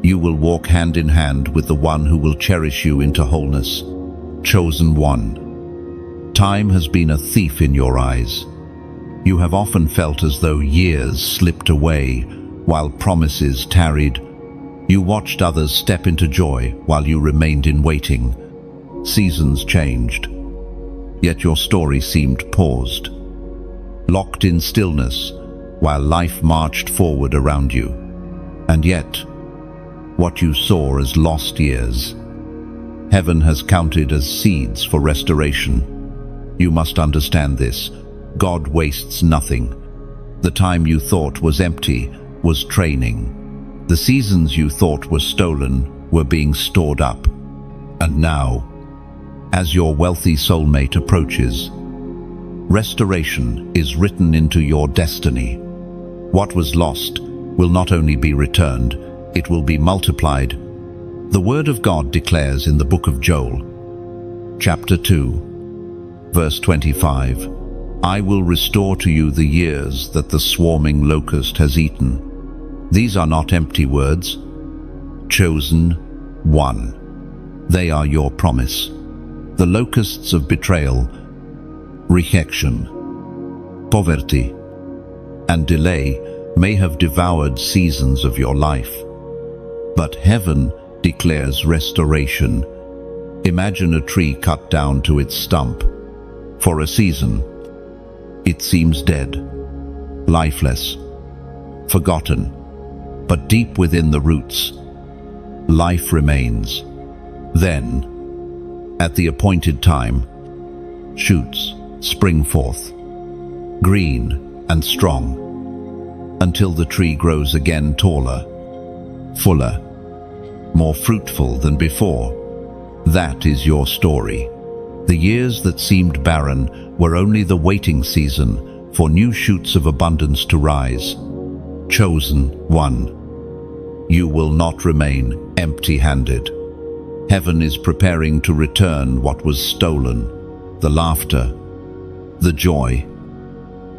you will walk hand in hand with the one who will cherish you into wholeness. Chosen one. Time has been a thief in your eyes. You have often felt as though years slipped away, While promises tarried, you watched others step into joy while you remained in waiting. Seasons changed, yet your story seemed paused, locked in stillness while life marched forward around you. And yet, what you saw as lost years, heaven has counted as seeds for restoration. You must understand this. God wastes nothing. The time you thought was empty was training. The seasons you thought were stolen were being stored up. And now, as your wealthy soulmate approaches, restoration is written into your destiny. What was lost will not only be returned, it will be multiplied. The Word of God declares in the book of Joel, chapter 2, verse 25, "I will restore to you the years that the swarming locust has eaten." These are not empty words. Chosen one. They are your promise. The locusts of betrayal, rejection, poverty, and delay may have devoured seasons of your life, but heaven declares restoration. Imagine a tree cut down to its stump. For a season, it seems dead, lifeless, forgotten, but deep within the roots, life remains. Then, at the appointed time, shoots spring forth, green and strong, until the tree grows again taller, fuller, more fruitful than before. That is your story. The years that seemed barren were only the waiting season for new shoots of abundance to rise. Chosen one. You will not remain empty-handed. Heaven is preparing to return what was stolen: the laughter, the joy,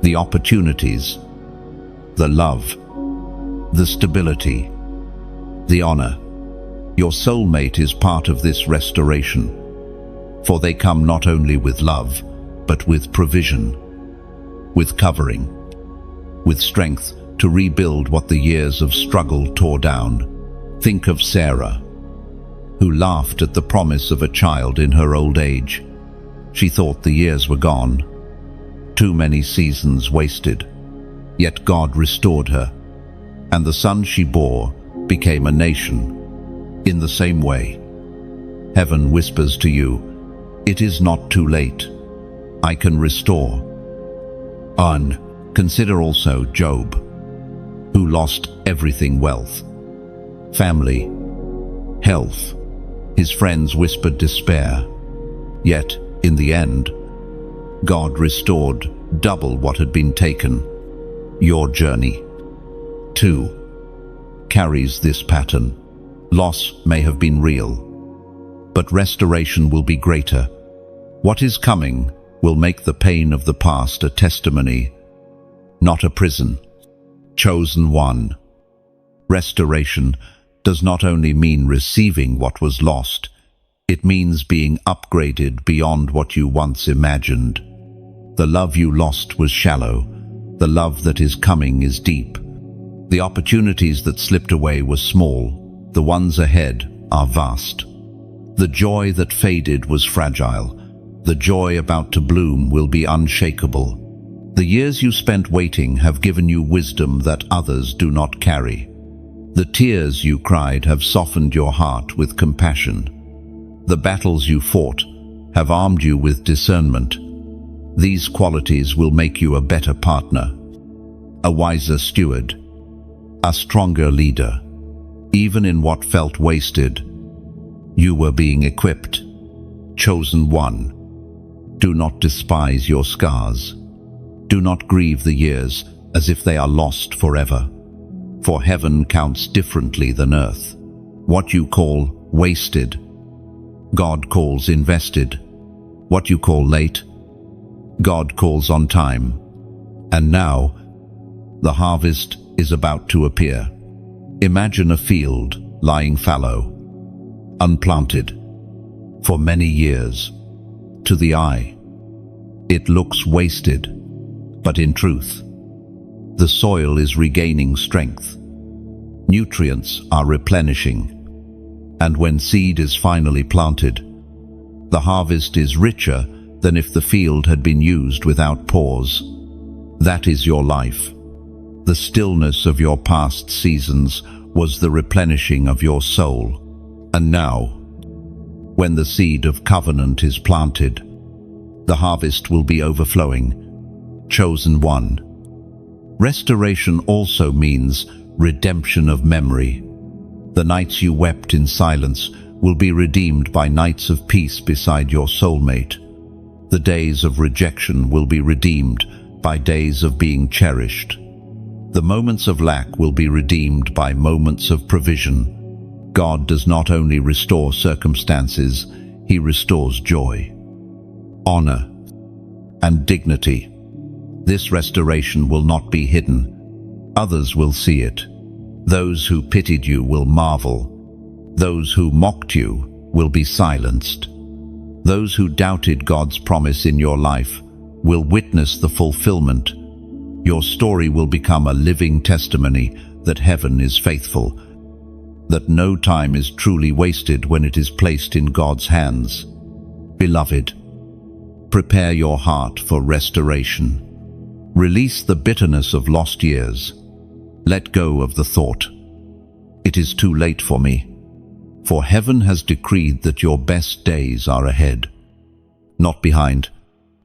the opportunities, the love, the stability, the honor. Your soulmate is part of this restoration, for they come not only with love, but with provision, with covering, with strength to rebuild what the years of struggle tore down. Think of Sarah, who laughed at the promise of a child in her old age. She thought the years were gone, too many seasons wasted. Yet God restored her, and the son she bore became a nation. In the same way, heaven whispers to you, "It is not too late. I can restore." Consider also Job, who lost everything: wealth, family, health. His friends whispered despair. Yet, in the end, God restored double what had been taken. Your journey, too, carries this pattern. Loss may have been real, but restoration will be greater. What is coming will make the pain of the past a testimony, not a prison. Chosen one. Restoration does not only mean receiving what was lost, it means being upgraded beyond what you once imagined. The love you lost was shallow. The love that is coming is deep. The opportunities that slipped away were small. The ones ahead are vast. The joy that faded was fragile. The joy about to bloom will be unshakable. The years you spent waiting have given you wisdom that others do not carry. The tears you cried have softened your heart with compassion. The battles you fought have armed you with discernment. These qualities will make you a better partner, a wiser steward, a stronger leader. Even in what felt wasted, you were being equipped. Chosen one. Do not despise your scars. Do not grieve the years as if they are lost forever. For heaven counts differently than earth. What you call wasted, God calls invested. What you call late, God calls on time. And now, the harvest is about to appear. Imagine a field lying fallow, unplanted, for many years. To the eye, it looks wasted, but in truth, the soil is regaining strength. nutrients are replenishing. And when seed is finally planted, the harvest is richer than if the field had been used without pause. That is your life. The stillness of your past seasons was the replenishing of your soul. And now, when the seed of covenant is planted, the harvest will be overflowing. Chosen one. Restoration also means redemption of memory. The nights you wept in silence will be redeemed by nights of peace beside your soulmate. The days of rejection will be redeemed by days of being cherished. The moments of lack will be redeemed by moments of provision. God does not only restore circumstances, He restores joy, honor, and dignity. This restoration will not be hidden. Others will see it. Those who pitied you will marvel. Those who mocked you will be silenced. Those who doubted God's promise in your life will witness the fulfillment. Your story will become a living testimony that heaven is faithful, that no time is truly wasted when it is placed in God's hands. Beloved, prepare your heart for restoration. Release the bitterness of lost years. Let go of the thought, "It is too late for me," for heaven has decreed that your best days are ahead, not behind.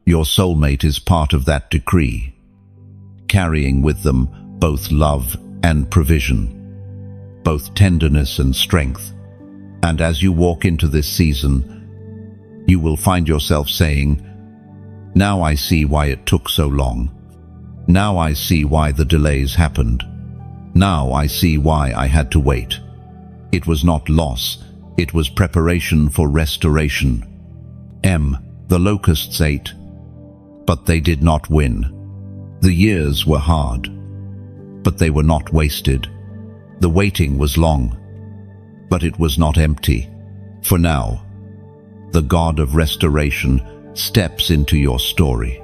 Your soulmate is part of that decree, carrying with them both love and provision, both tenderness and strength. And as you walk into this season, you will find yourself saying, "Now I see why it took so long. Now I see why the delays happened. Now I see why I had to wait. It was not loss, it was preparation for restoration." The locusts ate, but they did not win. The years were hard, but they were not wasted. The waiting was long, but it was not empty. For now, the God of restoration steps into your story.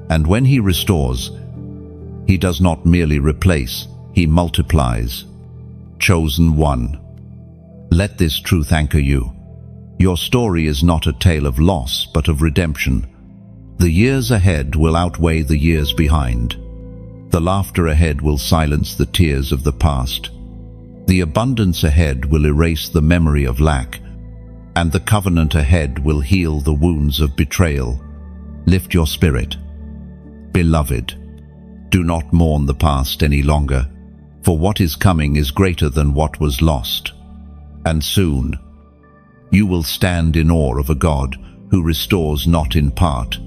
And when He restores, He does not merely replace, He multiplies. Chosen one. Let this truth anchor you. Your story is not a tale of loss, but of redemption. The years ahead will outweigh the years behind. The laughter ahead will silence the tears of the past. The abundance ahead will erase the memory of lack, and the covenant ahead will heal the wounds of betrayal. Lift your spirit. Beloved, do not mourn the past any longer, for what is coming is greater than what was lost. And soon, you will stand in awe of a God who restores not in part,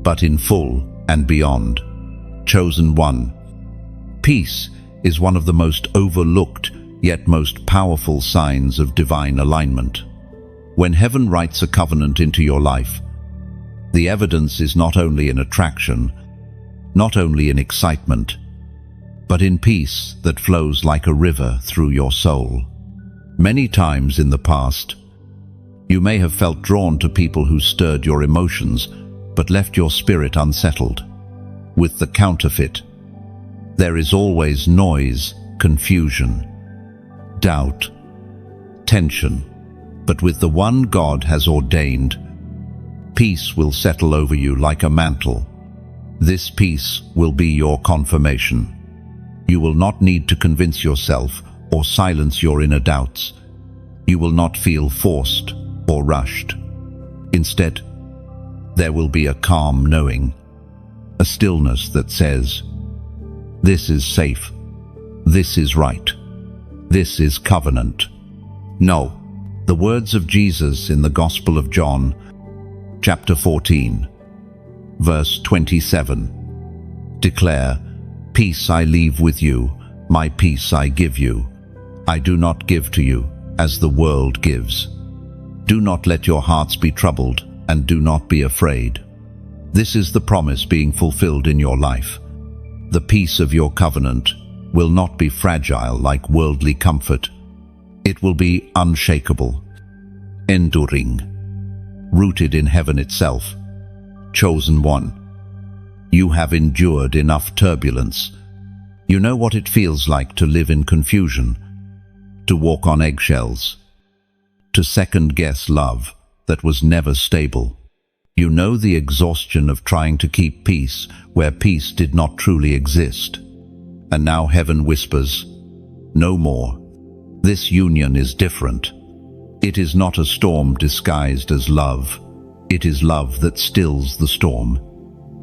but in full and beyond. Chosen one. Peace is one of the most overlooked yet most powerful signs of divine alignment. When heaven writes a covenant into your life, the evidence is not only in attraction, not only in excitement, but in peace that flows like a river through your soul. Many times in the past, you may have felt drawn to people who stirred your emotions but left your spirit unsettled. With the counterfeit, there is always noise, confusion, doubt, tension. But with the one God has ordained, peace will settle over you like a mantle. This peace will be your confirmation. You will not need to convince yourself or silence your inner doubts. You will not feel forced or rushed. Instead, there will be a calm knowing, a stillness that says, "This is safe. This is right. This is covenant." No, the words of Jesus in the Gospel of John, chapter 14, verse 27, declare, "Peace I leave with you, my peace I give you. I do not give to you as the world gives. Do not let your hearts be troubled, and do not be afraid." This is the promise being fulfilled in your life. The peace of your covenant will not be fragile like worldly comfort. It will be unshakable, enduring, rooted in heaven itself. Chosen one, you have endured enough turbulence. You know what it feels like to live in confusion, to walk on eggshells, to second-guess love that was never stable. You know the exhaustion of trying to keep peace where peace did not truly exist. And now heaven whispers, "No more. This union is different. It is not a storm disguised as love. It is love that stills the storm."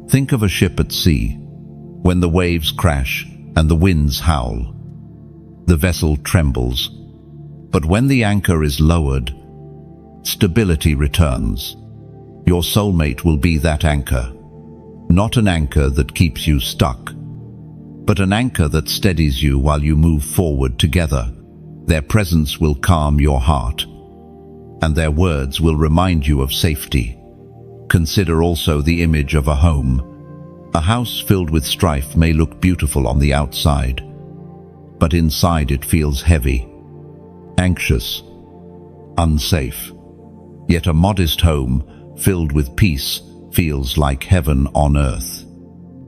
Think of a ship at sea. When the waves crash and the winds howl, the vessel trembles. But when the anchor is lowered, stability returns. Your soulmate will be that anchor. Not an anchor that keeps you stuck, but an anchor that steadies you while you move forward together. Their presence will calm your heart, and their words will remind you of safety. Consider also the image of a home. A house filled with strife may look beautiful on the outside, but inside it feels heavy, anxious, unsafe. Yet a modest home filled with peace feels like heaven on earth.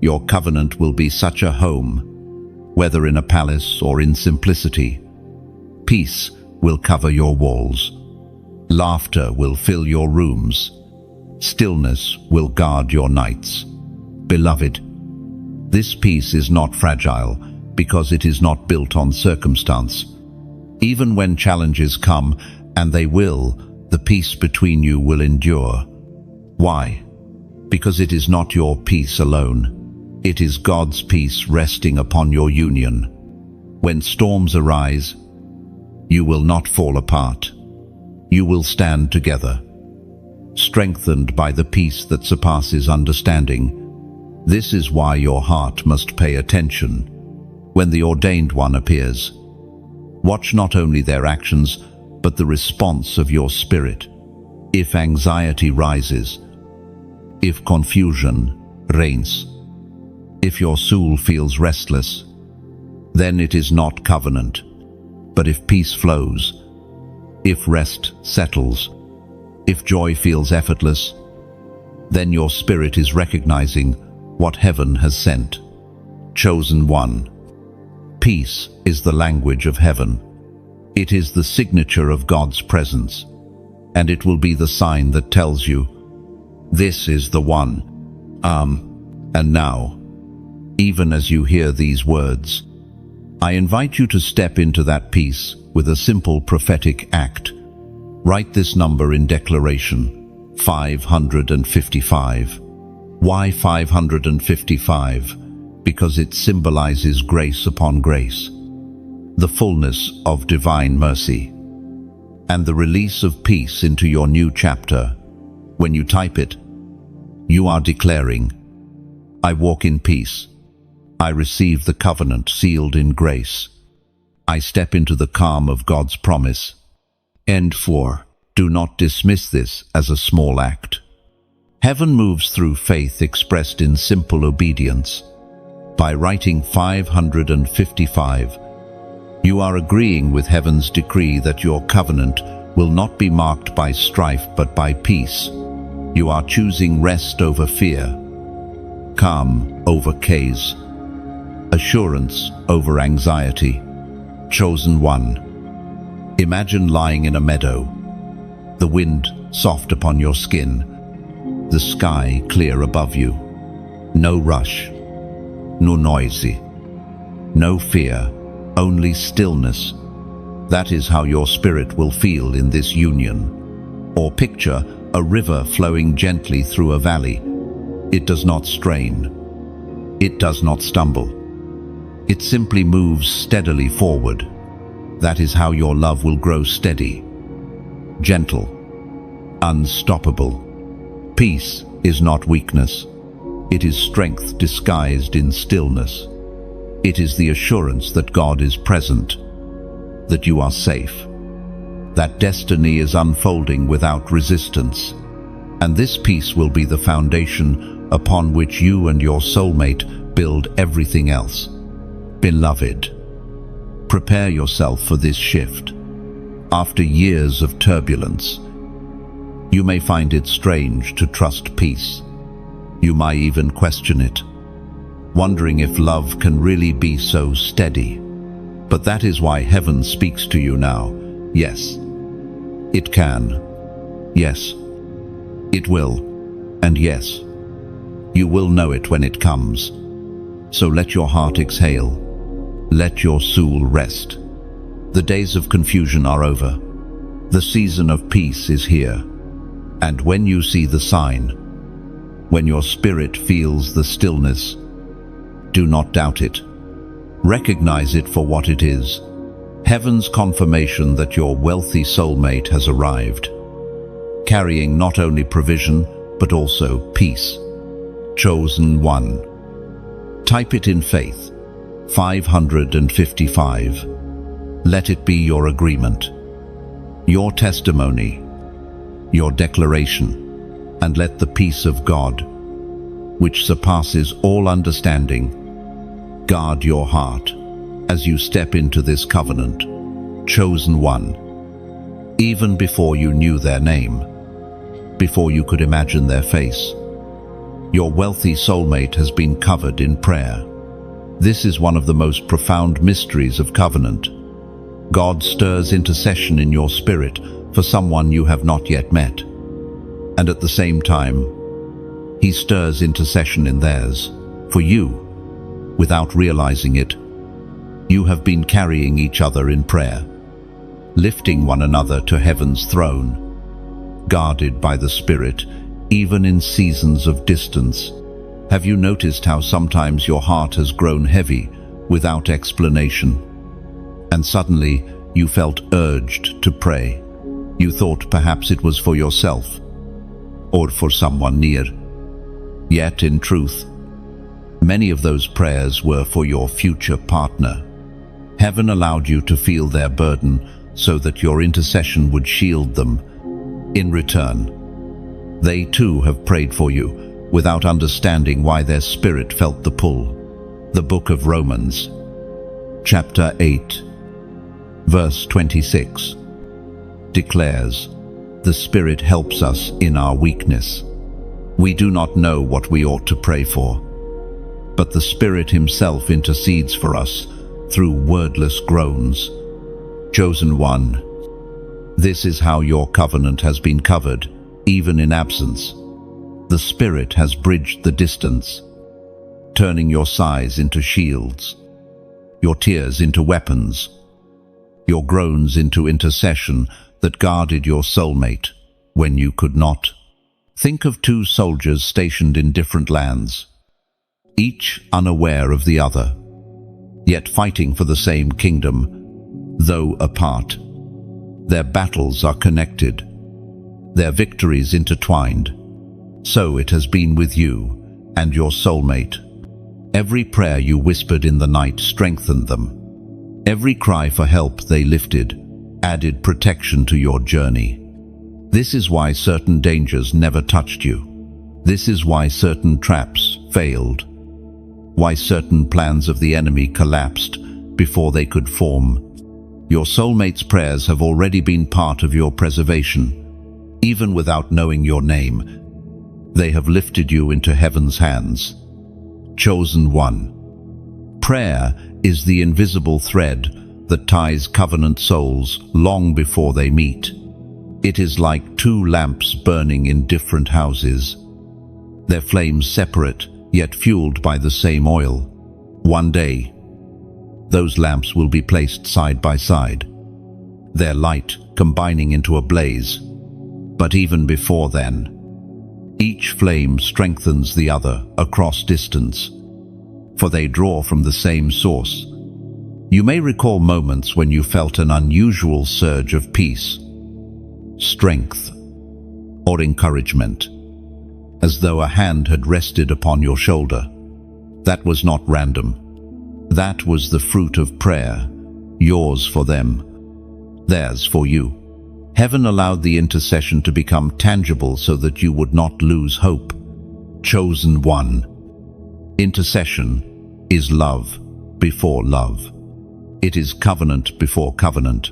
Your covenant will be such a home, whether in a palace or in simplicity. Peace will cover your walls. Laughter will fill your rooms. Stillness will guard your nights. Beloved, this peace is not fragile because it is not built on circumstance. Even when challenges come, and they will, the peace between you will endure. Why? Because it is not your peace alone. It is God's peace resting upon your union. When storms arise, you will not fall apart. You will stand together, strengthened by the peace that surpasses understanding. This is why your heart must pay attention when the ordained one appears. Watch not only their actions, but the response of your spirit. If anxiety rises, if confusion reigns, if your soul feels restless, then it is not covenant. But if peace flows, if rest settles, if joy feels effortless, then your spirit is recognizing what heaven has sent. Chosen one. Peace is the language of heaven. It is the signature of God's presence, and it will be the sign that tells you, this is the one. And now, even as you hear these words, I invite you to step into that peace with a simple prophetic act. Write this number in declaration, 555. Why 555? Because it symbolizes grace upon grace, the fullness of divine mercy, and the release of peace into your new chapter. When you type it, you are declaring, I walk in peace. I receive the covenant sealed in grace. I step into the calm of God's promise. End 4. Do not dismiss this as a small act. Heaven moves through faith expressed in simple obedience. By writing 555, you are agreeing with heaven's decree that your covenant will not be marked by strife but by peace. You are choosing rest over fear, calm over chaos, assurance over anxiety. Chosen one. Imagine lying in a meadow, the wind soft upon your skin, the sky clear above you. No rush, no noisy, no fear, only stillness. That is how your spirit will feel in this union. Or picture a river flowing gently through a valley. It does not strain. It does not stumble. It simply moves steadily forward. That is how your love will grow steady, gentle, unstoppable. Peace is not weakness. It is strength disguised in stillness. It is the assurance that God is present, that you are safe, that destiny is unfolding without resistance. And this peace will be the foundation upon which you and your soulmate build everything else. Beloved, prepare yourself for this shift. After years of turbulence, you may find it strange to trust peace. You might even question it. wondering if love can really be so steady. But that is why heaven speaks to you now. Yes, it can. Yes, it will. And yes, you will know it when it comes. So let your heart exhale. Let your soul rest. The days of confusion are over. The season of peace is here. And when you see the sign, when your spirit feels the stillness, do not doubt it. Recognize it for what it is. Heaven's confirmation that your wealthy soulmate has arrived, carrying not only provision, but also peace. Chosen one. Type it in faith. 555. Let it be your agreement, your testimony, your declaration, and let the peace of God, which surpasses all understanding, guard your heart as you step into this covenant. Chosen one. Even before you knew their name, before you could imagine their face, your wealthy soulmate has been covered in prayer. This is one of the most profound mysteries of covenant. God stirs intercession in your spirit for someone you have not yet met. And at the same time, He stirs intercession in theirs for you. Without realizing it, you have been carrying each other in prayer, lifting one another to heaven's throne, guarded by the Spirit, even in seasons of distance. Have you noticed how sometimes your heart has grown heavy without explanation, and suddenly you felt urged to pray? You thought perhaps it was for yourself or for someone near. Yet in truth, many of those prayers were for your future partner. Heaven allowed you to feel their burden so that your intercession would shield them. In return, they too have prayed for you without understanding why their spirit felt the pull. The book of Romans, chapter 8, verse 26, declares, "The Spirit helps us in our weakness. We do not know what we ought to pray for, but the Spirit Himself intercedes for us through wordless groans." Chosen one. This is how your covenant has been covered, even in absence. The Spirit has bridged the distance, turning your sighs into shields, your tears into weapons, your groans into intercession that guarded your soulmate when you could not. Think of two soldiers stationed in different lands, each unaware of the other, yet fighting for the same kingdom, though apart. Their battles are connected, their victories intertwined. So it has been with you and your soulmate. Every prayer you whispered in the night strengthened them. Every cry for help they lifted added protection to your journey. This is why certain dangers never touched you. This is why certain traps failed. Why certain plans of the enemy collapsed before they could form. Your soulmate's prayers have already been part of your preservation. Even without knowing your name, they have lifted you into heaven's hands. Chosen one. Prayer is the invisible thread that ties covenant souls long before they meet. It is like two lamps burning in different houses, their flames separate, yet fueled by the same oil. One day, those lamps will be placed side by side, their light combining into a blaze. But even before then, each flame strengthens the other across distance, for they draw from the same source. You may recall moments when you felt an unusual surge of peace, strength, or encouragement, as though a hand had rested upon your shoulder. That was not random. That was the fruit of prayer, yours for them, theirs for you. Heaven allowed the intercession to become tangible so that you would not lose hope. Chosen one. Intercession is love before love. It is covenant before covenant.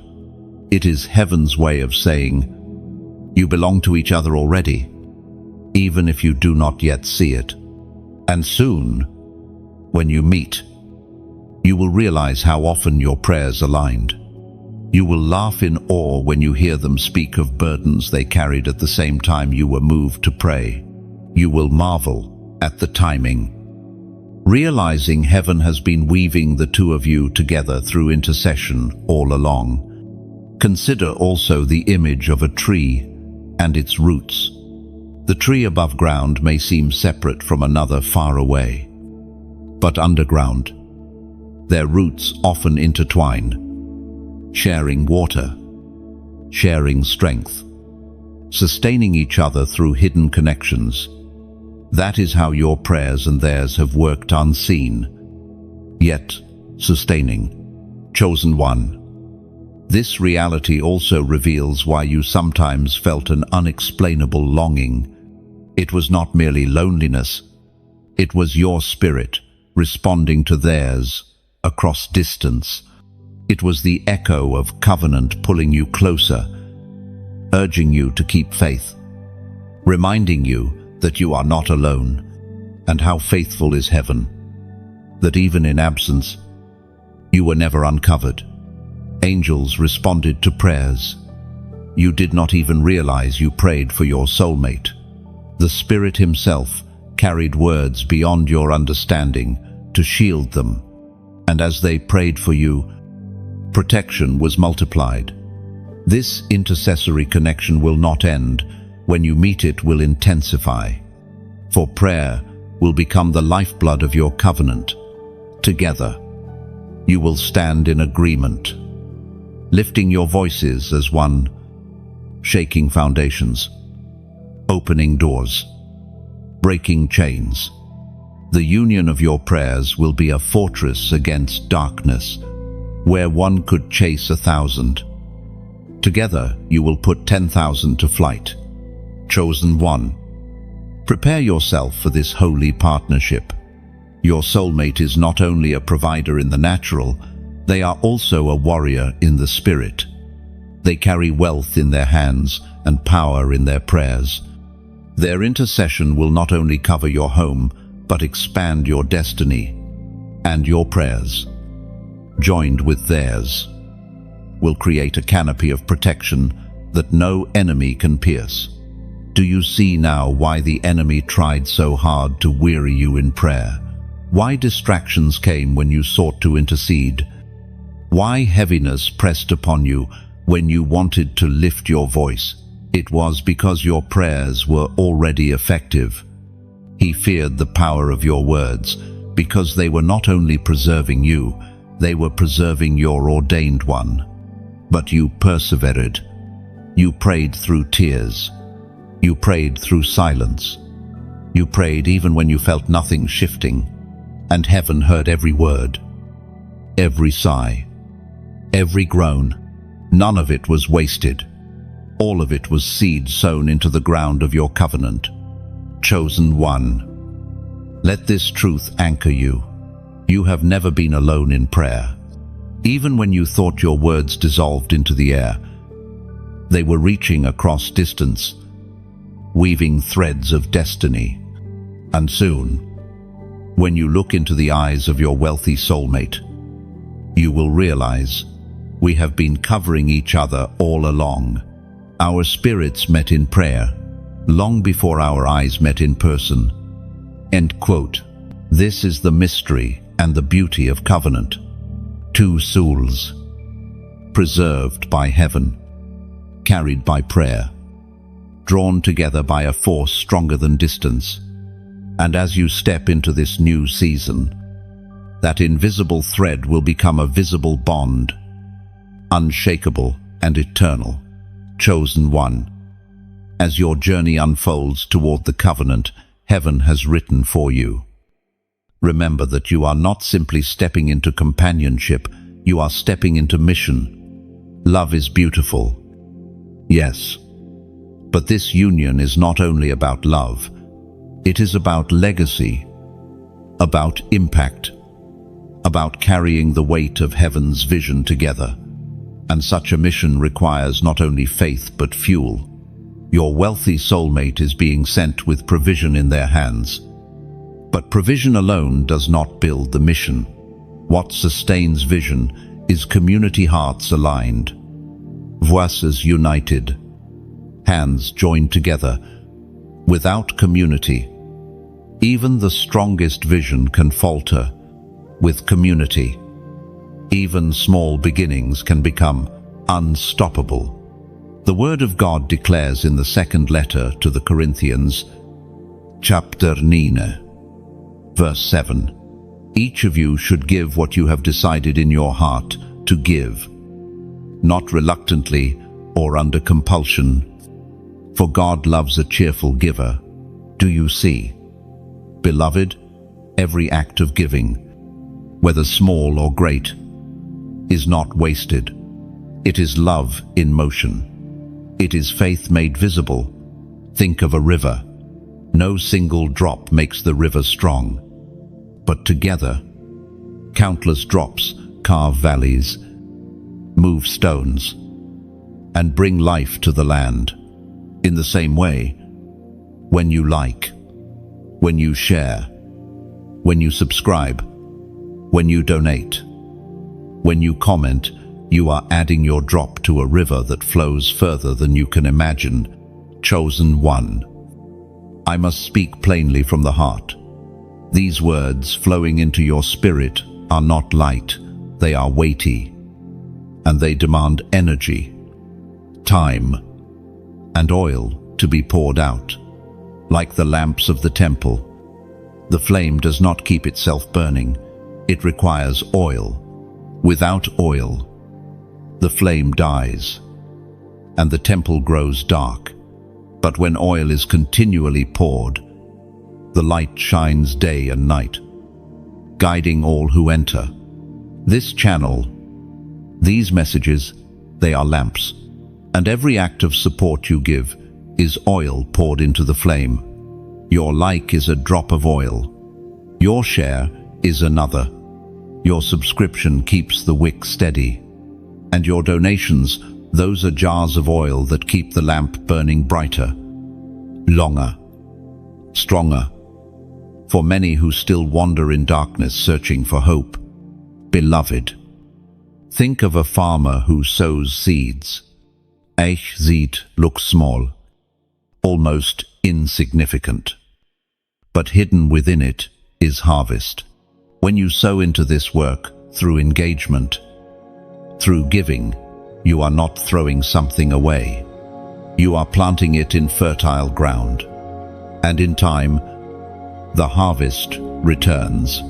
It is heaven's way of saying, you belong to each other already, even if you do not yet see it. And soon, When you meet, you will realize how often your prayers aligned. You will laugh in awe when you hear them speak of burdens they carried at the same time you were moved to pray. You will marvel at the timing, realizing heaven has been weaving the two of you together through intercession all along. Consider also the image of a tree and its roots. The tree above ground may seem separate from another far away, but underground, their roots often intertwine, sharing water, sharing strength, sustaining each other through hidden connections. That is how your prayers and theirs have worked unseen, yet sustaining. Chosen one. This reality also reveals why you sometimes felt an unexplainable longing. It was not merely loneliness, it was your spirit responding to theirs across distance. It was the echo of covenant pulling you closer, urging you to keep faith, reminding you that you are not alone, and how faithful is heaven, that even in absence, you were never uncovered. Angels responded to prayers. You did not even realize you prayed for your soulmate. The Spirit Himself carried words beyond your understanding to shield them, and as they prayed for you, protection was multiplied. This intercessory connection will not end. When you meet, it will intensify, for prayer will become the lifeblood of your covenant. Together, you will stand in agreement, lifting your voices as one, shaking foundations, opening doors, breaking chains. The union of your prayers will be a fortress against darkness, where one could chase 1,000. Together, you will put 10,000 to flight. Chosen one. Prepare yourself for this holy partnership. Your soulmate is not only a provider in the natural, they are also a warrior in the spirit. They carry wealth in their hands and power in their prayers. Their intercession will not only cover your home, but expand your destiny, and your prayers, joined with theirs, will create a canopy of protection that no enemy can pierce. Do you see now why the enemy tried so hard to weary you in prayer? Why distractions came when you sought to intercede? Why heaviness pressed upon you when you wanted to lift your voice? It was because your prayers were already effective. He feared the power of your words, because they were not only preserving you, they were preserving your ordained one. But you persevered. You prayed through tears. You prayed through silence. You prayed even when you felt nothing shifting, and heaven heard every word, every sigh, every groan. None of it was wasted. All of it was seed sown into the ground of your covenant. Chosen one. Let this truth anchor you. You have never been alone in prayer. Even when you thought your words dissolved into the air, they were reaching across distance, weaving threads of destiny. And soon, when you look into the eyes of your wealthy soulmate, you will realize we have been covering each other all along. Our spirits met in prayer, long before our eyes met in person. End quote. This is the mystery and the beauty of covenant. Two souls, preserved by heaven, carried by prayer, drawn together by a force stronger than distance. And as you step into this new season, that invisible thread will become a visible bond, unshakable and eternal. Chosen one. As your journey unfolds toward the covenant heaven has written for you, remember that you are not simply stepping into companionship, you are stepping into mission. Love is beautiful, yes, but this union is not only about love, it is about legacy, about impact, about carrying the weight of heaven's vision together. And such a mission requires not only faith but fuel. Your wealthy soulmate is being sent with provision in their hands, But provision alone does not build the mission. What sustains vision is community hearts aligned, voices united, hands joined together. Without community, even the strongest vision can falter. With community, even small beginnings can become unstoppable. The Word of God declares in the second letter to the Corinthians, chapter 9, verse 7, each of you should give what you have decided in your heart to give, not reluctantly or under compulsion, for God loves a cheerful giver. Do you see? Beloved, every act of giving, whether small or great, is not wasted. It is love in motion. It is faith made visible. Think of a river. No single drop makes the river strong, but together, countless drops carve valleys, move stones, and bring life to the land. In the same way, when you like, when you share, when you subscribe, when you donate, when you comment, you are adding your drop to a river that flows further than you can imagine. Chosen one. I must speak plainly from the heart. These words flowing into your spirit are not light, they are weighty, and they demand energy, time, and oil to be poured out. Like the lamps of the temple, the flame does not keep itself burning. It requires oil. Without oil, the flame dies, and the temple grows dark. But when oil is continually poured, the light shines day and night, guiding all who enter. This channel, these messages, they are lamps, and every act of support you give is oil poured into the flame. Your like is a drop of oil. Your share is another. Your subscription keeps the wick steady. And your donations, those are jars of oil that keep the lamp burning brighter, longer, stronger. For many who still wander in darkness searching for hope. Beloved, think of a farmer who sows seeds. Each seed looks small, almost insignificant, but hidden within it is harvest. When you sow into this work through engagement, through giving, you are not throwing something away. You are planting it in fertile ground, and in time, the harvest returns,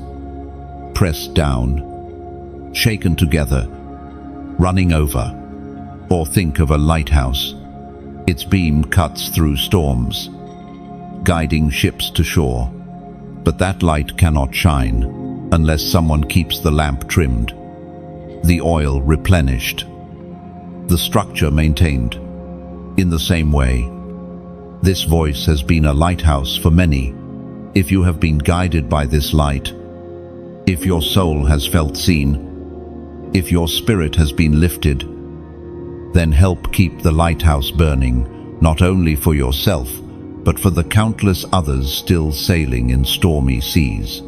pressed down, shaken together, running over. Or think of a lighthouse. Its beam cuts through storms, guiding ships to shore. But that light cannot shine unless someone keeps the lamp trimmed, the oil replenished, the structure maintained. In the same way, this voice has been a lighthouse for many. If you have been guided by this light, if your soul has felt seen, if your spirit has been lifted, then help keep the lighthouse burning, not only for yourself, but for the countless others still sailing in stormy seas.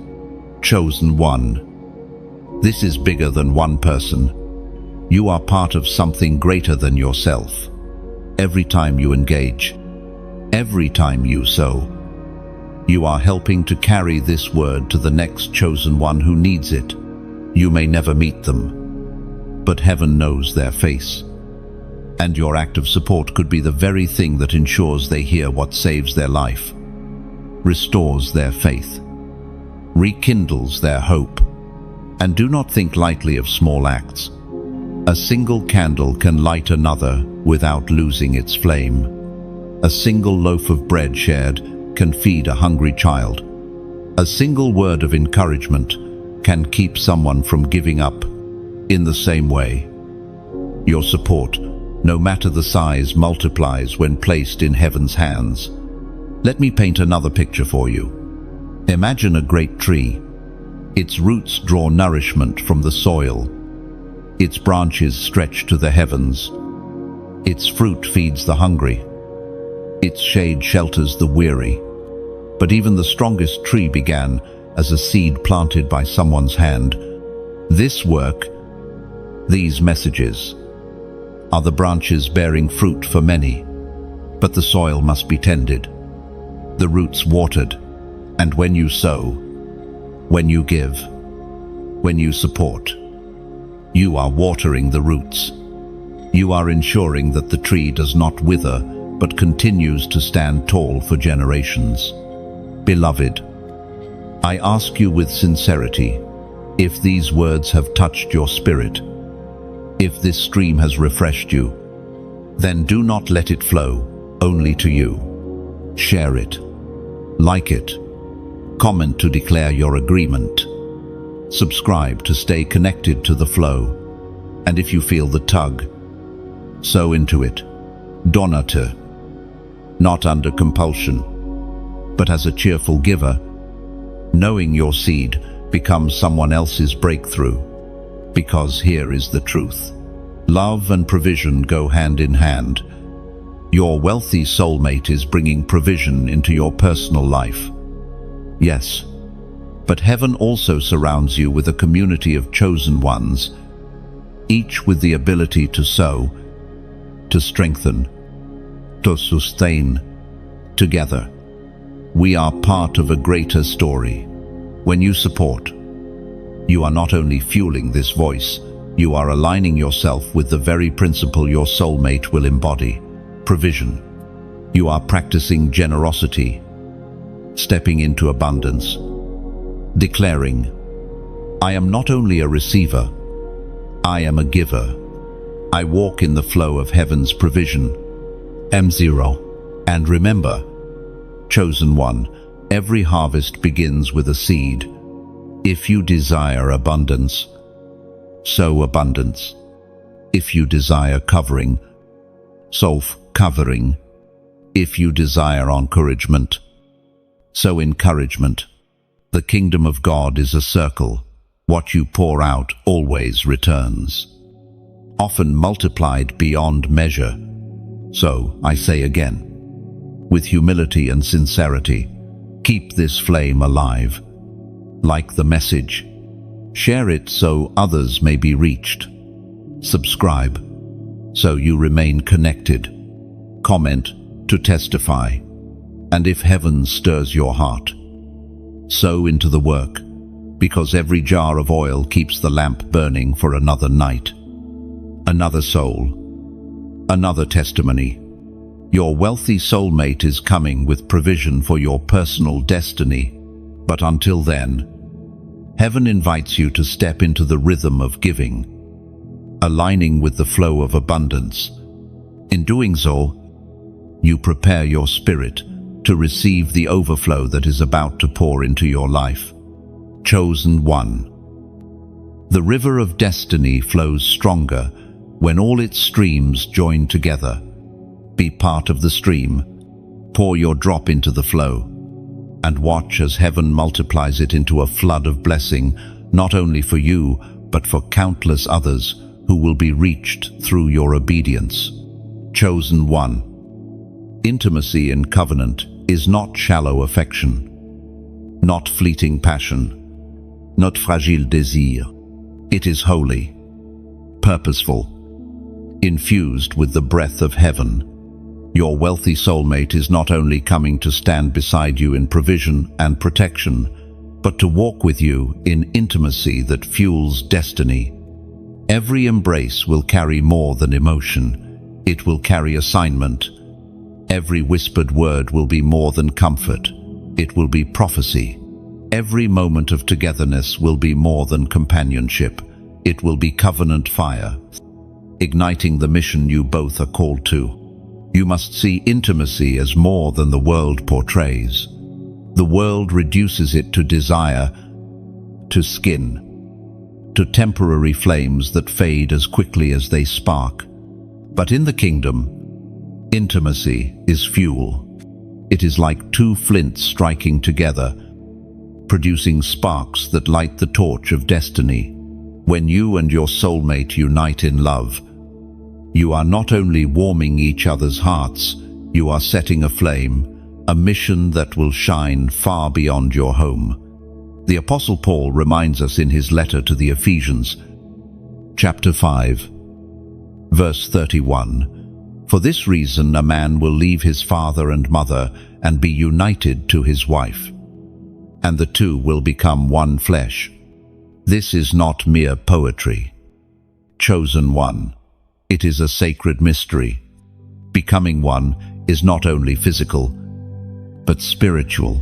Chosen one. This is bigger than one person. You are part of something greater than yourself. Every time you engage, every time you sow, you are helping to carry this word to the next chosen one who needs it. You may never meet them, but heaven knows their face. And your act of support could be the very thing that ensures they hear what saves their life, restores their faith, rekindles their hope. And do not think lightly of small acts. A single candle can light another without losing its flame. A single loaf of bread shared can feed a hungry child. A single word of encouragement can keep someone from giving up. In the same way, your support, no matter the size, multiplies when placed in heaven's hands. Let me paint another picture for you. Imagine a great tree. Its roots draw nourishment from the soil. Its branches stretch to the heavens. Its fruit feeds the hungry. Its shade shelters the weary. But even the strongest tree began as a seed planted by someone's hand. This work, these messages, are the branches bearing fruit for many, but the soil must be tended, the roots watered, and when you sow, when you give, when you support, you are watering the roots. You are ensuring that the tree does not wither, but continues to stand tall for generations. Beloved, I ask you with sincerity, if these words have touched your spirit, if this stream has refreshed you, then do not let it flow only to you. Share it, like it, comment to declare your agreement, subscribe to stay connected to the flow, and if you feel the tug, sow into it, donate, not under compulsion, but as a cheerful giver, knowing your seed becomes someone else's breakthrough. Because here is the truth. Love and provision go hand in hand. Your wealthy soulmate is bringing provision into your personal life. Yes, but heaven also surrounds you with a community of chosen ones, each with the ability to sow, to strengthen, to sustain. Together, we are part of a greater story. When you support, you are not only fueling this voice, you are aligning yourself with the very principle your soulmate will embody: provision. You are practicing generosity, stepping into abundance, declaring, I am not only a receiver, I am a giver. I walk in the flow of heaven's provision. M0. And remember, chosen one, every harvest begins with a seed. If you desire abundance, sow abundance. If you desire covering, sow covering. If you desire encouragement, sow encouragement. The kingdom of God is a circle. What you pour out always returns, often multiplied beyond measure. So, I say again, with humility and sincerity, keep this flame alive. Like the message, share it so others may be reached. Subscribe so you remain connected. Comment to testify. And if heaven stirs your heart, sow into the work, because every jar of oil keeps the lamp burning for another night, another soul, another testimony. Your wealthy soulmate is coming with provision for your personal destiny. But until then, heaven invites you to step into the rhythm of giving, aligning with the flow of abundance. In doing so, you prepare your spirit to receive the overflow that is about to pour into your life. Chosen one. The river of destiny flows stronger when all its streams join together. Be part of the stream, pour your drop into the flow, and watch as heaven multiplies it into a flood of blessing, not only for you, but for countless others who will be reached through your obedience. Chosen one. Intimacy in covenant is not shallow affection, not fleeting passion, not fragile désir. It is holy, purposeful, infused with the breath of heaven. Your wealthy soulmate is not only coming to stand beside you in provision and protection, but to walk with you in intimacy that fuels destiny. Every embrace will carry more than emotion. It will carry assignment. Every whispered word will be more than comfort. It will be prophecy. Every moment of togetherness will be more than companionship. It will be covenant fire, igniting the mission you both are called to. You must see intimacy as more than the world portrays. The world reduces it to desire, to skin, to temporary flames that fade as quickly as they spark. But in the kingdom, intimacy is fuel. It is like two flints striking together, producing sparks that light the torch of destiny. When you and your soulmate unite in love, you are not only warming each other's hearts, you are setting aflame a mission that will shine far beyond your home. The Apostle Paul reminds us in his letter to the Ephesians, chapter 5, verse 31, "For this reason a man will leave his father and mother and be united to his wife, and the two will become one flesh." This is not mere poetry. Chosen one. It is a sacred mystery. Becoming one is not only physical, but spiritual.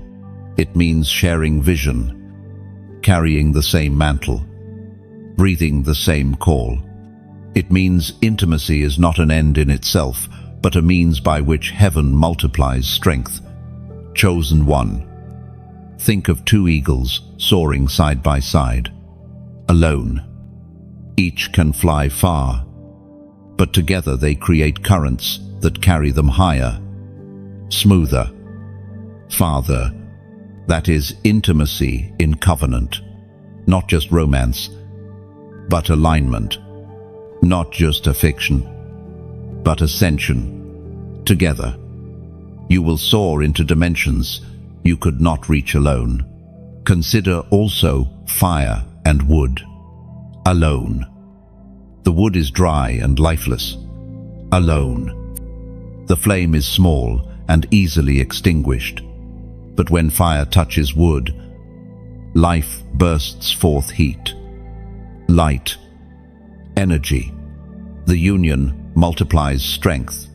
It means sharing vision, carrying the same mantle, breathing the same call. It means intimacy is not an end in itself, but a means by which heaven multiplies strength. Chosen one. Think of two eagles soaring side by side. Alone, each can fly far, but together they create currents that carry them higher, smoother, farther. That is intimacy in covenant. Not just romance, but alignment. Not just a fiction, but ascension. Together, you will soar into dimensions you could not reach alone. Consider also fire and wood. Alone. The wood is dry and lifeless. Alone. The flame is small and easily extinguished. But when fire touches wood, life bursts forth heat, light, energy. The union multiplies strength.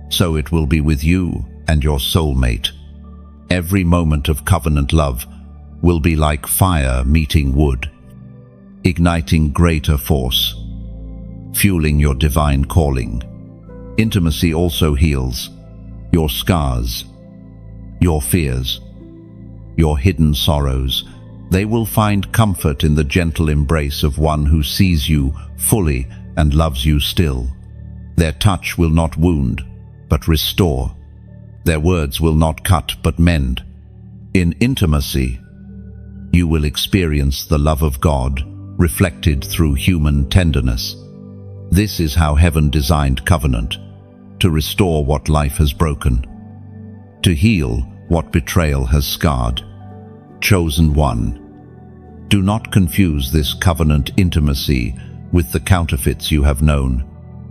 So it will be with you and your soulmate. Every moment of covenant love will be like fire meeting wood, igniting greater force, fueling your divine calling. Intimacy also heals your scars, your fears, your hidden sorrows. They will find comfort in the gentle embrace of one who sees you fully and loves you still. Their touch will not wound, but restore. Their words will not cut, but mend. In intimacy, you will experience the love of God reflected through human tenderness. This is how heaven designed covenant, to restore what life has broken, to heal what betrayal has scarred. Chosen one. Do not confuse this covenant intimacy with the counterfeits you have known.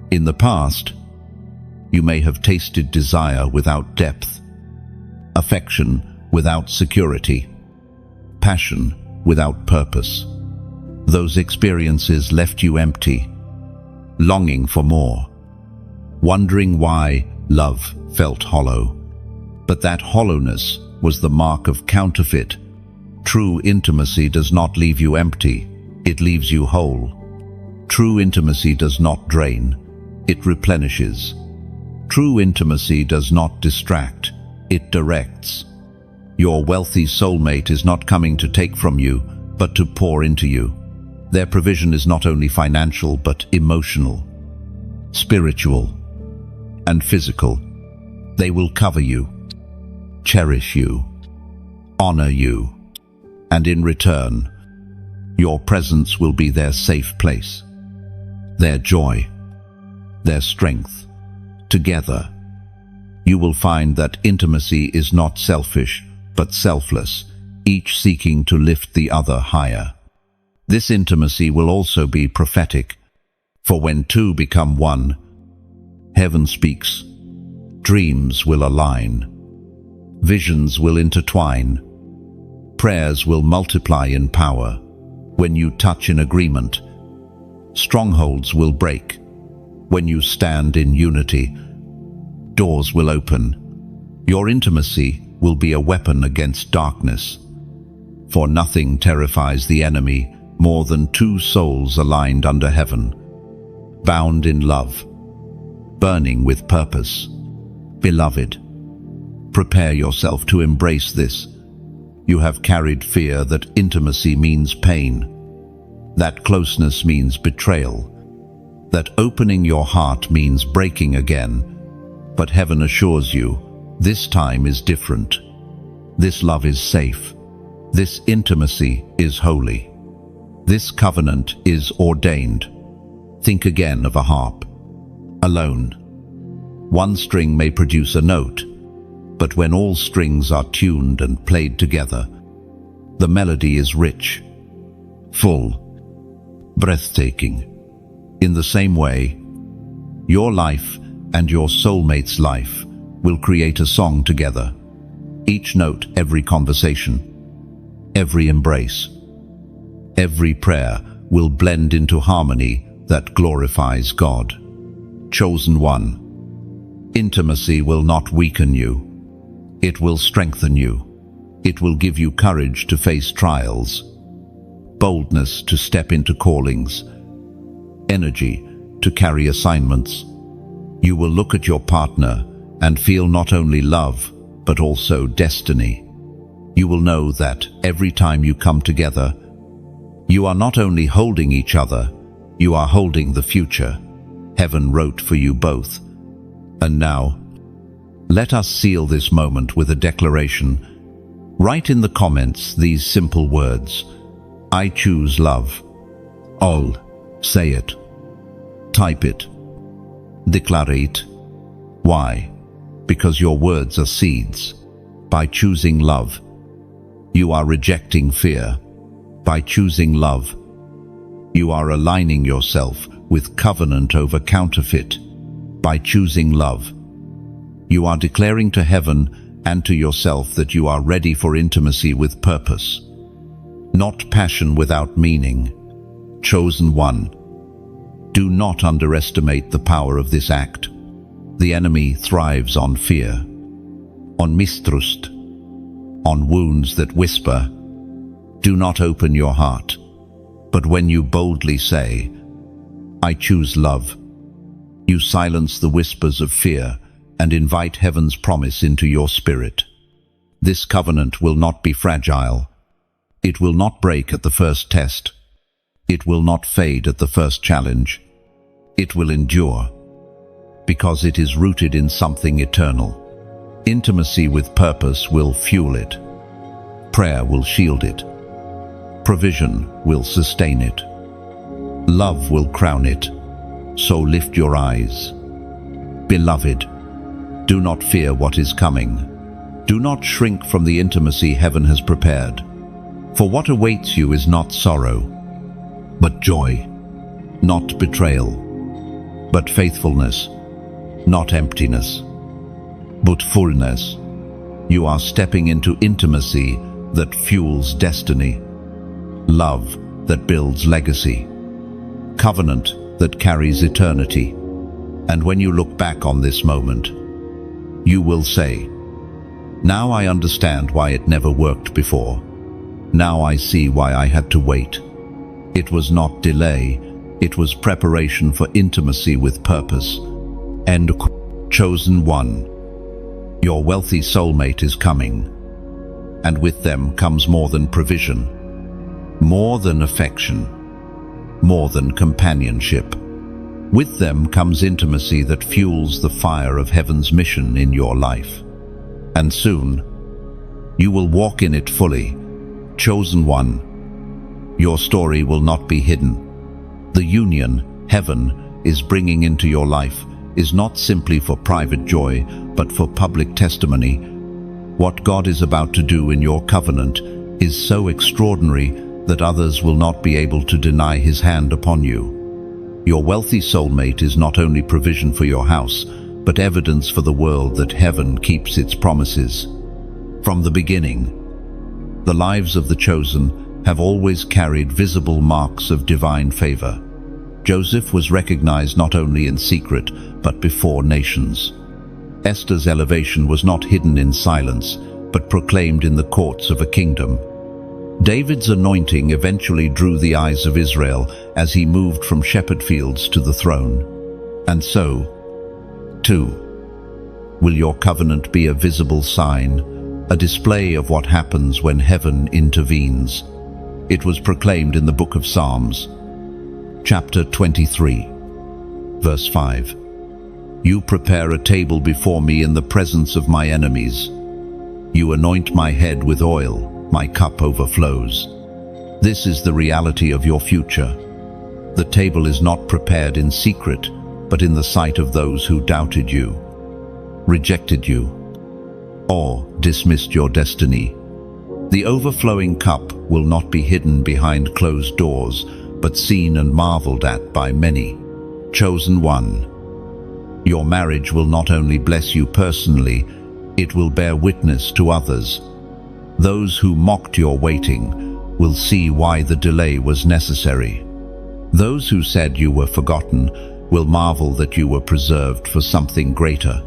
In the past, you may have tasted desire without depth, affection without security, passion without purpose. Those experiences left you empty, longing for more, wondering why love felt hollow. But that hollowness was the mark of counterfeit. True intimacy does not leave you empty, it leaves you whole. True intimacy does not drain, it replenishes. True intimacy does not distract, it directs. Your wealthy soulmate is not coming to take from you, but to pour into you. Their provision is not only financial, but emotional, spiritual, and physical. They will cover you, cherish you, honor you, and in return, your presence will be their safe place, their joy, their strength. Together, you will find that intimacy is not selfish, but selfless, each seeking to lift the other higher. This intimacy will also be prophetic, for when two become one, heaven speaks, dreams will align, visions will intertwine, prayers will multiply in power. When you touch in agreement, strongholds will break. When you stand in unity, doors will open. Your intimacy will be a weapon against darkness. For nothing terrifies the enemy more than two souls aligned under heaven, bound in love, burning with purpose. Beloved, prepare yourself to embrace this. You have carried fear that intimacy means pain, that closeness means betrayal, that opening your heart means breaking again. But heaven assures you, this time is different. This love is safe. This intimacy is holy. This covenant is ordained. Think again of a harp. Alone, one string may produce a note, But when all strings are tuned and played together, the melody is rich, full, breathtaking. In the same way, your life and your soulmate's life will create a song together. Each note, every conversation, every embrace, every prayer will blend into harmony that glorifies God. Chosen one, intimacy will not weaken you. It will strengthen you. It will give you courage to face trials, boldness to step into callings, energy to carry assignments. You will look at your partner and feel not only love, but also destiny. You will know that every time you come together, you are not only holding each other, you are holding the future Heaven wrote for you both. And now, let us seal this moment with a declaration. Write in the comments these simple words: I choose love. All. Say it. Type it. Declare it. Why? Because your words are seeds. By choosing love, you are rejecting fear. By choosing love, you are aligning yourself with covenant over counterfeit. By choosing love, you are declaring to heaven and to yourself that you are ready for intimacy with purpose, not passion without meaning. Chosen one, do not underestimate the power of this act. The enemy thrives on fear, on mistrust, on wounds that whisper. Do not open your heart. But when you boldly say, I choose love, you silence the whispers of fear and invite heaven's promise into your spirit. This covenant will not be fragile. It will not break at the first test. It will not fade at the first challenge. It will endure, because it is rooted in something eternal. Intimacy with purpose will fuel it. Prayer will shield it. Provision will sustain it. Love will crown it. So lift your eyes. Beloved, do not fear what is coming. Do not shrink from the intimacy heaven has prepared. For what awaits you is not sorrow, but joy, not betrayal, but faithfulness, not emptiness, but fullness. You are stepping into intimacy that fuels destiny, love that builds legacy, covenant that carries eternity. And when you look back on this moment, you will say, now I understand why it never worked before. Now I see why I had to wait. It was not delay, it was preparation for intimacy with purpose. And chosen one, your wealthy soulmate is coming. And with them comes more than provision, more than affection, more than companionship. With them comes intimacy that fuels the fire of heaven's mission in your life. And soon, you will walk in it fully. Chosen one, your story will not be hidden. The union heaven is bringing into your life is not simply for private joy, but for public testimony. What God is about to do in your covenant is so extraordinary that others will not be able to deny His hand upon you. Your wealthy soulmate is not only provision for your house, but evidence for the world that heaven keeps its promises. From the beginning, the lives of the chosen have always carried visible marks of divine favor. Joseph was recognized not only in secret, but before nations. Esther's elevation was not hidden in silence, but proclaimed in the courts of a kingdom. David's anointing eventually drew the eyes of Israel as he moved from shepherd fields to the throne. And so, too, will your covenant be a visible sign, a display of what happens when heaven intervenes. It was proclaimed in the book of Psalms, chapter 23, verse 5. You prepare a table before me in the presence of my enemies. You anoint my head with oil, my cup overflows. This is the reality of your future. The table is not prepared in secret, but in the sight of those who doubted you, rejected you, or dismissed your destiny. The overflowing cup will not be hidden behind closed doors, but seen and marveled at by many. Chosen one. Your marriage will not only bless you personally, it will bear witness to others. Those who mocked your waiting will see why the delay was necessary. Those who said you were forgotten will marvel that you were preserved for something greater.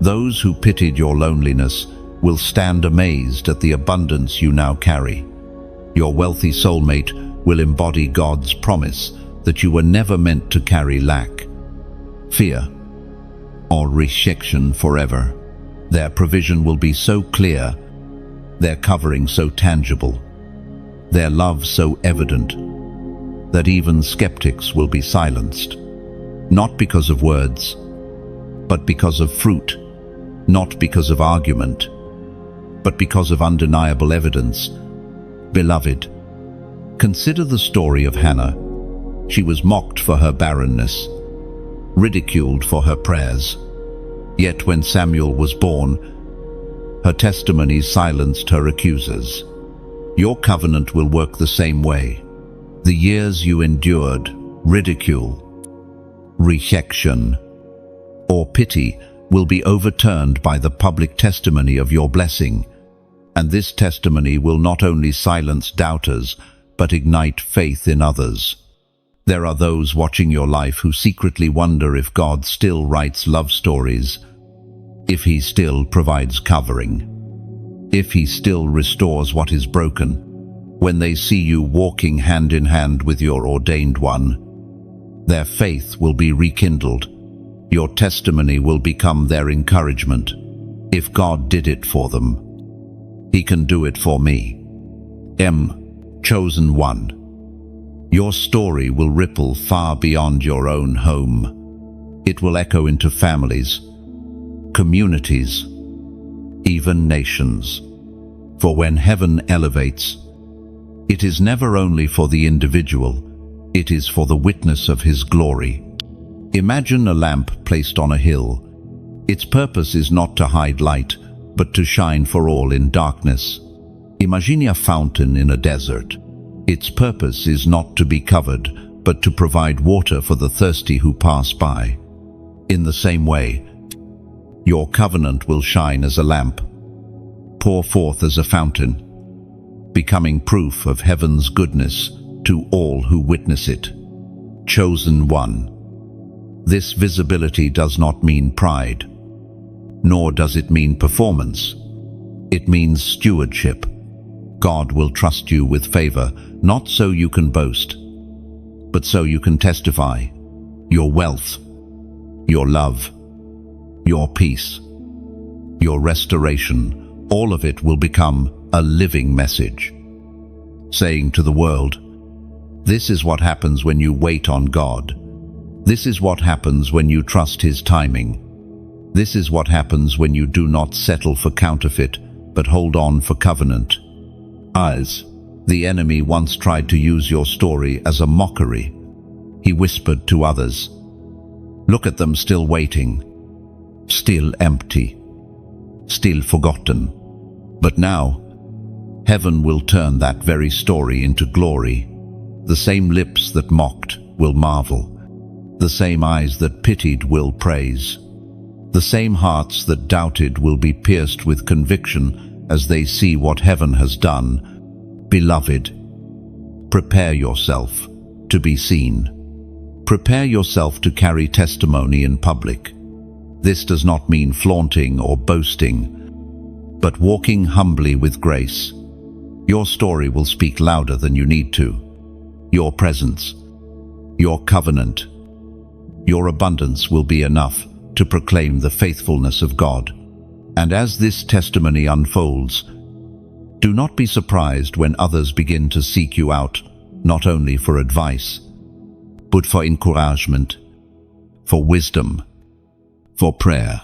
Those who pitied your loneliness will stand amazed at the abundance you now carry. Your wealthy soulmate will embody God's promise that you were never meant to carry lack, fear, or rejection forever. Their provision will be so clear, their covering so tangible, their love so evident, that even skeptics will be silenced. Not because of words, but because of fruit. Not because of argument, but because of undeniable evidence. Beloved, consider the story of Hannah. She was mocked for her barrenness, ridiculed for her prayers. Yet when Samuel was born, her testimony silenced her accusers. Your covenant will work the same way. The years you endured, ridicule, rejection, or pity will be overturned by the public testimony of your blessing. And this testimony will not only silence doubters, but ignite faith in others. There are those watching your life who secretly wonder if God still writes love stories, if He still provides covering, if He still restores what is broken. When they see you walking hand in hand with your ordained one, their faith will be rekindled. Your testimony will become their encouragement. If God did it for them, He can do it for me. Chosen one. Your story will ripple far beyond your own home. It will echo into families, communities, even nations. For when heaven elevates, it is never only for the individual, it is for the witness of His glory. Imagine a lamp placed on a hill. Its purpose is not to hide light, but to shine for all in darkness. Imagine a fountain in a desert. Its purpose is not to be covered, but to provide water for the thirsty who pass by. In the same way, your covenant will shine as a lamp, pour forth as a fountain, becoming proof of heaven's goodness to all who witness it. Chosen one. This visibility does not mean pride, nor does it mean performance. It means stewardship. God will trust you with favor, not so you can boast, but so you can testify. Your wealth, your love, your peace, your restoration, all of it will become a living message, saying to the world, this is what happens when you wait on God. This is what happens when you trust His timing. This is what happens when you do not settle for counterfeit, but hold on for covenant. As the enemy once tried to use your story as a mockery, he whispered to others, look at them still waiting, still empty, still forgotten. But now, heaven will turn that very story into glory. The same lips that mocked will marvel. The same eyes that pitied will praise. The same hearts that doubted will be pierced with conviction as they see what heaven has done. Beloved, prepare yourself to be seen. Prepare yourself to carry testimony in public. This does not mean flaunting or boasting, but walking humbly with grace. Your story will speak louder than you need to. Your presence, your covenant, your abundance will be enough to proclaim the faithfulness of God. And as this testimony unfolds, do not be surprised when others begin to seek you out, not only for advice, but for encouragement, for wisdom, for prayer.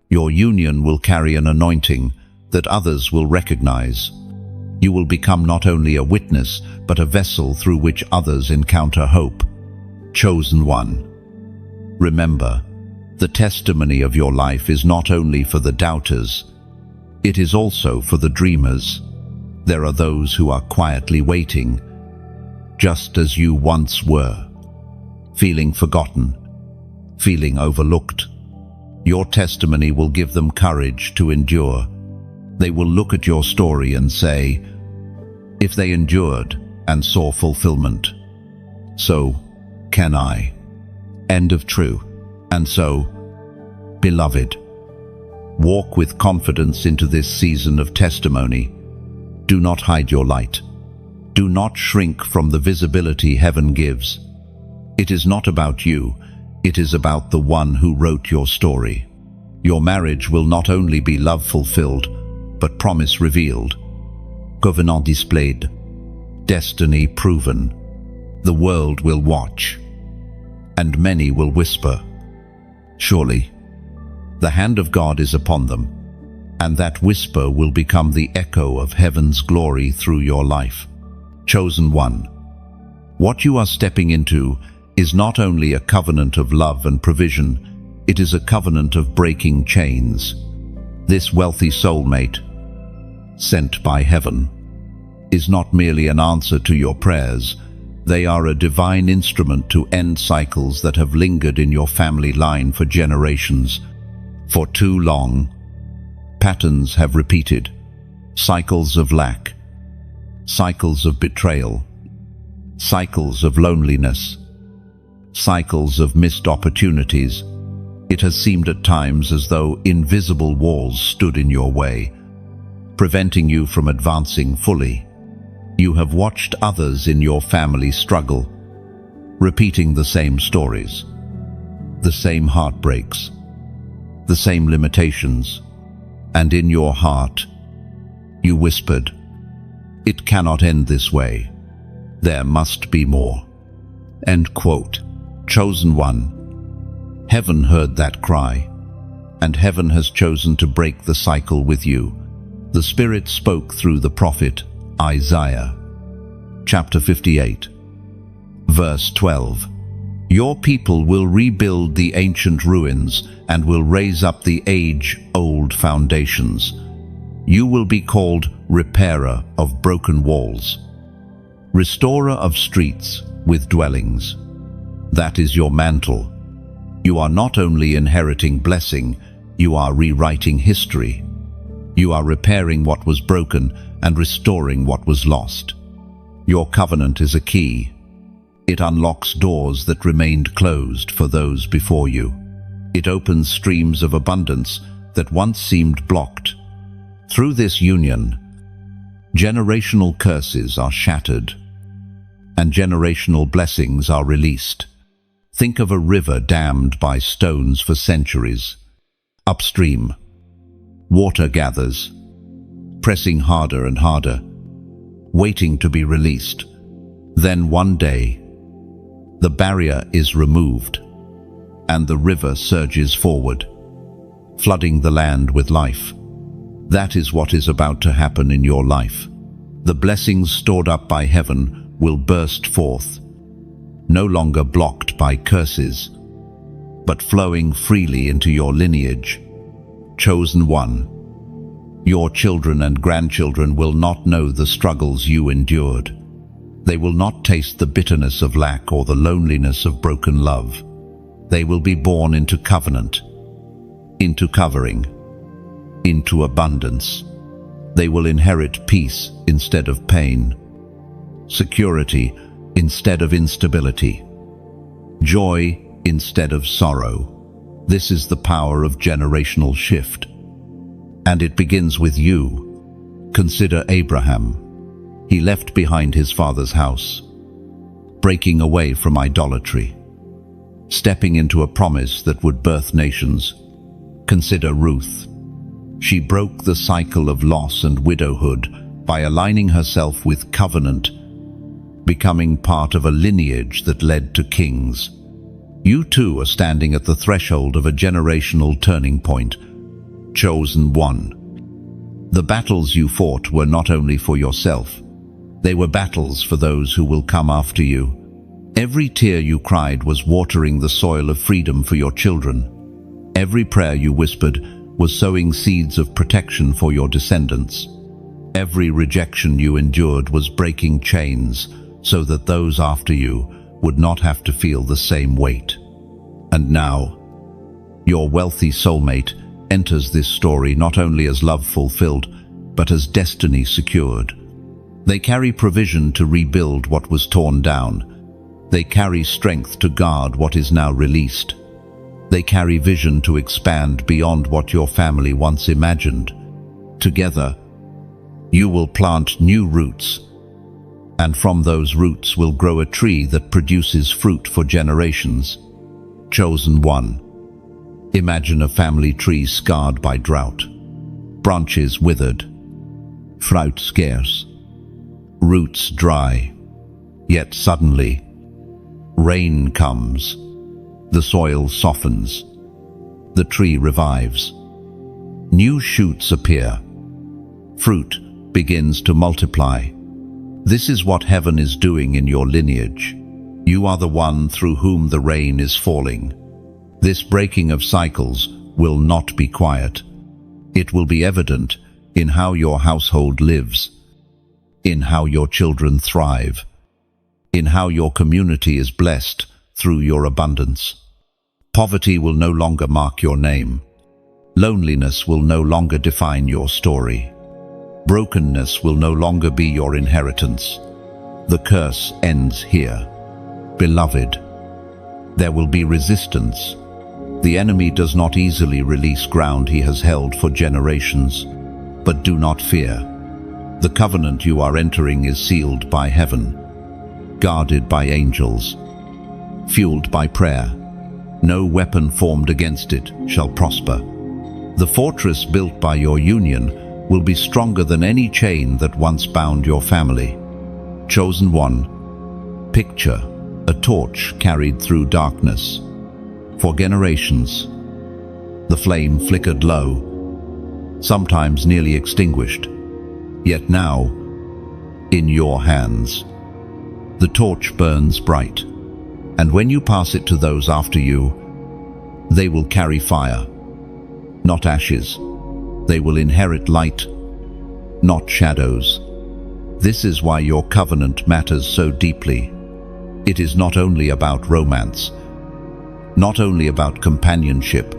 Your union will carry an anointing that others will recognize. You will become not only a witness, but a vessel through which others encounter hope. Chosen one. Remember, the testimony of your life is not only for the doubters, It is also for the dreamers. There are those who are quietly waiting, just as you once were, feeling forgotten, feeling overlooked. Your testimony will give them courage to endure. They will look at your story and say, if they endured and saw fulfillment, so can I. End of true. And so, beloved, walk with confidence into this season of testimony. Do not hide your light. Do not shrink from the visibility heaven gives. It is not about you, it is about the one who wrote your story. Your marriage will not only be love fulfilled, but promise revealed, covenant displayed, destiny proven. The world will watch, and many will whisper, surely, the hand of God is upon them, and that whisper will become the echo of heaven's glory through your life. Chosen one, what you are stepping into is not only a covenant of love and provision, it is a covenant of breaking chains. This wealthy soulmate, sent by heaven, is not merely an answer to your prayers. They are a divine instrument to end cycles that have lingered in your family line for generations. For too long, patterns have repeated, cycles of lack, cycles of betrayal, cycles of loneliness, cycles of missed opportunities. It has seemed at times as though invisible walls stood in your way, preventing you from advancing fully. You have watched others in your family struggle, repeating the same stories, the same heartbreaks, the same limitations, and in your heart, you whispered, "It cannot end this way. There must be more." End quote. Chosen one, heaven heard that cry, and heaven has chosen to break the cycle with you. The Spirit spoke through the prophet Isaiah, chapter 58, verse 12. Your people will rebuild the ancient ruins and will raise up the age-old foundations. You will be called repairer of broken walls, restorer of streets with dwellings. That is your mantle. You are not only inheriting blessing, you are rewriting history. You are repairing what was broken and restoring what was lost. Your covenant is a key. It unlocks doors that remained closed for those before you. It opens streams of abundance that once seemed blocked. Through this union, generational curses are shattered and generational blessings are released. Think of a river dammed by stones for centuries. Upstream, water gathers, pressing harder and harder, waiting to be released. Then one day, the barrier is removed, and the river surges forward, flooding the land with life. That is what is about to happen in your life. The blessings stored up by heaven will burst forth, no longer blocked by curses, but flowing freely into your lineage. Chosen one, your children and grandchildren will not know the struggles you endured. They will not taste the bitterness of lack or the loneliness of broken love. They will be born into covenant, into covering, into abundance. They will inherit peace instead of pain, security instead of instability, joy instead of sorrow. This is the power of generational shift. And it begins with you. Consider Abraham. He left behind his father's house, breaking away from idolatry, stepping into a promise that would birth nations. Consider Ruth. She broke the cycle of loss and widowhood by aligning herself with covenant, becoming part of a lineage that led to kings. You too are standing at the threshold of a generational turning point. Chosen one. The battles you fought were not only for yourself, they were battles for those who will come after you. Every tear you cried was watering the soil of freedom for your children. Every prayer you whispered was sowing seeds of protection for your descendants. Every rejection you endured was breaking chains so that those after you would not have to feel the same weight. And now, your wealthy soulmate enters this story not only as love fulfilled, but as destiny secured. They carry provision to rebuild what was torn down. They carry strength to guard what is now released. They carry vision to expand beyond what your family once imagined. Together, you will plant new roots, and from those roots will grow a tree that produces fruit for generations. Chosen one. Imagine a family tree scarred by drought, branches withered, fruit scarce, roots dry. Yet suddenly, rain comes, the soil softens, the tree revives. New shoots appear, fruit begins to multiply. This is what heaven is doing in your lineage. You are the one through whom the rain is falling. This breaking of cycles will not be quiet. It will be evident in how your household lives, in how your children thrive, in how your community is blessed through your abundance. Poverty will no longer mark your name. Loneliness will no longer define your story. Brokenness will no longer be your inheritance. The curse ends here. Beloved, there will be resistance. The enemy does not easily release ground he has held for generations. But do not fear. The covenant you are entering is sealed by heaven, guarded by angels, fueled by prayer. No weapon formed against it shall prosper. The fortress built by your union will be stronger than any chain that once bound your family. Chosen one. Picture a torch carried through darkness. For generations, the flame flickered low, sometimes nearly extinguished. Yet now, in your hands, the torch burns bright, and when you pass it to those after you, they will carry fire, not ashes. They will inherit light, not shadows. This is why your covenant matters so deeply. It is not only about romance, not only about companionship.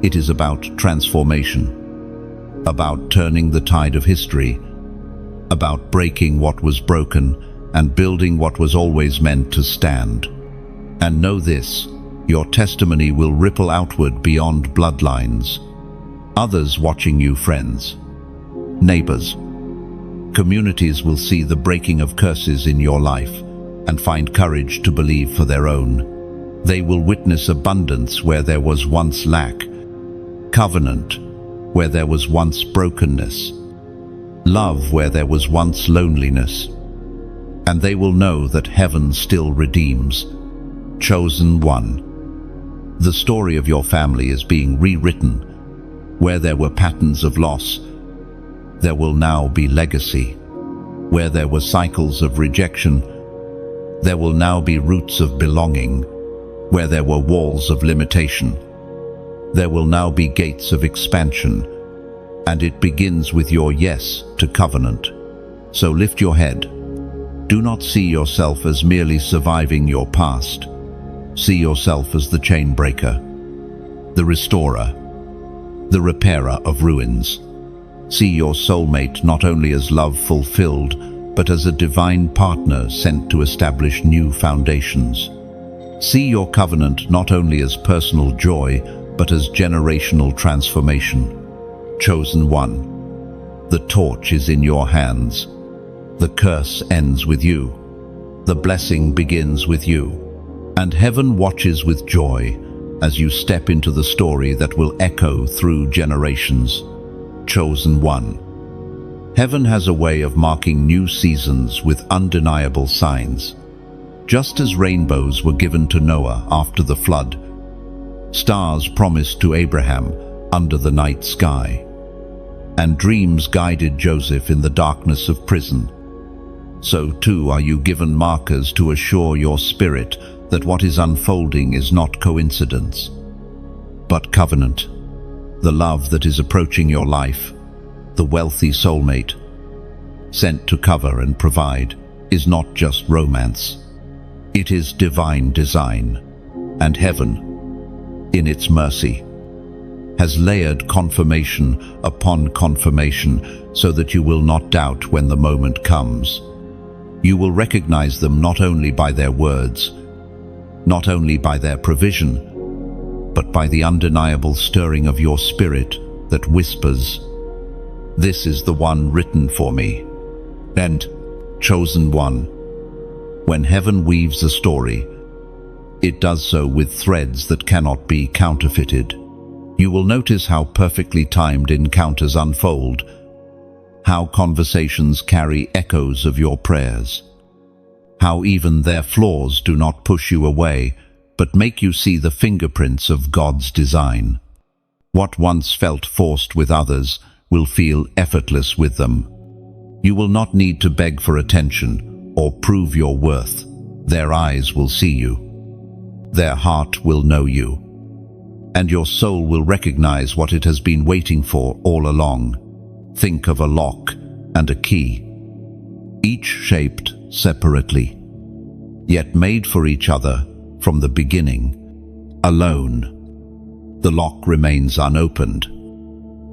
It is about transformation, about turning the tide of history, about breaking what was broken and building what was always meant to stand. And know this, your testimony will ripple outward beyond bloodlines. Others watching you, friends, neighbors, communities will see the breaking of curses in your life and find courage to believe for their own. They will witness abundance where there was once lack, covenant where there was once brokenness, love where there was once loneliness. And they will know that heaven still redeems. Chosen one. The story of your family is being rewritten. Where there were patterns of loss, there will now be legacy. Where there were cycles of rejection, there will now be roots of belonging. Where there were walls of limitation, there will now be gates of expansion. And it begins with your yes to covenant. So lift your head. Do not see yourself as merely surviving your past. See yourself as the chain breaker, the restorer, the repairer of ruins. See your soulmate not only as love fulfilled, but as a divine partner sent to establish new foundations. See your covenant not only as personal joy, but as generational transformation. Chosen one. The torch is in your hands. The curse ends with you. The blessing begins with you. And heaven watches with joy as you step into the story that will echo through generations. Chosen one. Heaven has a way of marking new seasons with undeniable signs. Just as rainbows were given to Noah after the flood, stars promised to Abraham under the night sky, and dreams guided Joseph in the darkness of prison, so too are you given markers to assure your spirit that what is unfolding is not coincidence, but covenant. The love that is approaching your life, the wealthy soulmate, sent to cover and provide, is not just romance. It is divine design, and heaven, in its mercy, has layered confirmation upon confirmation so that you will not doubt when the moment comes. You will recognize them not only by their words, not only by their provision, but by the undeniable stirring of your spirit that whispers, "This is the one written for me," and "Chosen one." When heaven weaves a story, it does so with threads that cannot be counterfeited. You will notice how perfectly timed encounters unfold, how conversations carry echoes of your prayers, how even their flaws do not push you away, but make you see the fingerprints of God's design. What once felt forced with others will feel effortless with them. You will not need to beg for attention or prove your worth. Their eyes will see you. Their heart will know you. And your soul will recognize what it has been waiting for all along. Think of a lock and a key, each shaped separately, yet made for each other from the beginning. Alone, the lock remains unopened,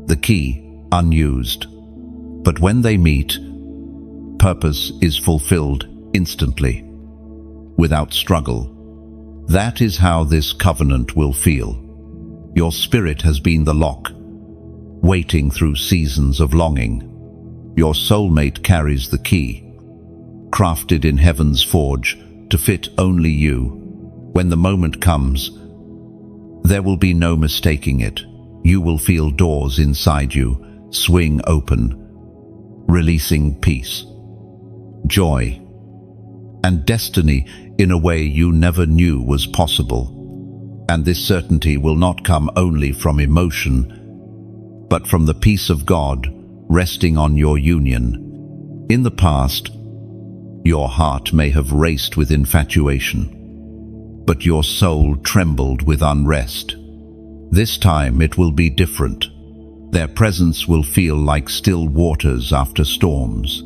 the key unused. But when they meet, purpose is fulfilled instantly, without struggle. That is how this covenant will feel. Your spirit has been the lock, waiting through seasons of longing. Your soulmate carries the key, crafted in heaven's forge to fit only you. When the moment comes, there will be no mistaking it. You will feel doors inside you swing open, releasing peace, joy, and destiny in a way you never knew was possible. And this certainty will not come only from emotion, but from the peace of God resting on your union. In the past, your heart may have raced with infatuation, but your soul trembled with unrest. This time it will be different. Their presence will feel like still waters after storms,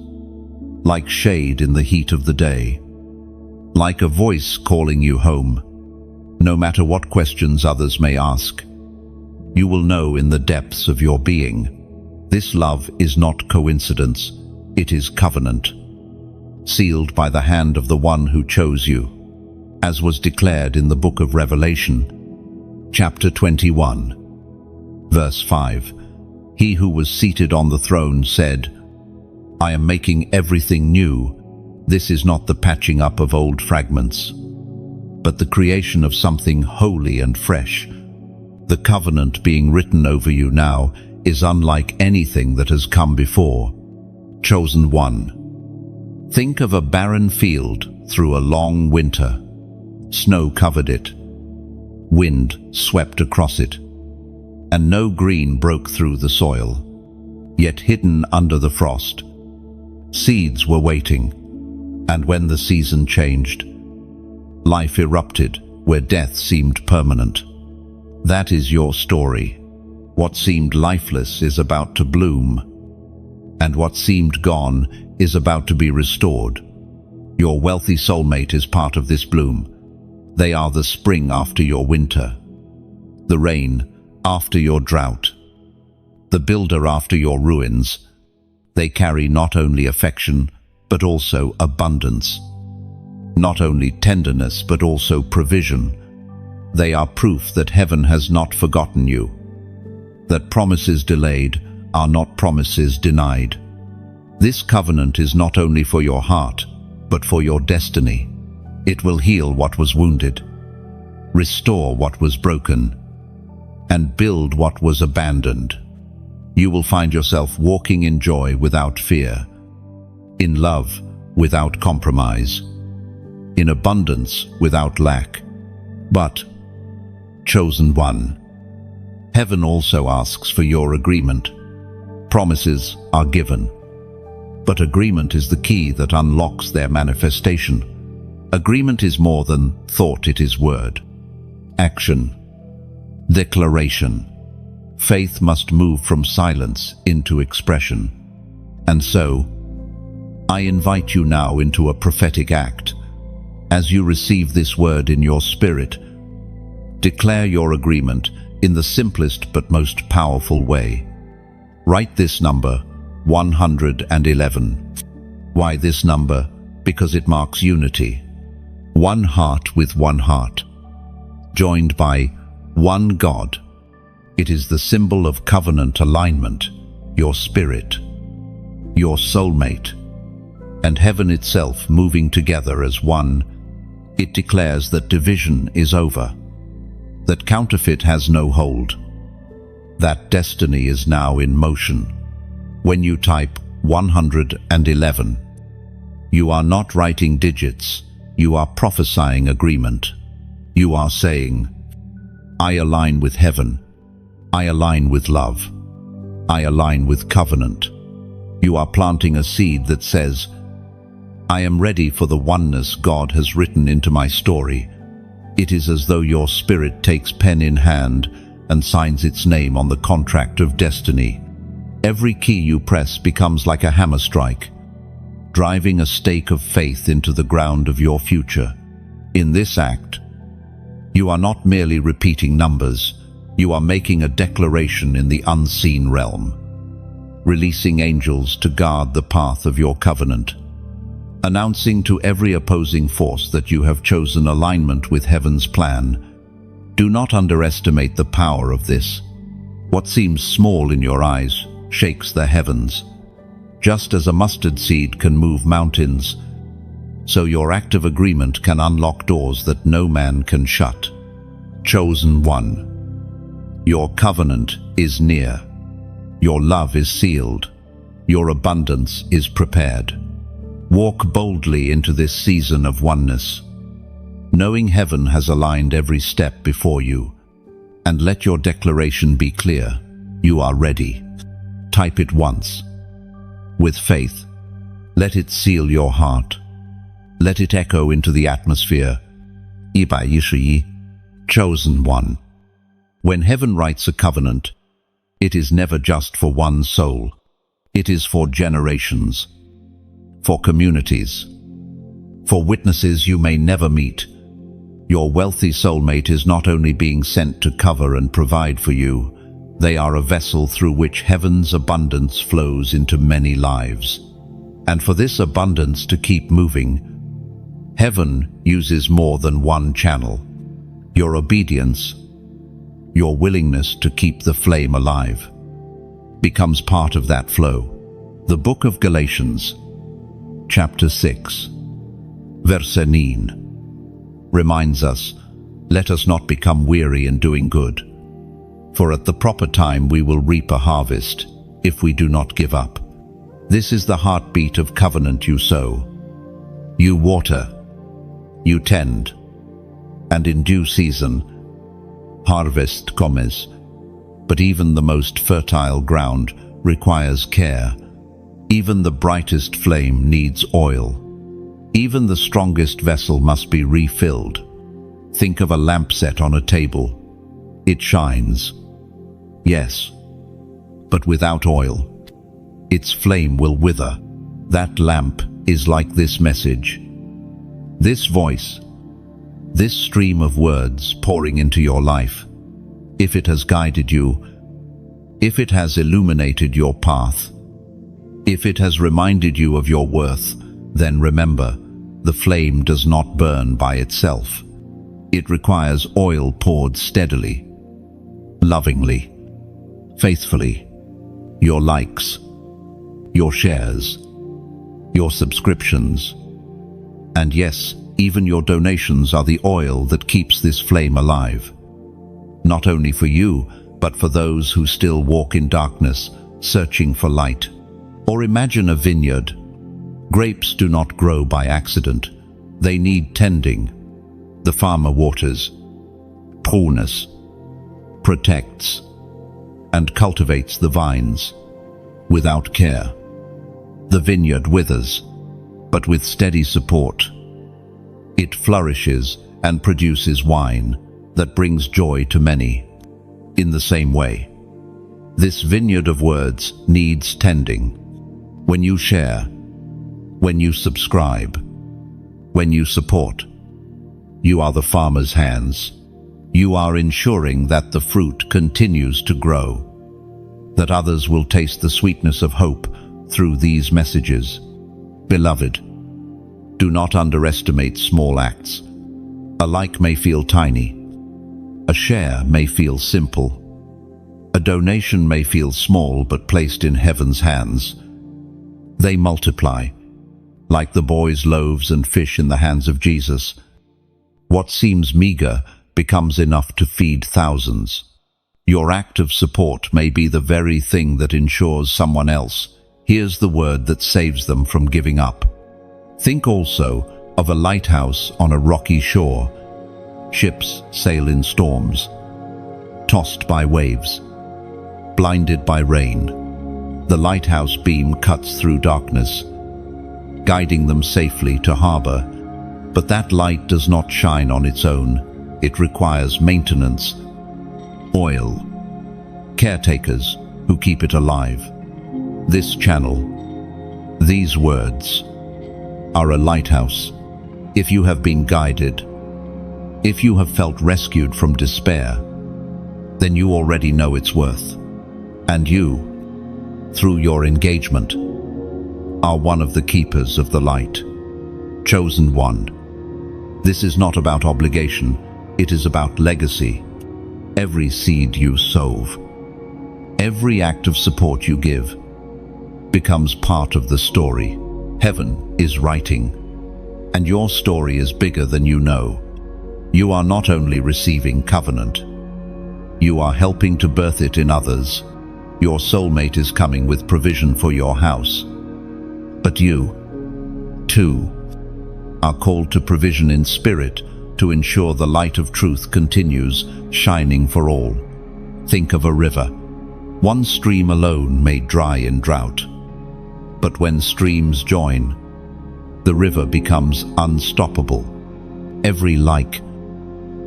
like shade in the heat of the day, like a voice calling you home. No matter what questions others may ask, you will know in the depths of your being, this love is not coincidence, it is covenant, sealed by the hand of the one who chose you, as was declared in the book of Revelation, chapter 21, verse 5. He who was seated on the throne said, "I am making everything new. This is not the patching up of old fragments, but the creation of something holy and fresh. The covenant being written over you now is unlike anything that has come before." Chosen one. Think of a barren field through a long winter. Snow covered it. Wind swept across it, and no green broke through the soil. Yet hidden under the frost, seeds were waiting. And when the season changed, life erupted where death seemed permanent. That is your story. What seemed lifeless is about to bloom, and what seemed gone is about to be restored. Your wealthy soulmate is part of this bloom. They are the spring after your winter, the rain after your drought, the builder after your ruins. They carry not only affection, but also abundance. Not only tenderness, but also provision. They are proof that heaven has not forgotten you, that promises delayed are not promises denied. This covenant is not only for your heart, but for your destiny. It will heal what was wounded, restore what was broken, and build what was abandoned. You will find yourself walking in joy without fear, in love without compromise, in abundance without lack. But, chosen one, heaven also asks for your agreement. Promises are given, but agreement is the key that unlocks their manifestation. Agreement is more than thought, it is word, action, declaration. Faith must move from silence into expression. And so, I invite you now into a prophetic act. As you receive this word in your spirit, declare your agreement in the simplest but most powerful way. Write this number, 111. Why this number? Because it marks unity. One heart with one heart, joined by one God. It is the symbol of covenant alignment, your spirit, your soulmate, and heaven itself moving together as one. It declares that division is over, that counterfeit has no hold, that destiny is now in motion. When you type 111, you are not writing digits, you are prophesying agreement. You are saying, I align with heaven, I align with love, I align with covenant. You are planting a seed that says, I am ready for the oneness God has written into my story. It is as though your spirit takes pen in hand and signs its name on the contract of destiny. Every key you press becomes like a hammer strike, driving a stake of faith into the ground of your future. In this act, you are not merely repeating numbers, you are making a declaration in the unseen realm, releasing angels to guard the path of your covenant, announcing to every opposing force that you have chosen alignment with heaven's plan. Do not underestimate the power of this. What seems small in your eyes shakes the heavens. Just as a mustard seed can move mountains, so your act of agreement can unlock doors that no man can shut. Chosen one. Your covenant is near. Your love is sealed. Your abundance is prepared. Walk boldly into this season of oneness, knowing heaven has aligned every step before you. And let your declaration be clear. You are ready. Type it once. With faith, let it seal your heart. Let it echo into the atmosphere. 111, chosen one. When heaven writes a covenant, it is never just for one soul. It is for generations, for communities, for witnesses you may never meet. Your wealthy soulmate is not only being sent to cover and provide for you, they are a vessel through which heaven's abundance flows into many lives. And for this abundance to keep moving, heaven uses more than one channel. Your obedience, your willingness to keep the flame alive, becomes part of that flow. The book of Galatians, chapter 6, verse 9, reminds us, let us not become weary in doing good, for at the proper time we will reap a harvest if we do not give up. This is the heartbeat of covenant. You sow, you water, you tend, and in due season, harvest comes. But even the most fertile ground requires care. Even the brightest flame needs oil. Even the strongest vessel must be refilled. Think of a lamp set on a table. It shines, yes, but without oil, its flame will wither. That lamp is like this message, this voice, this stream of words pouring into your life. If it has guided you, if it has illuminated your path, if it has reminded you of your worth, then remember, the flame does not burn by itself. It requires oil poured steadily, lovingly, faithfully. Your likes, your shares, your subscriptions, and yes, even your donations are the oil that keeps this flame alive. Not only for you, but for those who still walk in darkness, searching for light. Or imagine a vineyard. Grapes do not grow by accident. They need tending. The farmer waters, prunes, protects, and cultivates the vines. Without care, the vineyard withers, but with steady support, it flourishes and produces wine that brings joy to many. In the same way, This vineyard of words needs tending. When you share, when you subscribe, when you support, you are the farmer's hands. You are ensuring that the fruit continues to grow, that others will taste the sweetness of hope through these messages. Beloved, do not underestimate small acts. A like may feel tiny. A share may feel simple. A donation may feel small, but placed in heaven's hands, they multiply, like the boy's loaves and fish in the hands of Jesus. What seems meager becomes enough to feed thousands. Your act of support may be the very thing that ensures someone else hears the word that saves them from giving up. Think also of a lighthouse on a rocky shore. Ships sail in storms, tossed by waves, blinded by rain. The lighthouse beam cuts through darkness, guiding them safely to harbor. But that light does not shine on its own. It requires maintenance, oil, caretakers who keep it alive. This channel, these words, are a lighthouse. If you have been guided, if you have felt rescued from despair, then you already know its worth. And you, through your engagement, are one of the keepers of the light. Chosen one. This is not about obligation, it is about legacy. Every seed you sow, every act of support you give, becomes part of the story heaven is writing. And your story is bigger than you know. You are not only receiving covenant, you are helping to birth it in others. Your soulmate is coming with provision for your house. But you, too, are called to provision in spirit to ensure the light of truth continues shining for all. Think of a river. One stream alone may dry in drought. But when streams join, the river becomes unstoppable. Every like,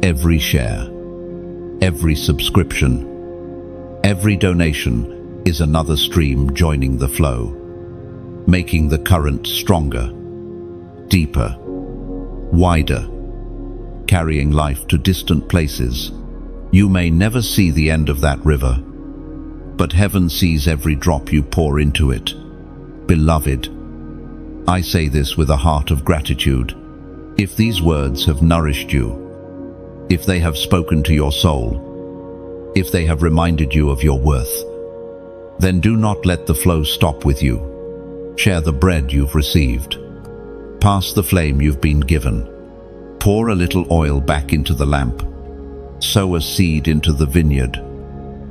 every share, every subscription, every donation is another stream joining the flow, making the current stronger, deeper, wider, carrying life to distant places. You may never see the end of that river, but heaven sees every drop you pour into it. Beloved, I say this with a heart of gratitude. If these words have nourished you, if they have spoken to your soul, if they have reminded you of your worth, then do not let the flow stop with you. Share the bread you've received. Pass the flame you've been given. Pour a little oil back into the lamp. Sow a seed into the vineyard.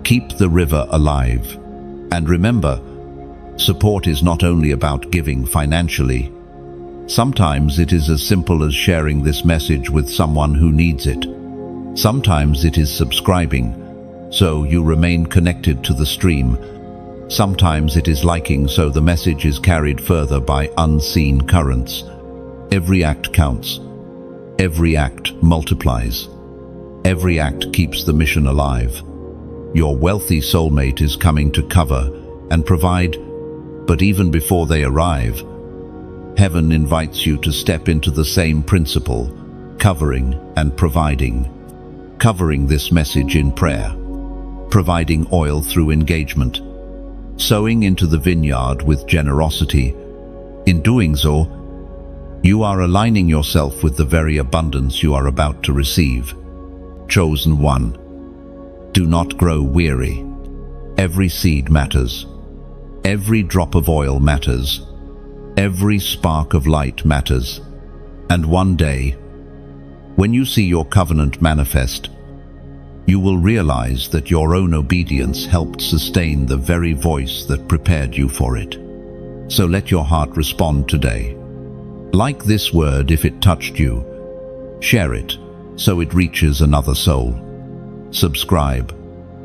Keep the river alive. And remember, support is not only about giving financially. Sometimes it is as simple as sharing this message with someone who needs it. Sometimes it is subscribing, so you remain connected to the stream. Sometimes it is liking, so the message is carried further by unseen currents. Every act counts. Every act multiplies. Every act keeps the mission alive. Your wealthy soulmate is coming to cover and provide, but even before they arrive, heaven invites you to step into the same principle, covering and providing. Covering this message in prayer, providing oil through engagement, sowing into the vineyard with generosity. In doing so, you are aligning yourself with the very abundance you are about to receive. Chosen one, do not grow weary. Every seed matters. Every drop of oil matters. Every spark of light matters. And one day, when you see your covenant manifest, you will realize that your own obedience helped sustain the very voice that prepared you for it. So let your heart respond today. Like this word if it touched you. Share it so it reaches another soul. Subscribe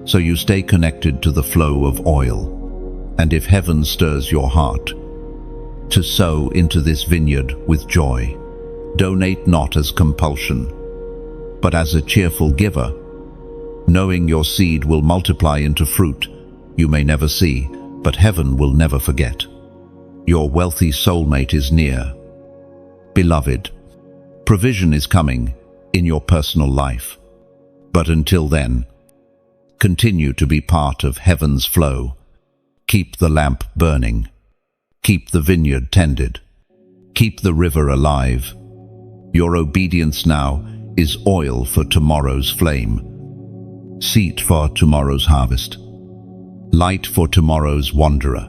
so you stay connected to the flow of oil. And if heaven stirs your heart, to sow into this vineyard with joy. Donate not as compulsion, but as a cheerful giver, knowing your seed will multiply into fruit you may never see, but heaven will never forget. Your wealthy soulmate is near. Beloved, provision is coming in your personal life. But until then, continue to be part of heaven's flow. Keep the lamp burning. Keep the vineyard tended. Keep the river alive. Your obedience now is oil for tomorrow's flame, seed for tomorrow's harvest, light for tomorrow's wanderer.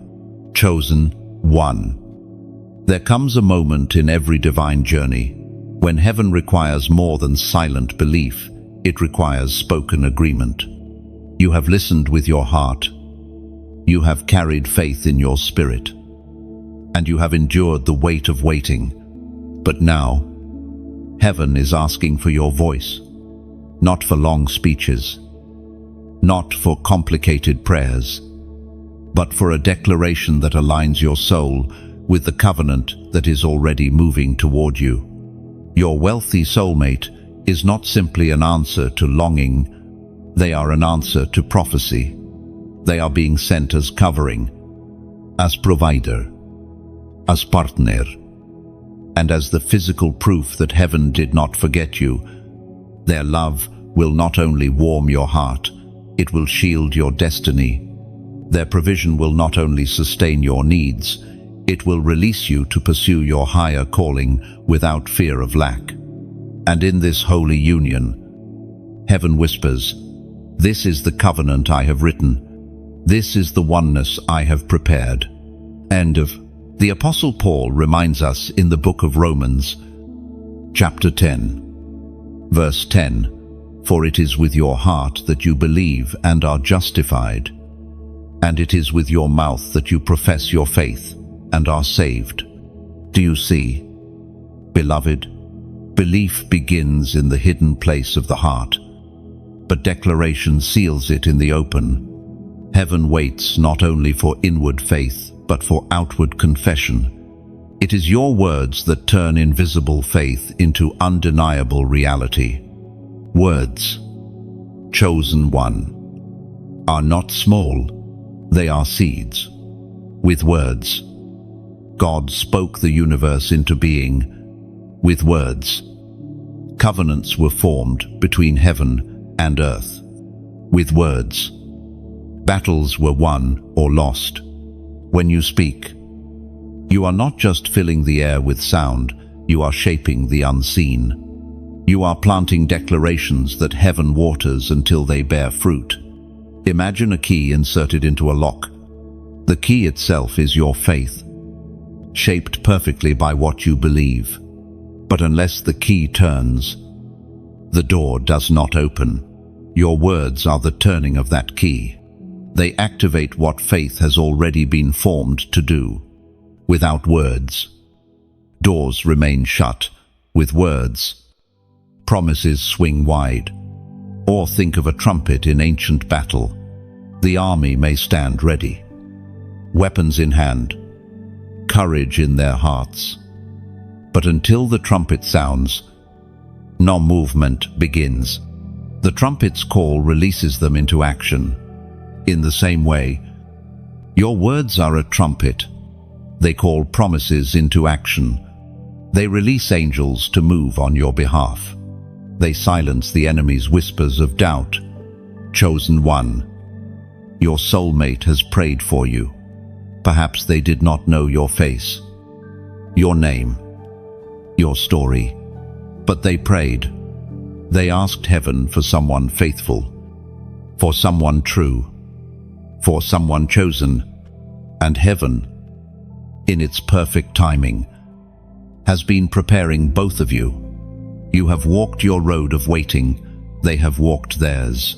Chosen one. There comes a moment in every divine journey when heaven requires more than silent belief. It requires spoken agreement. You have listened with your heart. You have carried faith in your spirit. And you have endured the weight of waiting. But now, heaven is asking for your voice, not for long speeches, not for complicated prayers, but for a declaration that aligns your soul with the covenant that is already moving toward you. Your wealthy soulmate is not simply an answer to longing, they are an answer to prophecy. They are being sent as covering, as provider, as partner, and as the physical proof that heaven did not forget you. Their love will not only warm your heart, it will shield your destiny. Their provision will not only sustain your needs, it will release you to pursue your higher calling without fear of lack. And in this holy union, heaven whispers, "This is the covenant I have written. This is the oneness I have prepared." End of. The Apostle Paul reminds us in the book of Romans, chapter 10, verse 10, "For it is with your heart that you believe and are justified, and it is with your mouth that you profess your faith and are saved." Do you see? Beloved, belief begins in the hidden place of the heart, but declaration seals it in the open. Heaven waits not only for inward faith, but for outward confession. It is your words that turn invisible faith into undeniable reality. Words, chosen one, are not small, they are seeds. With words, God spoke the universe into being. With words, covenants were formed between heaven and earth. With words, battles were won or lost. When you speak, you are not just filling the air with sound, you are shaping the unseen. You are planting declarations that heaven waters until they bear fruit. Imagine a key inserted into a lock. The key itself is your faith, shaped perfectly by what you believe. But unless the key turns, the door does not open. Your words are the turning of that key. They activate what faith has already been formed to do. Without words, doors remain shut. With words, promises swing wide. Or think of a trumpet in ancient battle. The army may stand ready, weapons in hand, courage in their hearts. But until the trumpet sounds, no movement begins. The trumpet's call releases them into action. In the same way, your words are a trumpet. They call promises into action. They release angels to move on your behalf. They silence the enemy's whispers of doubt. Chosen one, your soulmate has prayed for you. Perhaps they did not know your face, your name, your story, but they prayed. They asked heaven for someone faithful, for someone true, for someone chosen, and heaven, in its perfect timing, has been preparing both of you. You have walked your road of waiting, they have walked theirs.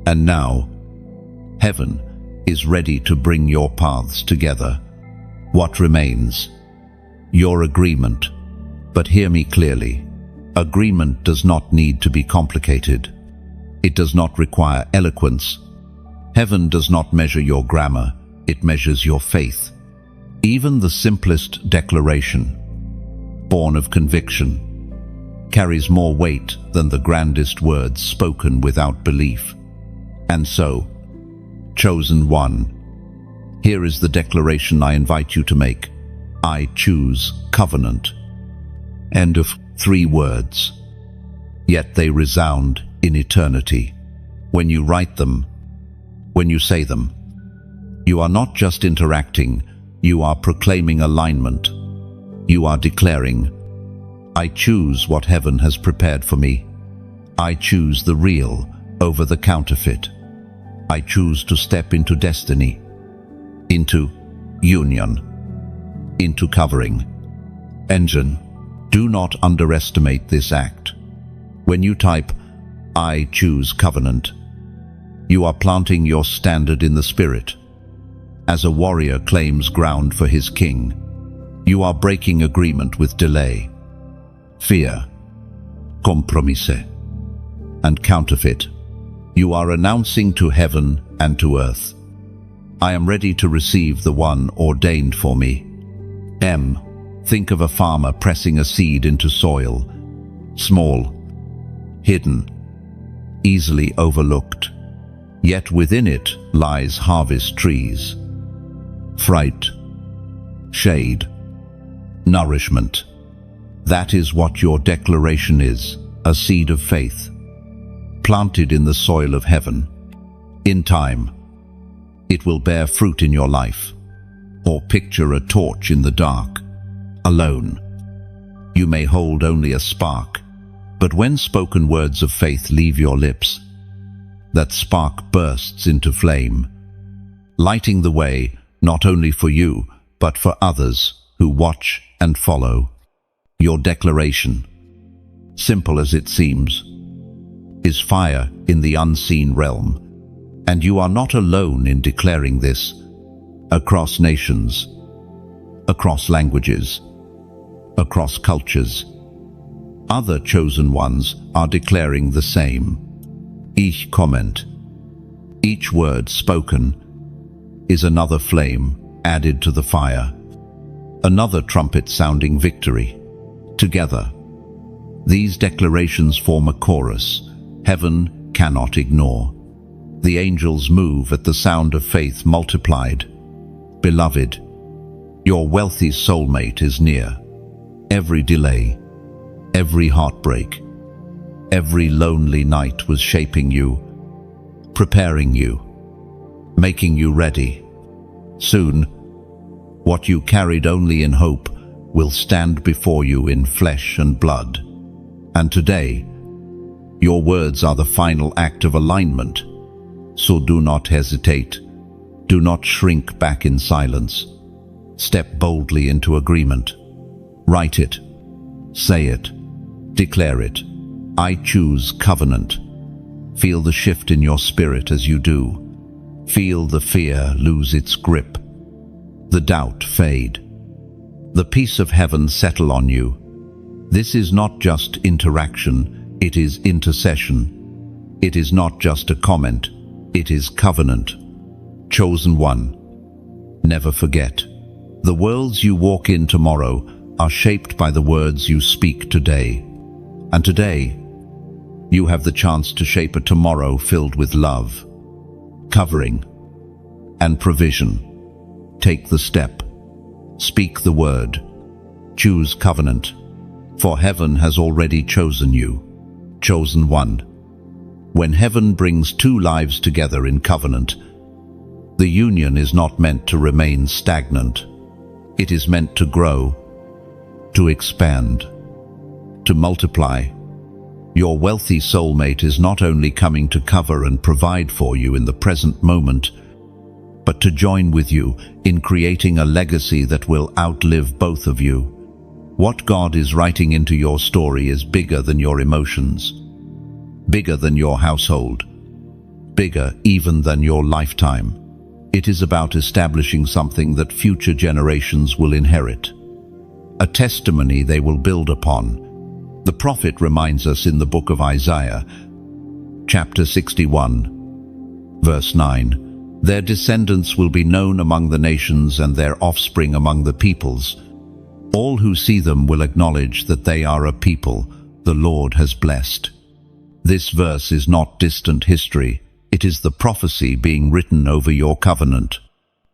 And now, heaven is ready to bring your paths together. What remains? Your agreement. But hear me clearly. Agreement does not need to be complicated. It does not require eloquence. Heaven does not measure your grammar, it measures your faith. Even the simplest declaration, born of conviction, carries more weight than the grandest words spoken without belief. And so, Chosen one. Here is the declaration I invite you to make. I choose covenant. End of 3 words. Yet they resound in eternity. When you write them, when you say them, you are not just interacting, you are proclaiming alignment. You are declaring, I choose what heaven has prepared for me. I choose the real over the counterfeit. I choose to step into destiny, into union, into covering. Engine, do not underestimate this act. When you type, I choose covenant, you are planting your standard in the spirit. As a warrior claims ground for his king, you are breaking agreement with delay, fear, compromise, and counterfeit. You are announcing to heaven and to earth, I am ready to receive the one ordained for me. Think of a farmer pressing a seed into soil, small, hidden, easily overlooked. Yet within it lies harvest trees, fright, shade, nourishment. That is what your declaration is, a seed of faith, planted in the soil of heaven. In time, it will bear fruit in your life. Or picture a torch in the dark, alone. You may hold only a spark, but when spoken words of faith leave your lips, that spark bursts into flame, lighting the way not only for you, but for others who watch and follow. Your declaration, simple as it seems, is fire in the unseen realm, and you are not alone in declaring this. Across nations, across languages, across cultures, other chosen ones are declaring the same. Each comment, each word spoken, is another flame added to the fire, another trumpet sounding victory. Together, these declarations form a chorus heaven cannot ignore. The angels move at the sound of faith multiplied. Beloved, your wealthy soulmate is near. Every delay, every heartbreak, every lonely night was shaping you, preparing you, making you ready. Soon, what you carried only in hope will stand before you in flesh and blood. And today, your words are the final act of alignment. So do not hesitate. Do not shrink back in silence. Step boldly into agreement. Write it. Say it. Declare it. I choose covenant. Feel the shift in your spirit as you do. Feel the fear lose its grip. The doubt fade. The peace of heaven settle on you. This is not just interaction, it is intercession. It is not just a comment, it is covenant. Chosen one. Never forget. The worlds you walk in tomorrow are shaped by the words you speak today. And today, you have the chance to shape a tomorrow filled with love, covering, and provision. Take the step. Speak the word. Choose covenant. For heaven has already chosen you. Chosen one. When heaven brings two lives together in covenant, the union is not meant to remain stagnant. It is meant to grow, to expand, to multiply. Your wealthy soulmate is not only coming to cover and provide for you in the present moment, but to join with you in creating a legacy that will outlive both of you. What God is writing into your story is bigger than your emotions, bigger than your household, bigger even than your lifetime. It is about establishing something that future generations will inherit, a testimony they will build upon. The prophet reminds us in the book of Isaiah, chapter 61, verse 9, their descendants will be known among the nations and their offspring among the peoples. All who see them will acknowledge that they are a people the Lord has blessed. This verse is not distant history, it It is the prophecy being written over your covenant.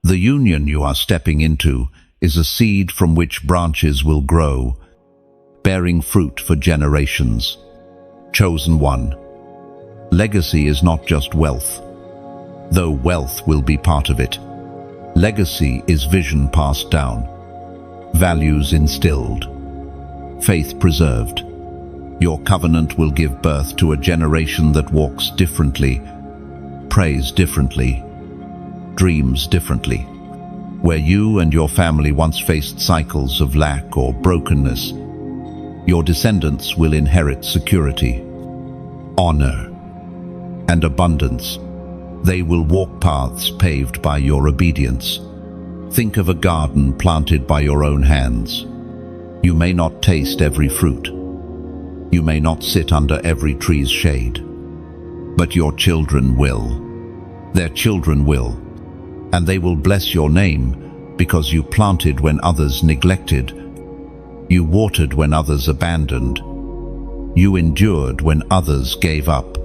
The union you are stepping into is a seed from which branches will grow, bearing fruit for generations. Chosen one. Legacy is not just wealth, though wealth will be part of it. Legacy is vision passed down, values instilled, faith preserved. Your covenant will give birth to a generation that walks differently, prays differently, dreams differently. Where you and your family once faced cycles of lack or brokenness, your descendants will inherit security, honor, and abundance. They will walk paths paved by your obedience. Think of a garden planted by your own hands. You may not taste every fruit. You may not sit under every tree's shade. But your children will. Their children will. And they will bless your name because you planted when others neglected. You watered when others abandoned. You endured when others gave up.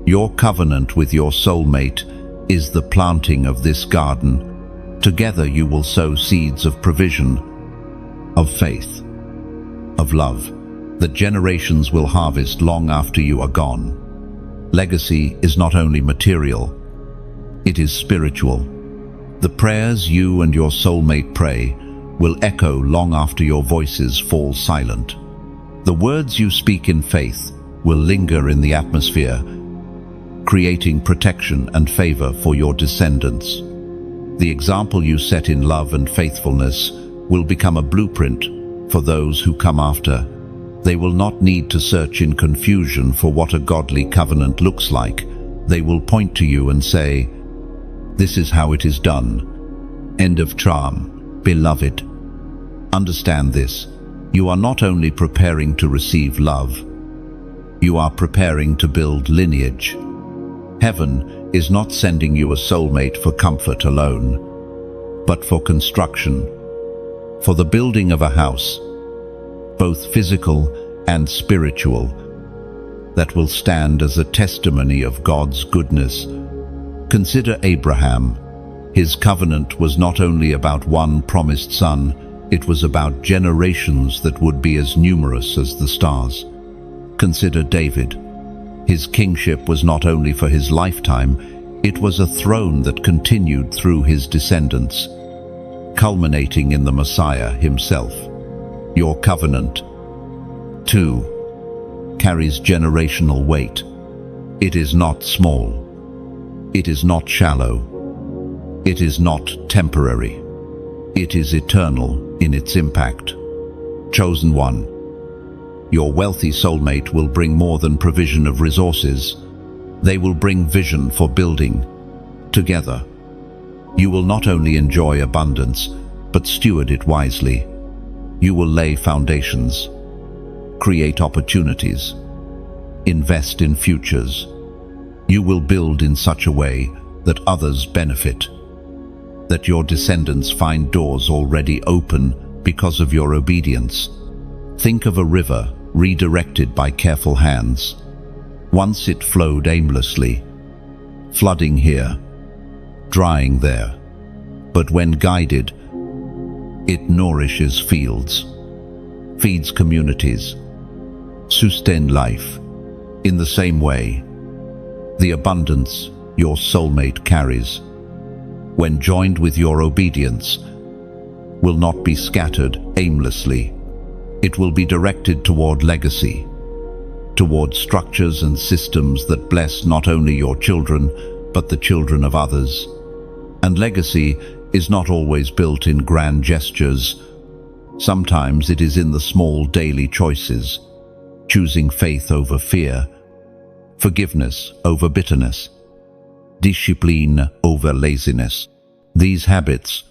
Your covenant with your soulmate is the planting of this garden. Together you will sow seeds of provision, of faith, of love, that generations will harvest long after you are gone. Legacy is not only material, it is spiritual. The prayers you and your soulmate pray will echo long after your voices fall silent. The words you speak in faith will linger in the atmosphere, creating protection and favor for your descendants. The example you set in love and faithfulness will become a blueprint for those who come after. They will not need to search in confusion for what a godly covenant looks like. They will point to you and say, "This is how it is done." End of charm. Beloved, understand this. You are not only preparing to receive love, you are preparing to build lineage. Heaven is not sending you a soulmate for comfort alone, but for construction, for the building of a house, both physical and spiritual, that will stand as a testimony of God's goodness. Consider Abraham. His covenant was not only about one promised son, it was about generations that would be as numerous as the stars. Consider David. His kingship was not only for his lifetime, it was a throne that continued through his descendants, culminating in the Messiah himself. Your covenant, too, carries generational weight. It is not small. It is not shallow. It is not temporary. It is eternal in its impact. Chosen one. Your wealthy soulmate will bring more than provision of resources. They will bring vision for building. Together, you will not only enjoy abundance, but steward it wisely. You will lay foundations, create opportunities, invest in futures. You will build in such a way that others benefit, that your descendants find doors already open because of your obedience. Think of a river redirected by careful hands. Once it flowed aimlessly, flooding here, drying there. But when guided, it nourishes fields, feeds communities, sustains life. In the same way, the abundance your soulmate carries, when joined with your obedience, will not be scattered aimlessly. It will be directed toward legacy, toward structures and systems that bless not only your children, but the children of others. And legacy is not always built in grand gestures. Sometimes it is in the small daily choices, choosing faith over fear, forgiveness over bitterness, discipline over laziness. These habits,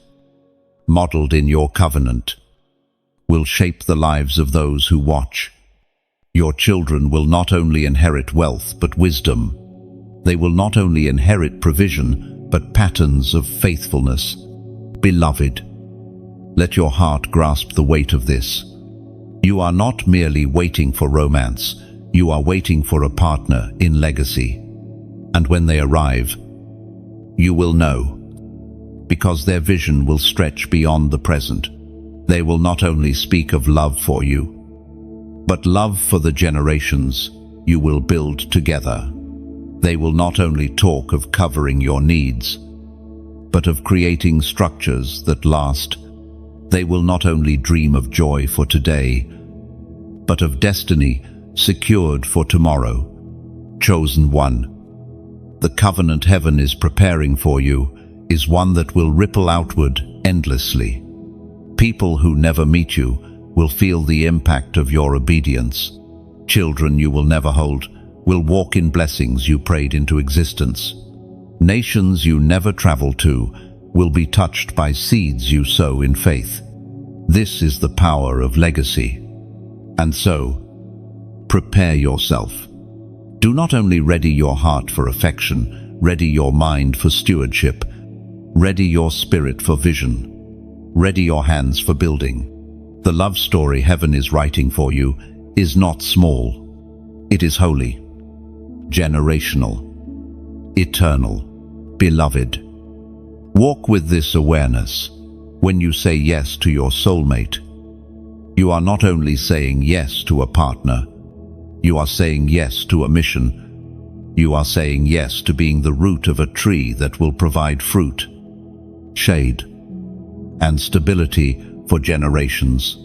modeled in your covenant, will shape the lives of those who watch. Your children will not only inherit wealth but wisdom. They will not only inherit provision but patterns of faithfulness. Beloved, let your heart grasp the weight of this. You are not merely waiting for romance, you are waiting for a partner in legacy. And when they arrive, you will know, because their vision will stretch beyond the present. They will not only speak of love for you, but love for the generations you will build together. They will not only talk of covering your needs, but of creating structures that last. They will not only dream of joy for today, but of destiny secured for tomorrow. Chosen one. The covenant heaven is preparing for you is one that will ripple outward endlessly. People who never meet you will feel the impact of your obedience. Children you will never hold will walk in blessings you prayed into existence. Nations you never traveled to will be touched by seeds you sow in faith. This is the power of legacy. And so, prepare yourself. Do not only ready your heart for affection, ready your mind for stewardship, ready your spirit for vision, ready your hands for building. The love story heaven is writing for you is not small. It is holy, generational, eternal, beloved. Walk with this awareness. When you say yes to your soulmate, you are not only saying yes to a partner, you are saying yes to a mission. You are saying yes to being the root of a tree that will provide fruit, shade, and stability for generations.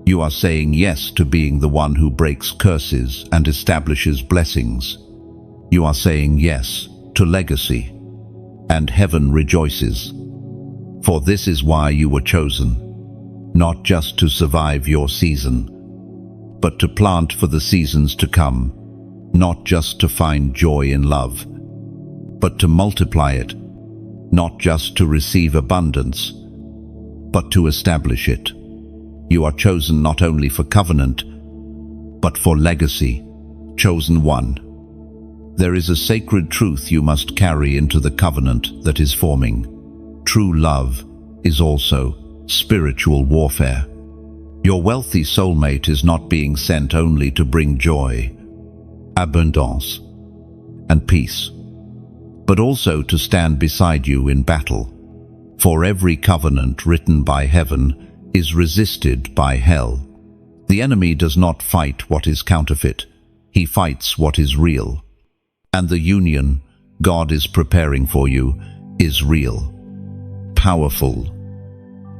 You are saying yes to being the one who breaks curses and establishes blessings. You are saying yes to legacy, and heaven rejoices. For this is why you were chosen, not just to survive your season, but to plant for the seasons to come, not just to find joy in love, but to multiply it, not just to receive abundance, but to establish it. You are chosen not only for covenant, but for legacy. Chosen one. There is a sacred truth you must carry into the covenant that is forming. True love is also spiritual warfare. Your wealthy soulmate is not being sent only to bring joy, abundance, and peace, but also to stand beside you in battle. For every covenant written by heaven is resisted by hell. The enemy does not fight what is counterfeit, he fights what is real. And the union God is preparing for you is real, powerful,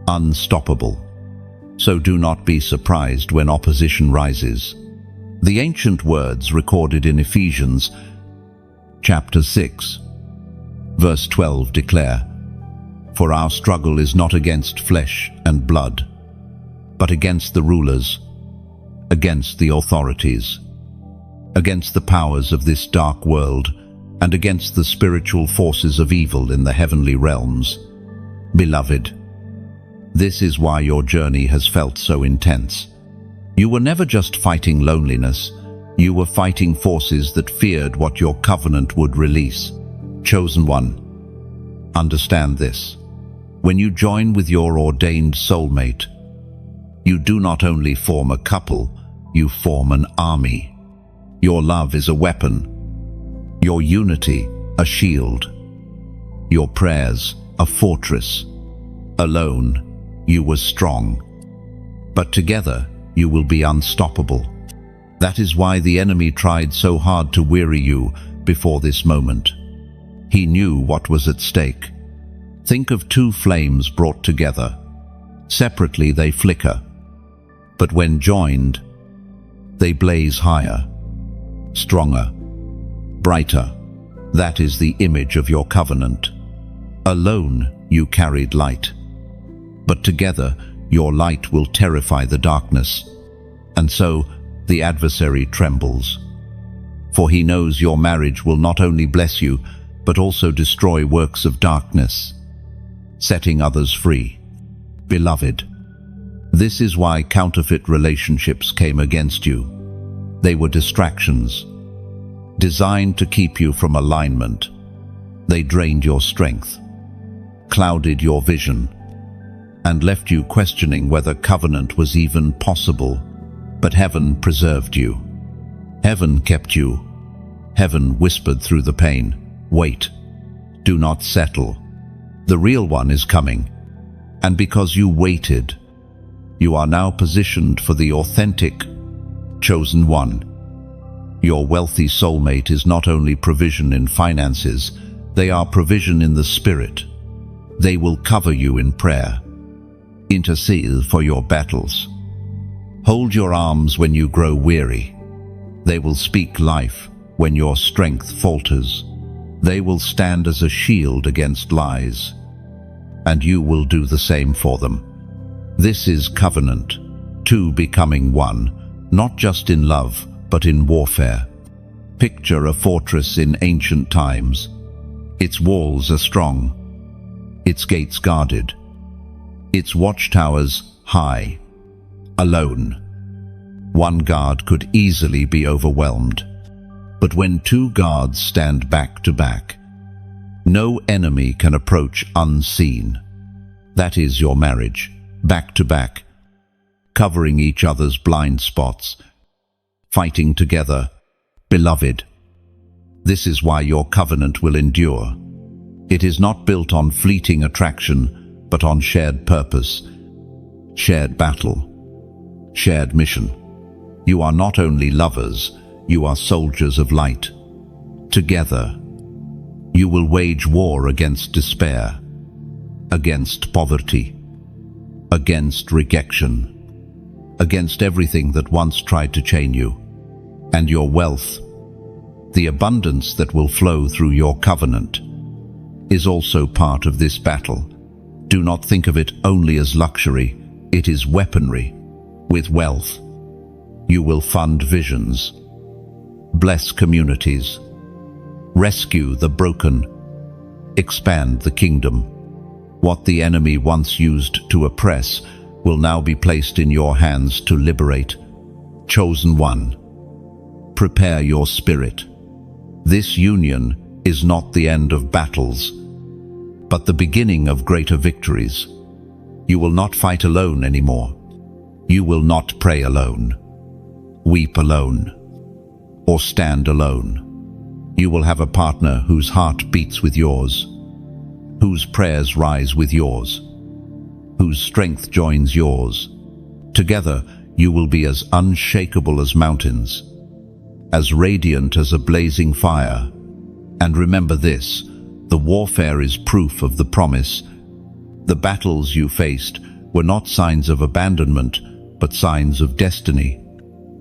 unstoppable. So do not be surprised when opposition rises. The ancient words recorded in Ephesians chapter 6, verse 12 declare, "For our struggle is not against flesh and blood, but against the rulers, against the authorities, against the powers of this dark world, and against the spiritual forces of evil in the heavenly realms." Beloved, this is why your journey has felt so intense. You were never just fighting loneliness, you were fighting forces that feared what your covenant would release. Chosen one, understand this. When you join with your ordained soulmate, you do not only form a couple, you form an army. Your love is a weapon, your unity a shield, your prayers a fortress. Alone, you were strong, but together you will be unstoppable. That is why the enemy tried so hard to weary you before this moment. He knew what was at stake. Think of two flames brought together. Separately they flicker, but when joined, they blaze higher, stronger, brighter. That is the image of your covenant. Alone you carried light, but together your light will terrify the darkness. And so the adversary trembles. For he knows your marriage will not only bless you, but also destroy works of darkness, setting others free. Beloved, this is why counterfeit relationships came against you. They were distractions, designed to keep you from alignment. They drained your strength, clouded your vision, and left you questioning whether covenant was even possible. But heaven preserved you. Heaven kept you. Heaven whispered through the pain, "Wait. Do not settle. The real one is coming." And because you waited, you are now positioned for the authentic, chosen one. Your wealthy soulmate is not only provision in finances, they are provision in the spirit. They will cover you in prayer, intercede for your battles, hold your arms when you grow weary. They will speak life when your strength falters. They will stand as a shield against lies, and you will do the same for them. This is covenant, two becoming one, not just in love, but in warfare. Picture a fortress in ancient times. Its walls are strong, its gates guarded, its watchtowers high. Alone, one guard could easily be overwhelmed. But when two guards stand back to back, no enemy can approach unseen. That is your marriage, back to back, covering each other's blind spots, fighting together. Beloved, this is why your covenant will endure. It is not built on fleeting attraction, but on shared purpose, shared battle, shared mission. You are not only lovers, you are soldiers of light. Together, you will wage war against despair, against poverty, against rejection, against everything that once tried to chain you. And your wealth, the abundance that will flow through your covenant, is also part of this battle. Do not think of it only as luxury, it is weaponry. With wealth, you will fund visions, bless communities, rescue the broken, expand the kingdom. What the enemy once used to oppress will now be placed in your hands to liberate. Chosen one, prepare your spirit. This union is not the end of battles, but the beginning of greater victories. You will not fight alone anymore. You will not pray alone, weep alone, or stand alone. You will have a partner whose heart beats with yours, whose prayers rise with yours, whose strength joins yours. Together, you will be as unshakable as mountains, as radiant as a blazing fire. And remember this, the warfare is proof of the promise. The battles you faced were not signs of abandonment, but signs of destiny.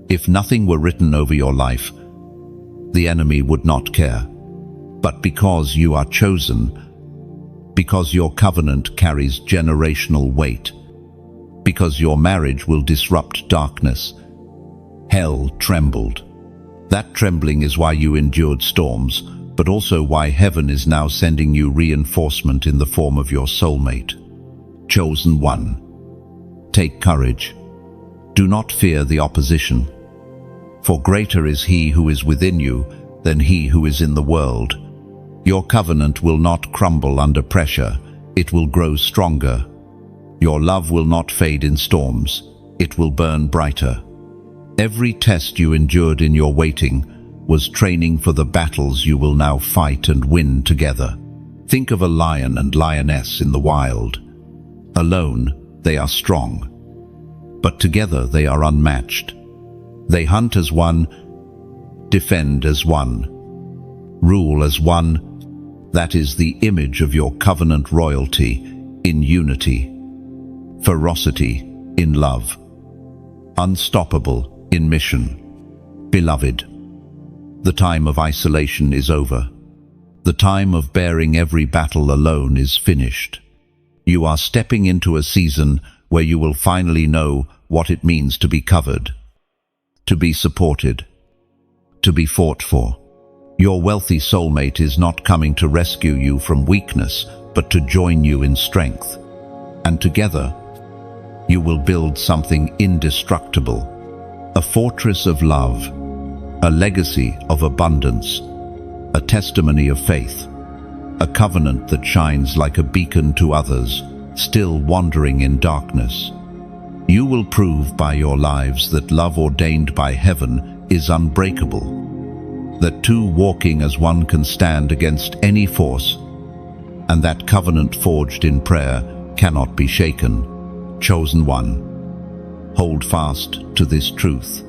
If nothing were written over your life, the enemy would not care. But because you are chosen, because your covenant carries generational weight, because your marriage will disrupt darkness, hell trembled. That trembling is why you endured storms, but also why heaven is now sending you reinforcement in the form of your soulmate. Chosen one, take courage. Do not fear the opposition, for greater is he who is within you than he who is in the world. Your covenant will not crumble under pressure, it will grow stronger. Your love will not fade in storms, it will burn brighter. Every test you endured in your waiting was training for the battles you will now fight and win together. Think of a lion and lioness in the wild. Alone, they are strong, but together they are unmatched. They hunt as one, defend as one, rule as one. That is the image of your covenant royalty in unity, ferocity in love, unstoppable in mission. Beloved, the time of isolation is over. The time of bearing every battle alone is finished. You are stepping into a season where you will finally know what it means to be covered, to be supported, to be fought for. Your wealthy soulmate is not coming to rescue you from weakness, but to join you in strength. And together, you will build something indestructible, a fortress of love, a legacy of abundance, a testimony of faith, a covenant that shines like a beacon to others, still wandering in darkness. You will prove by your lives that love ordained by heaven is unbreakable. that two walking as one can stand against any force, and that covenant forged in prayer cannot be shaken. Chosen one, hold fast to this truth.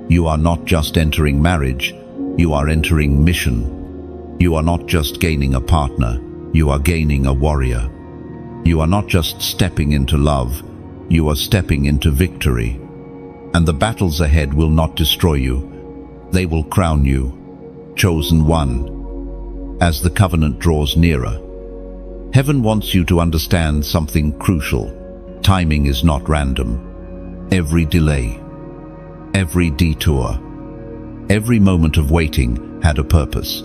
You are not just entering marriage, you are entering mission. You are not just gaining a partner, you are gaining a warrior. You are not just stepping into love, you are stepping into victory. And the battles ahead will not destroy you, they will crown you. Chosen one. As the covenant draws nearer, heaven wants you to understand something crucial. Timing is not random. Every delay, every detour, every moment of waiting had a purpose.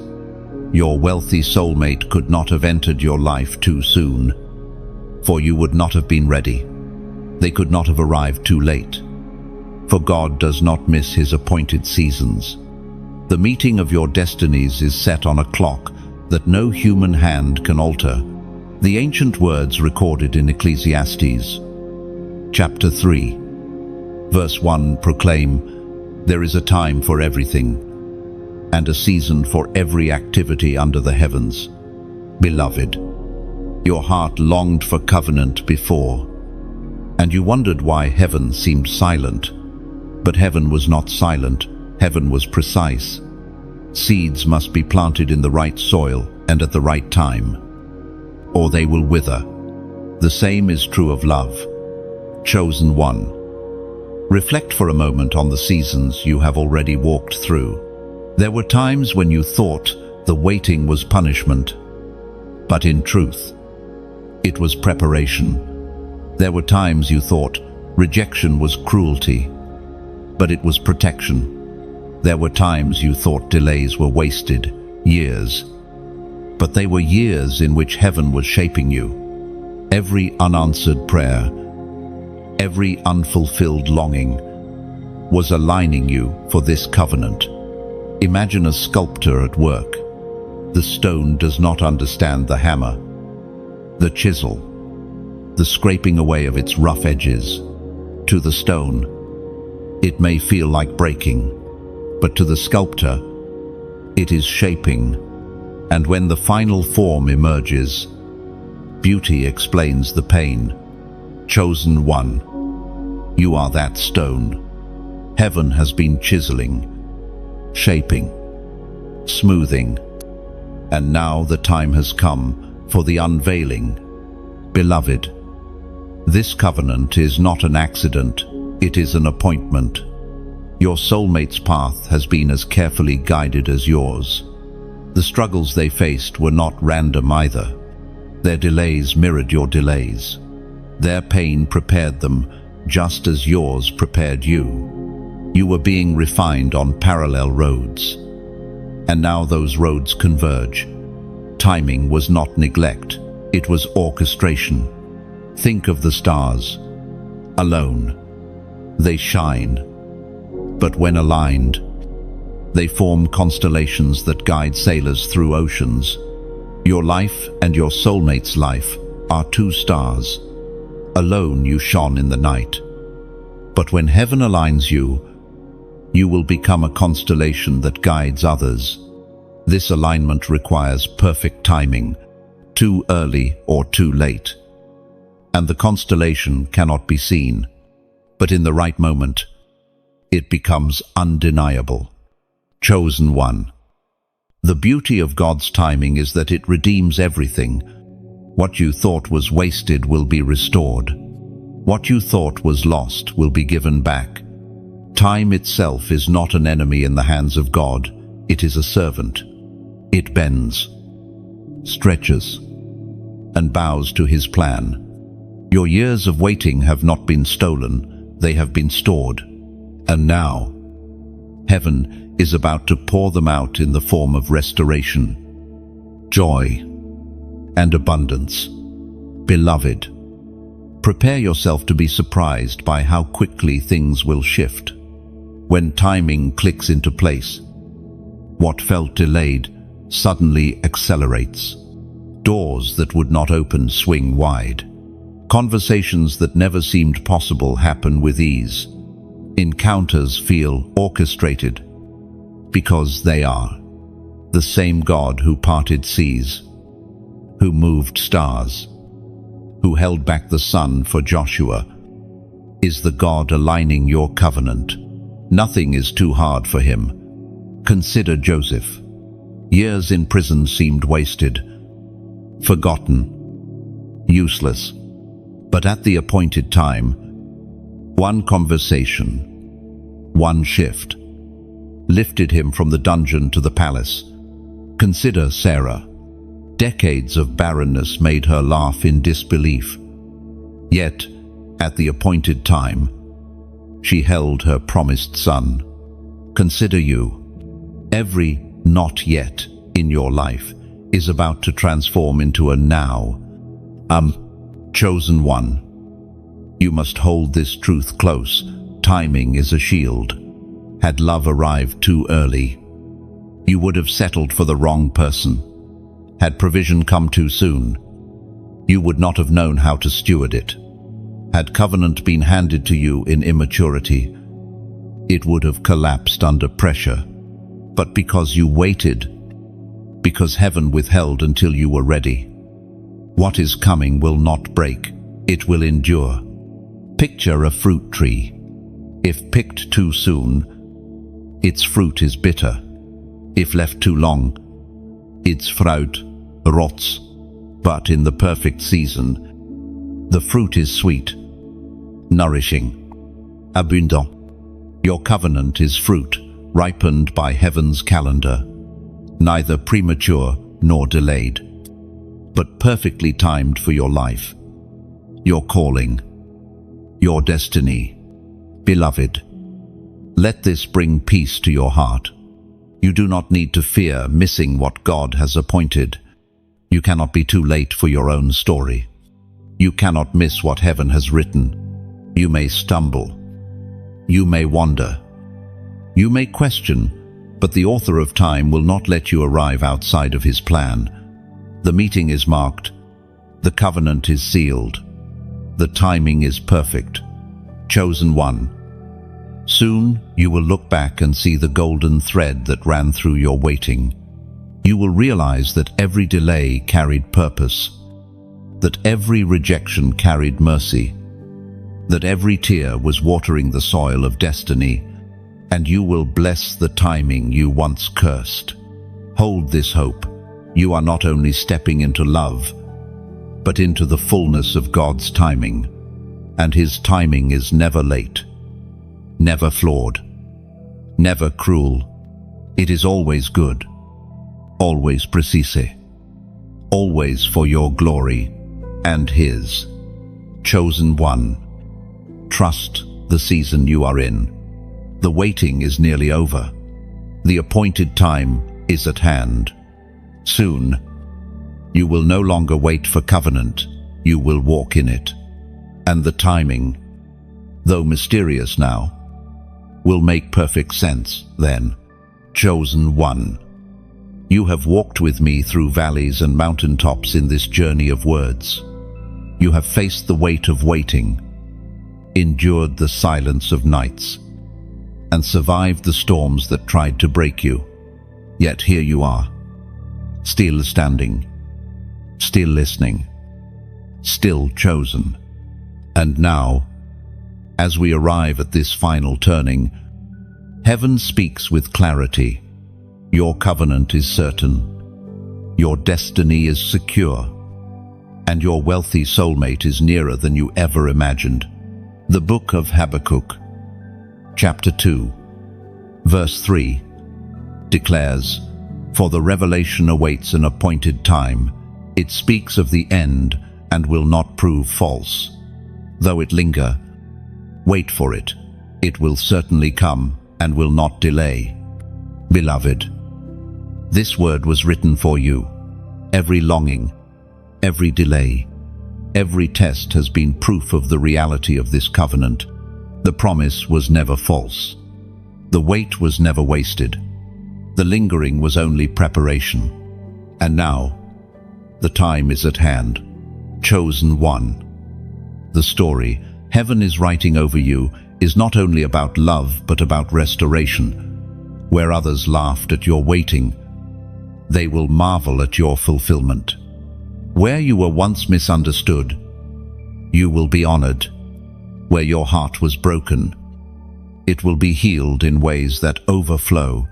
Your wealthy soulmate could not have entered your life too soon, for you would not have been ready. They could not have arrived too late, for God does not miss his appointed seasons. The meeting of your destinies is set on a clock that no human hand can alter. The ancient words recorded in Ecclesiastes, chapter 3, verse 1 proclaim, "There is a time for everything, and a season for every activity under the heavens." Beloved, your heart longed for covenant before, and you wondered why heaven seemed silent. But heaven was not silent, heaven was precise. Seeds must be planted in the right soil and at the right time, or they will wither. The same is true of love. Chosen one. Reflect for a moment on the seasons you have already walked through. There were times when you thought the waiting was punishment, but in truth, it was preparation. There were times you thought rejection was cruelty, but it was protection. There were times you thought delays were wasted, years, but they were years in which heaven was shaping you. Every unanswered prayer, every unfulfilled longing was aligning you for this covenant. Imagine a sculptor at work. The stone does not understand the hammer, the chisel, the scraping away of its rough edges. To the stone, it may feel like breaking, but to the sculptor, it is shaping. And when the final form emerges, beauty explains the pain. Chosen one, you are that stone. Heaven has been chiseling, shaping, smoothing, and now the time has come for the unveiling. Beloved, this covenant is not an accident, it is an appointment. Your soulmate's path has been as carefully guided as yours. The struggles they faced were not random either. Their delays mirrored your delays. Their pain prepared them just as yours prepared you. You were being refined on parallel roads, and now those roads converge. Timing was not neglect, it was orchestration. Think of the stars. Alone, they shine, but when aligned, they form constellations that guide sailors through oceans. Your life and your soulmate's life are two stars. Alone you shone in the night, but when heaven aligns you, you will become a constellation that guides others. This alignment requires perfect timing, too early or too late. And the constellation cannot be seen, but in the right moment, it becomes undeniable. Chosen one. The beauty of God's timing is that it redeems everything. What you thought was wasted will be restored. What you thought was lost will be given back. Time itself is not an enemy in the hands of God, it is a servant. It bends, stretches, and bows to his plan. Your years of waiting have not been stolen, they have been stored. And now, heaven is about to pour them out in the form of restoration, joy, and abundance. Beloved, prepare yourself to be surprised by how quickly things will shift. When timing clicks into place, what felt delayed suddenly accelerates. Doors that would not open swing wide. Conversations that never seemed possible happen with ease. Encounters feel orchestrated. because they are. The same God who parted seas, who moved stars, who held back the sun for Joshua, is the God aligning your covenant. Nothing is too hard for him. Consider Joseph. Years in prison seemed wasted, forgotten, useless. But at the appointed time, one conversation, one shift, lifted him from the dungeon to the palace. Consider Sarah. Decades of barrenness made her laugh in disbelief. Yet, at the appointed time, she held her promised son. Consider you. Every not yet in your life is about to transform into a now. Chosen one. You must hold this truth close. Timing is a shield. Had love arrived too early, you would have settled for the wrong person. Had provision come too soon, you would not have known how to steward it. Had covenant been handed to you in immaturity, it would have collapsed under pressure. But because you waited, because heaven withheld until you were ready, what is coming will not break, it will endure. Picture a fruit tree. If picked too soon, its fruit is bitter. If left too long, its fruit rots. But in the perfect season, the fruit is sweet, nourishing, abundant. Your covenant is fruit, ripened by heaven's calendar, neither premature nor delayed, but perfectly timed for your life, your calling, your destiny. Beloved, let this bring peace to your heart. You do not need to fear missing what God has appointed. You cannot be too late for your own story. You cannot miss what heaven has written. You may stumble. You may wander. You may question, but the author of time will not let you arrive outside of his plan. The meeting is marked. The covenant is sealed. The timing is perfect. Chosen one. Soon you will look back and see the golden thread that ran through your waiting. You will realize that every delay carried purpose, that every rejection carried mercy, that every tear was watering the soil of destiny, and you will bless the timing you once cursed. Hold this hope. You are not only stepping into love, but into the fullness of God's timing. And his timing is never late, never flawed, never cruel. It is always good, always precise, always for your glory and his. Chosen one, trust the season you are in. The waiting is nearly over. The appointed time is at hand. Soon, you will no longer wait for covenant, you will walk in it. And the timing, though mysterious now, will make perfect sense then. Chosen one, you have walked with me through valleys and mountaintops in this journey of words. You have faced the weight of waiting, endured the silence of nights, and survived the storms that tried to break you. Yet here you are, still standing, still listening, still chosen. And now, as we arrive at this final turning, heaven speaks with clarity. Your covenant is certain, your destiny is secure, and your wealthy soulmate is nearer than you ever imagined. The Book of Habakkuk, chapter 2, verse 3, declares, "For the revelation awaits an appointed time. It speaks of the end and will not prove false. Though it linger, wait for it. It will certainly come and will not delay." Beloved, this word was written for you. Every longing, every delay, every test has been proof of the reality of this covenant. The promise was never false. The wait was never wasted. The lingering was only preparation. And now, the time is at hand. Chosen one. The story heaven is writing over you is not only about love but about restoration. Where others laughed at your waiting, they will marvel at your fulfillment. Where you were once misunderstood, you will be honored. Where your heart was broken, it will be healed in ways that overflow.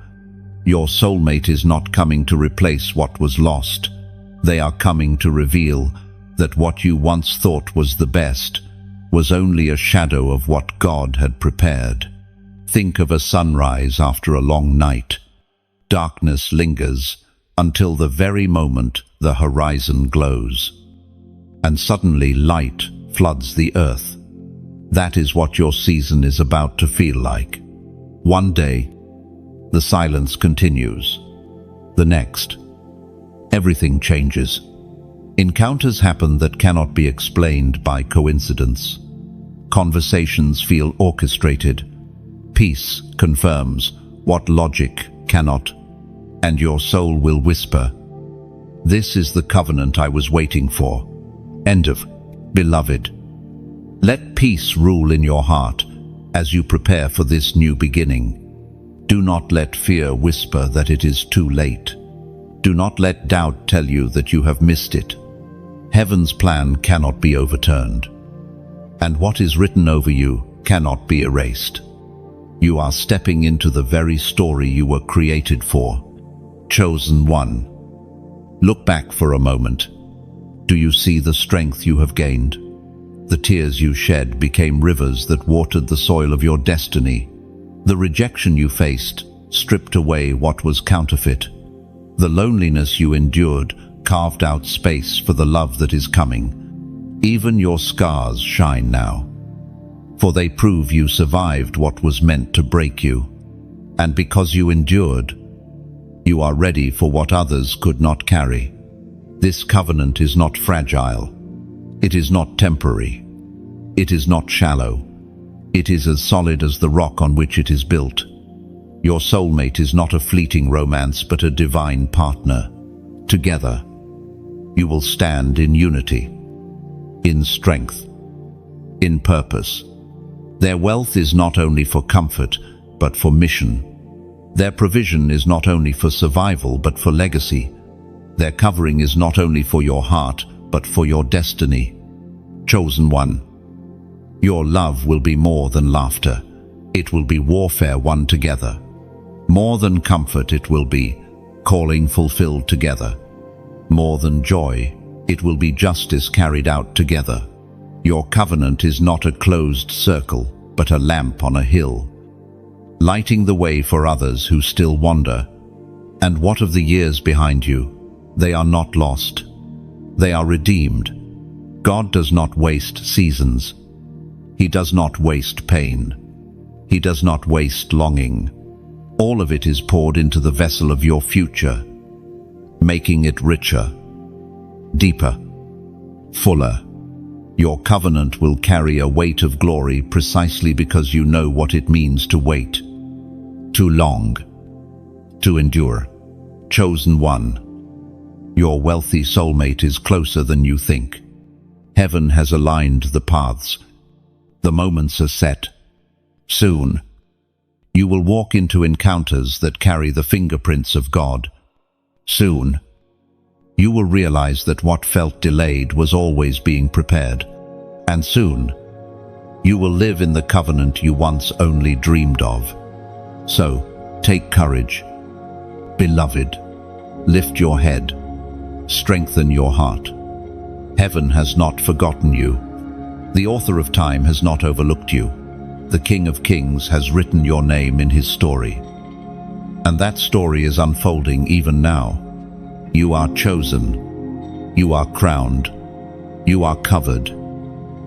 Your soulmate is not coming to replace what was lost. They are coming to reveal that what you once thought was the best was only a shadow of what God had prepared. Think of a sunrise after a long night. Darkness lingers until the very moment the horizon glows. And suddenly light floods the earth. That is what your season is about to feel like. One day, the silence continues. The next, everything changes. Encounters happen that cannot be explained by coincidence. Conversations feel orchestrated. Peace confirms what logic cannot, and your soul will whisper, "This is the covenant I was waiting for." End of. Beloved, let peace rule in your heart as you prepare for this new beginning. Do not let fear whisper that it is too late. Do not let doubt tell you that you have missed it. Heaven's plan cannot be overturned, and what is written over you cannot be erased. You are stepping into the very story you were created for. Chosen one. Look back for a moment. Do you see the strength you have gained? The tears you shed became rivers that watered the soil of your destiny. The rejection you faced stripped away what was counterfeit. The loneliness you endured carved out space for the love that is coming. Even your scars shine now, for they prove you survived what was meant to break you. And because you endured, you are ready for what others could not carry. This covenant is not fragile. It is not temporary. It is not shallow. It is as solid as the rock on which it is built. Your soulmate is not a fleeting romance, but a divine partner. Together, you will stand in unity, in strength, in purpose. Their wealth is not only for comfort, but for mission. Their provision is not only for survival, but for legacy. Their covering is not only for your heart, but for your destiny. Chosen one, your love will be more than laughter. It will be warfare won together. More than comfort, it will be calling fulfilled together. More than joy, it will be justice carried out together. Your covenant is not a closed circle, but a lamp on a hill, lighting the way for others who still wander. And what of the years behind you? They are not lost. They are redeemed. God does not waste seasons. He does not waste pain. He does not waste longing. All of it is poured into the vessel of your future, making it richer, deeper, fuller. Your covenant will carry a weight of glory precisely because you know what it means to wait, to long, to endure. Chosen one, your wealthy soulmate is closer than you think. Heaven has aligned the paths. The moments are set. Soon, you will walk into encounters that carry the fingerprints of God. Soon, you will realize that what felt delayed was always being prepared. And soon, you will live in the covenant you once only dreamed of. So, take courage. Beloved, lift your head. Strengthen your heart. Heaven has not forgotten you. The author of time has not overlooked you. The King of Kings has written your name in his story. And that story is unfolding even now. You are chosen. You are crowned. You are covered.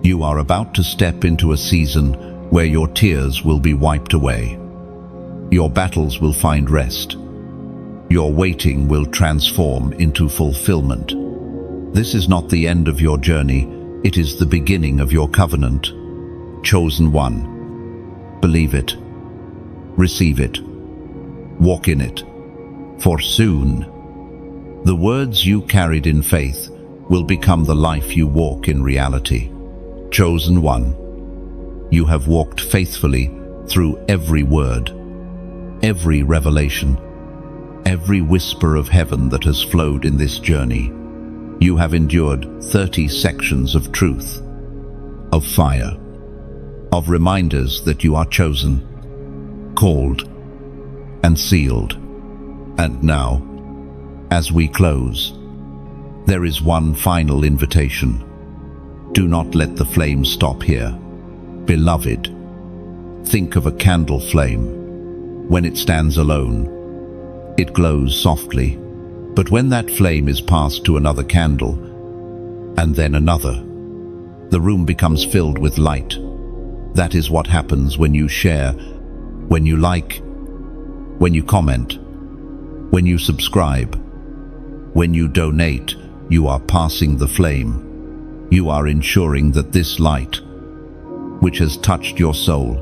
You are about to step into a season where your tears will be wiped away. Your battles will find rest. Your waiting will transform into fulfillment. This is not the end of your journey. It is the beginning of your covenant. Chosen one. Believe it. Receive it. Walk in it. For soon, the words you carried in faith will become the life you walk in reality. Chosen one, you have walked faithfully through every word, every revelation, every whisper of heaven that has flowed in this journey. You have endured 30 sections of truth, of fire, of reminders that you are chosen, called, and sealed. And now, as we close, there is one final invitation. Do not let the flame stop here. Beloved, think of a candle flame. When it stands alone, it glows softly. But when that flame is passed to another candle, and then another, the room becomes filled with light. That is what happens when you share, when you like, when you comment, when you subscribe, when you donate. You are passing the flame. You are ensuring that this light, which has touched your soul,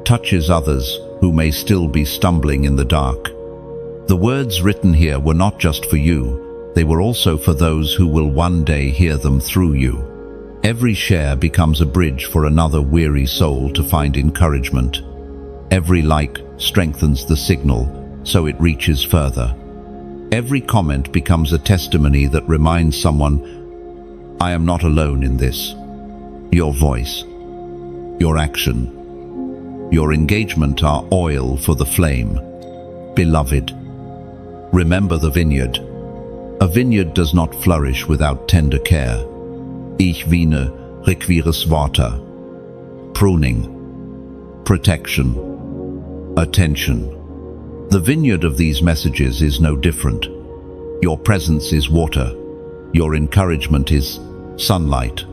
touches others who may still be stumbling in the dark. The words written here were not just for you, they were also for those who will one day hear them through you. Every share becomes a bridge for another weary soul to find encouragement. Every like strengthens the signal so it reaches further. Every comment becomes a testimony that reminds someone, I am not alone in this. Your voice, your action, your engagement are oil for the flame. Beloved, remember the vineyard. A vineyard does not flourish without tender care. Ich wiene, requires water. Pruning, protection, attention. The vineyard of these messages is no different. Your presence is water. Your encouragement is sunlight.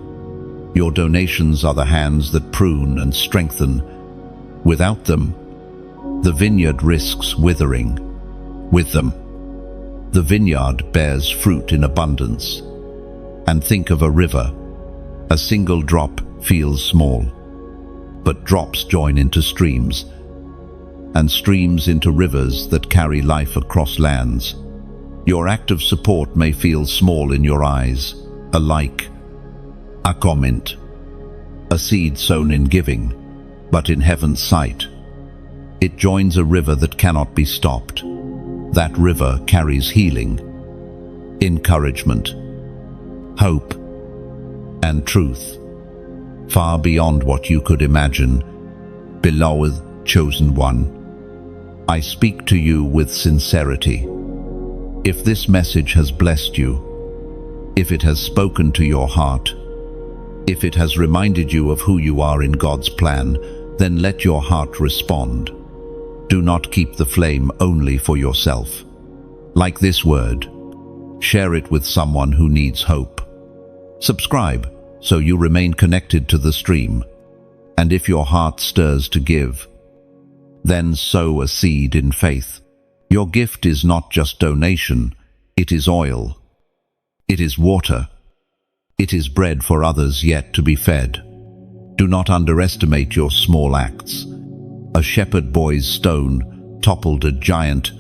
Your donations are the hands that prune and strengthen. Without them, the vineyard risks withering. With them, the vineyard bears fruit in abundance. And think of a river. A single drop feels small, but drops join into streams, and streams into rivers that carry life across lands. Your act of support may feel small in your eyes, a like, a comment, a seed sown in giving, but in heaven's sight, it joins a river that cannot be stopped. That river carries healing, encouragement, hope, and truth, far beyond what you could imagine. Beloved chosen one, I speak to you with sincerity. If this message has blessed you, if it has spoken to your heart, if it has reminded you of who you are in God's plan, then let your heart respond. Do not keep the flame only for yourself. Like this word, share it with someone who needs hope. Subscribe so you remain connected to the stream. And if your heart stirs to give, then sow a seed in faith. Your gift is not just donation, it is oil. It is water. It is bread for others yet to be fed. Do not underestimate your small acts. A shepherd boy's stone toppled a giant.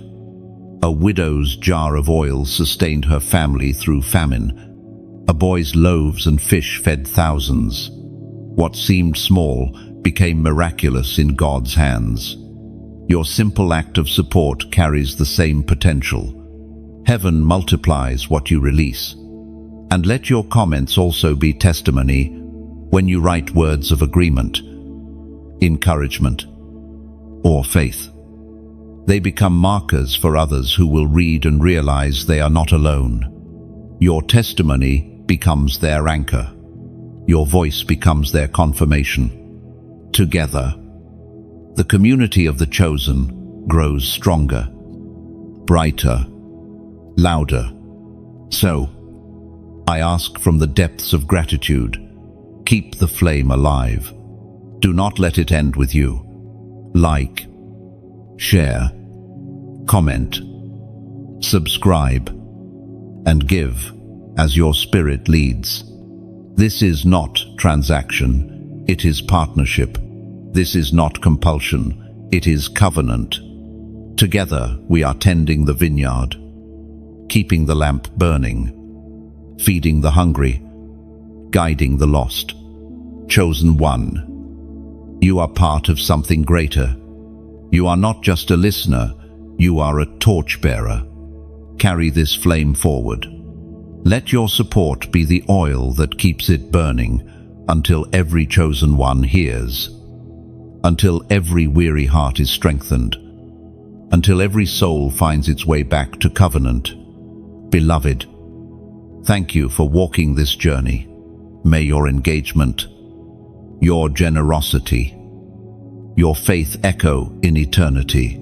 A widow's jar of oil sustained her family through famine. A boy's loaves and fish fed thousands. What seemed small became miraculous in God's hands. Your simple act of support carries the same potential. Heaven multiplies what you release. And let your comments also be testimony when you write words of agreement, encouragement, or faith. They become markers for others who will read and realize they are not alone. Your testimony becomes their anchor. Your voice becomes their confirmation. Together, the community of the chosen grows stronger, brighter, louder. So, I ask from the depths of gratitude, keep the flame alive. Do not let it end with you. Like, share, comment, subscribe, and give as your spirit leads. This is not transaction, it is partnership. This is not compulsion, it is covenant. Together we are tending the vineyard, keeping the lamp burning, feeding the hungry, guiding the lost. Chosen one, you are part of something greater. You are not just a listener, you are a torchbearer. Carry this flame forward. Let your support be the oil that keeps it burning until every chosen one hears, until every weary heart is strengthened, until every soul finds its way back to covenant. Beloved, thank you for walking this journey. May your engagement, your generosity, your faith echo in eternity.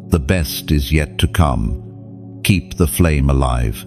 The best is yet to come. Keep the flame alive.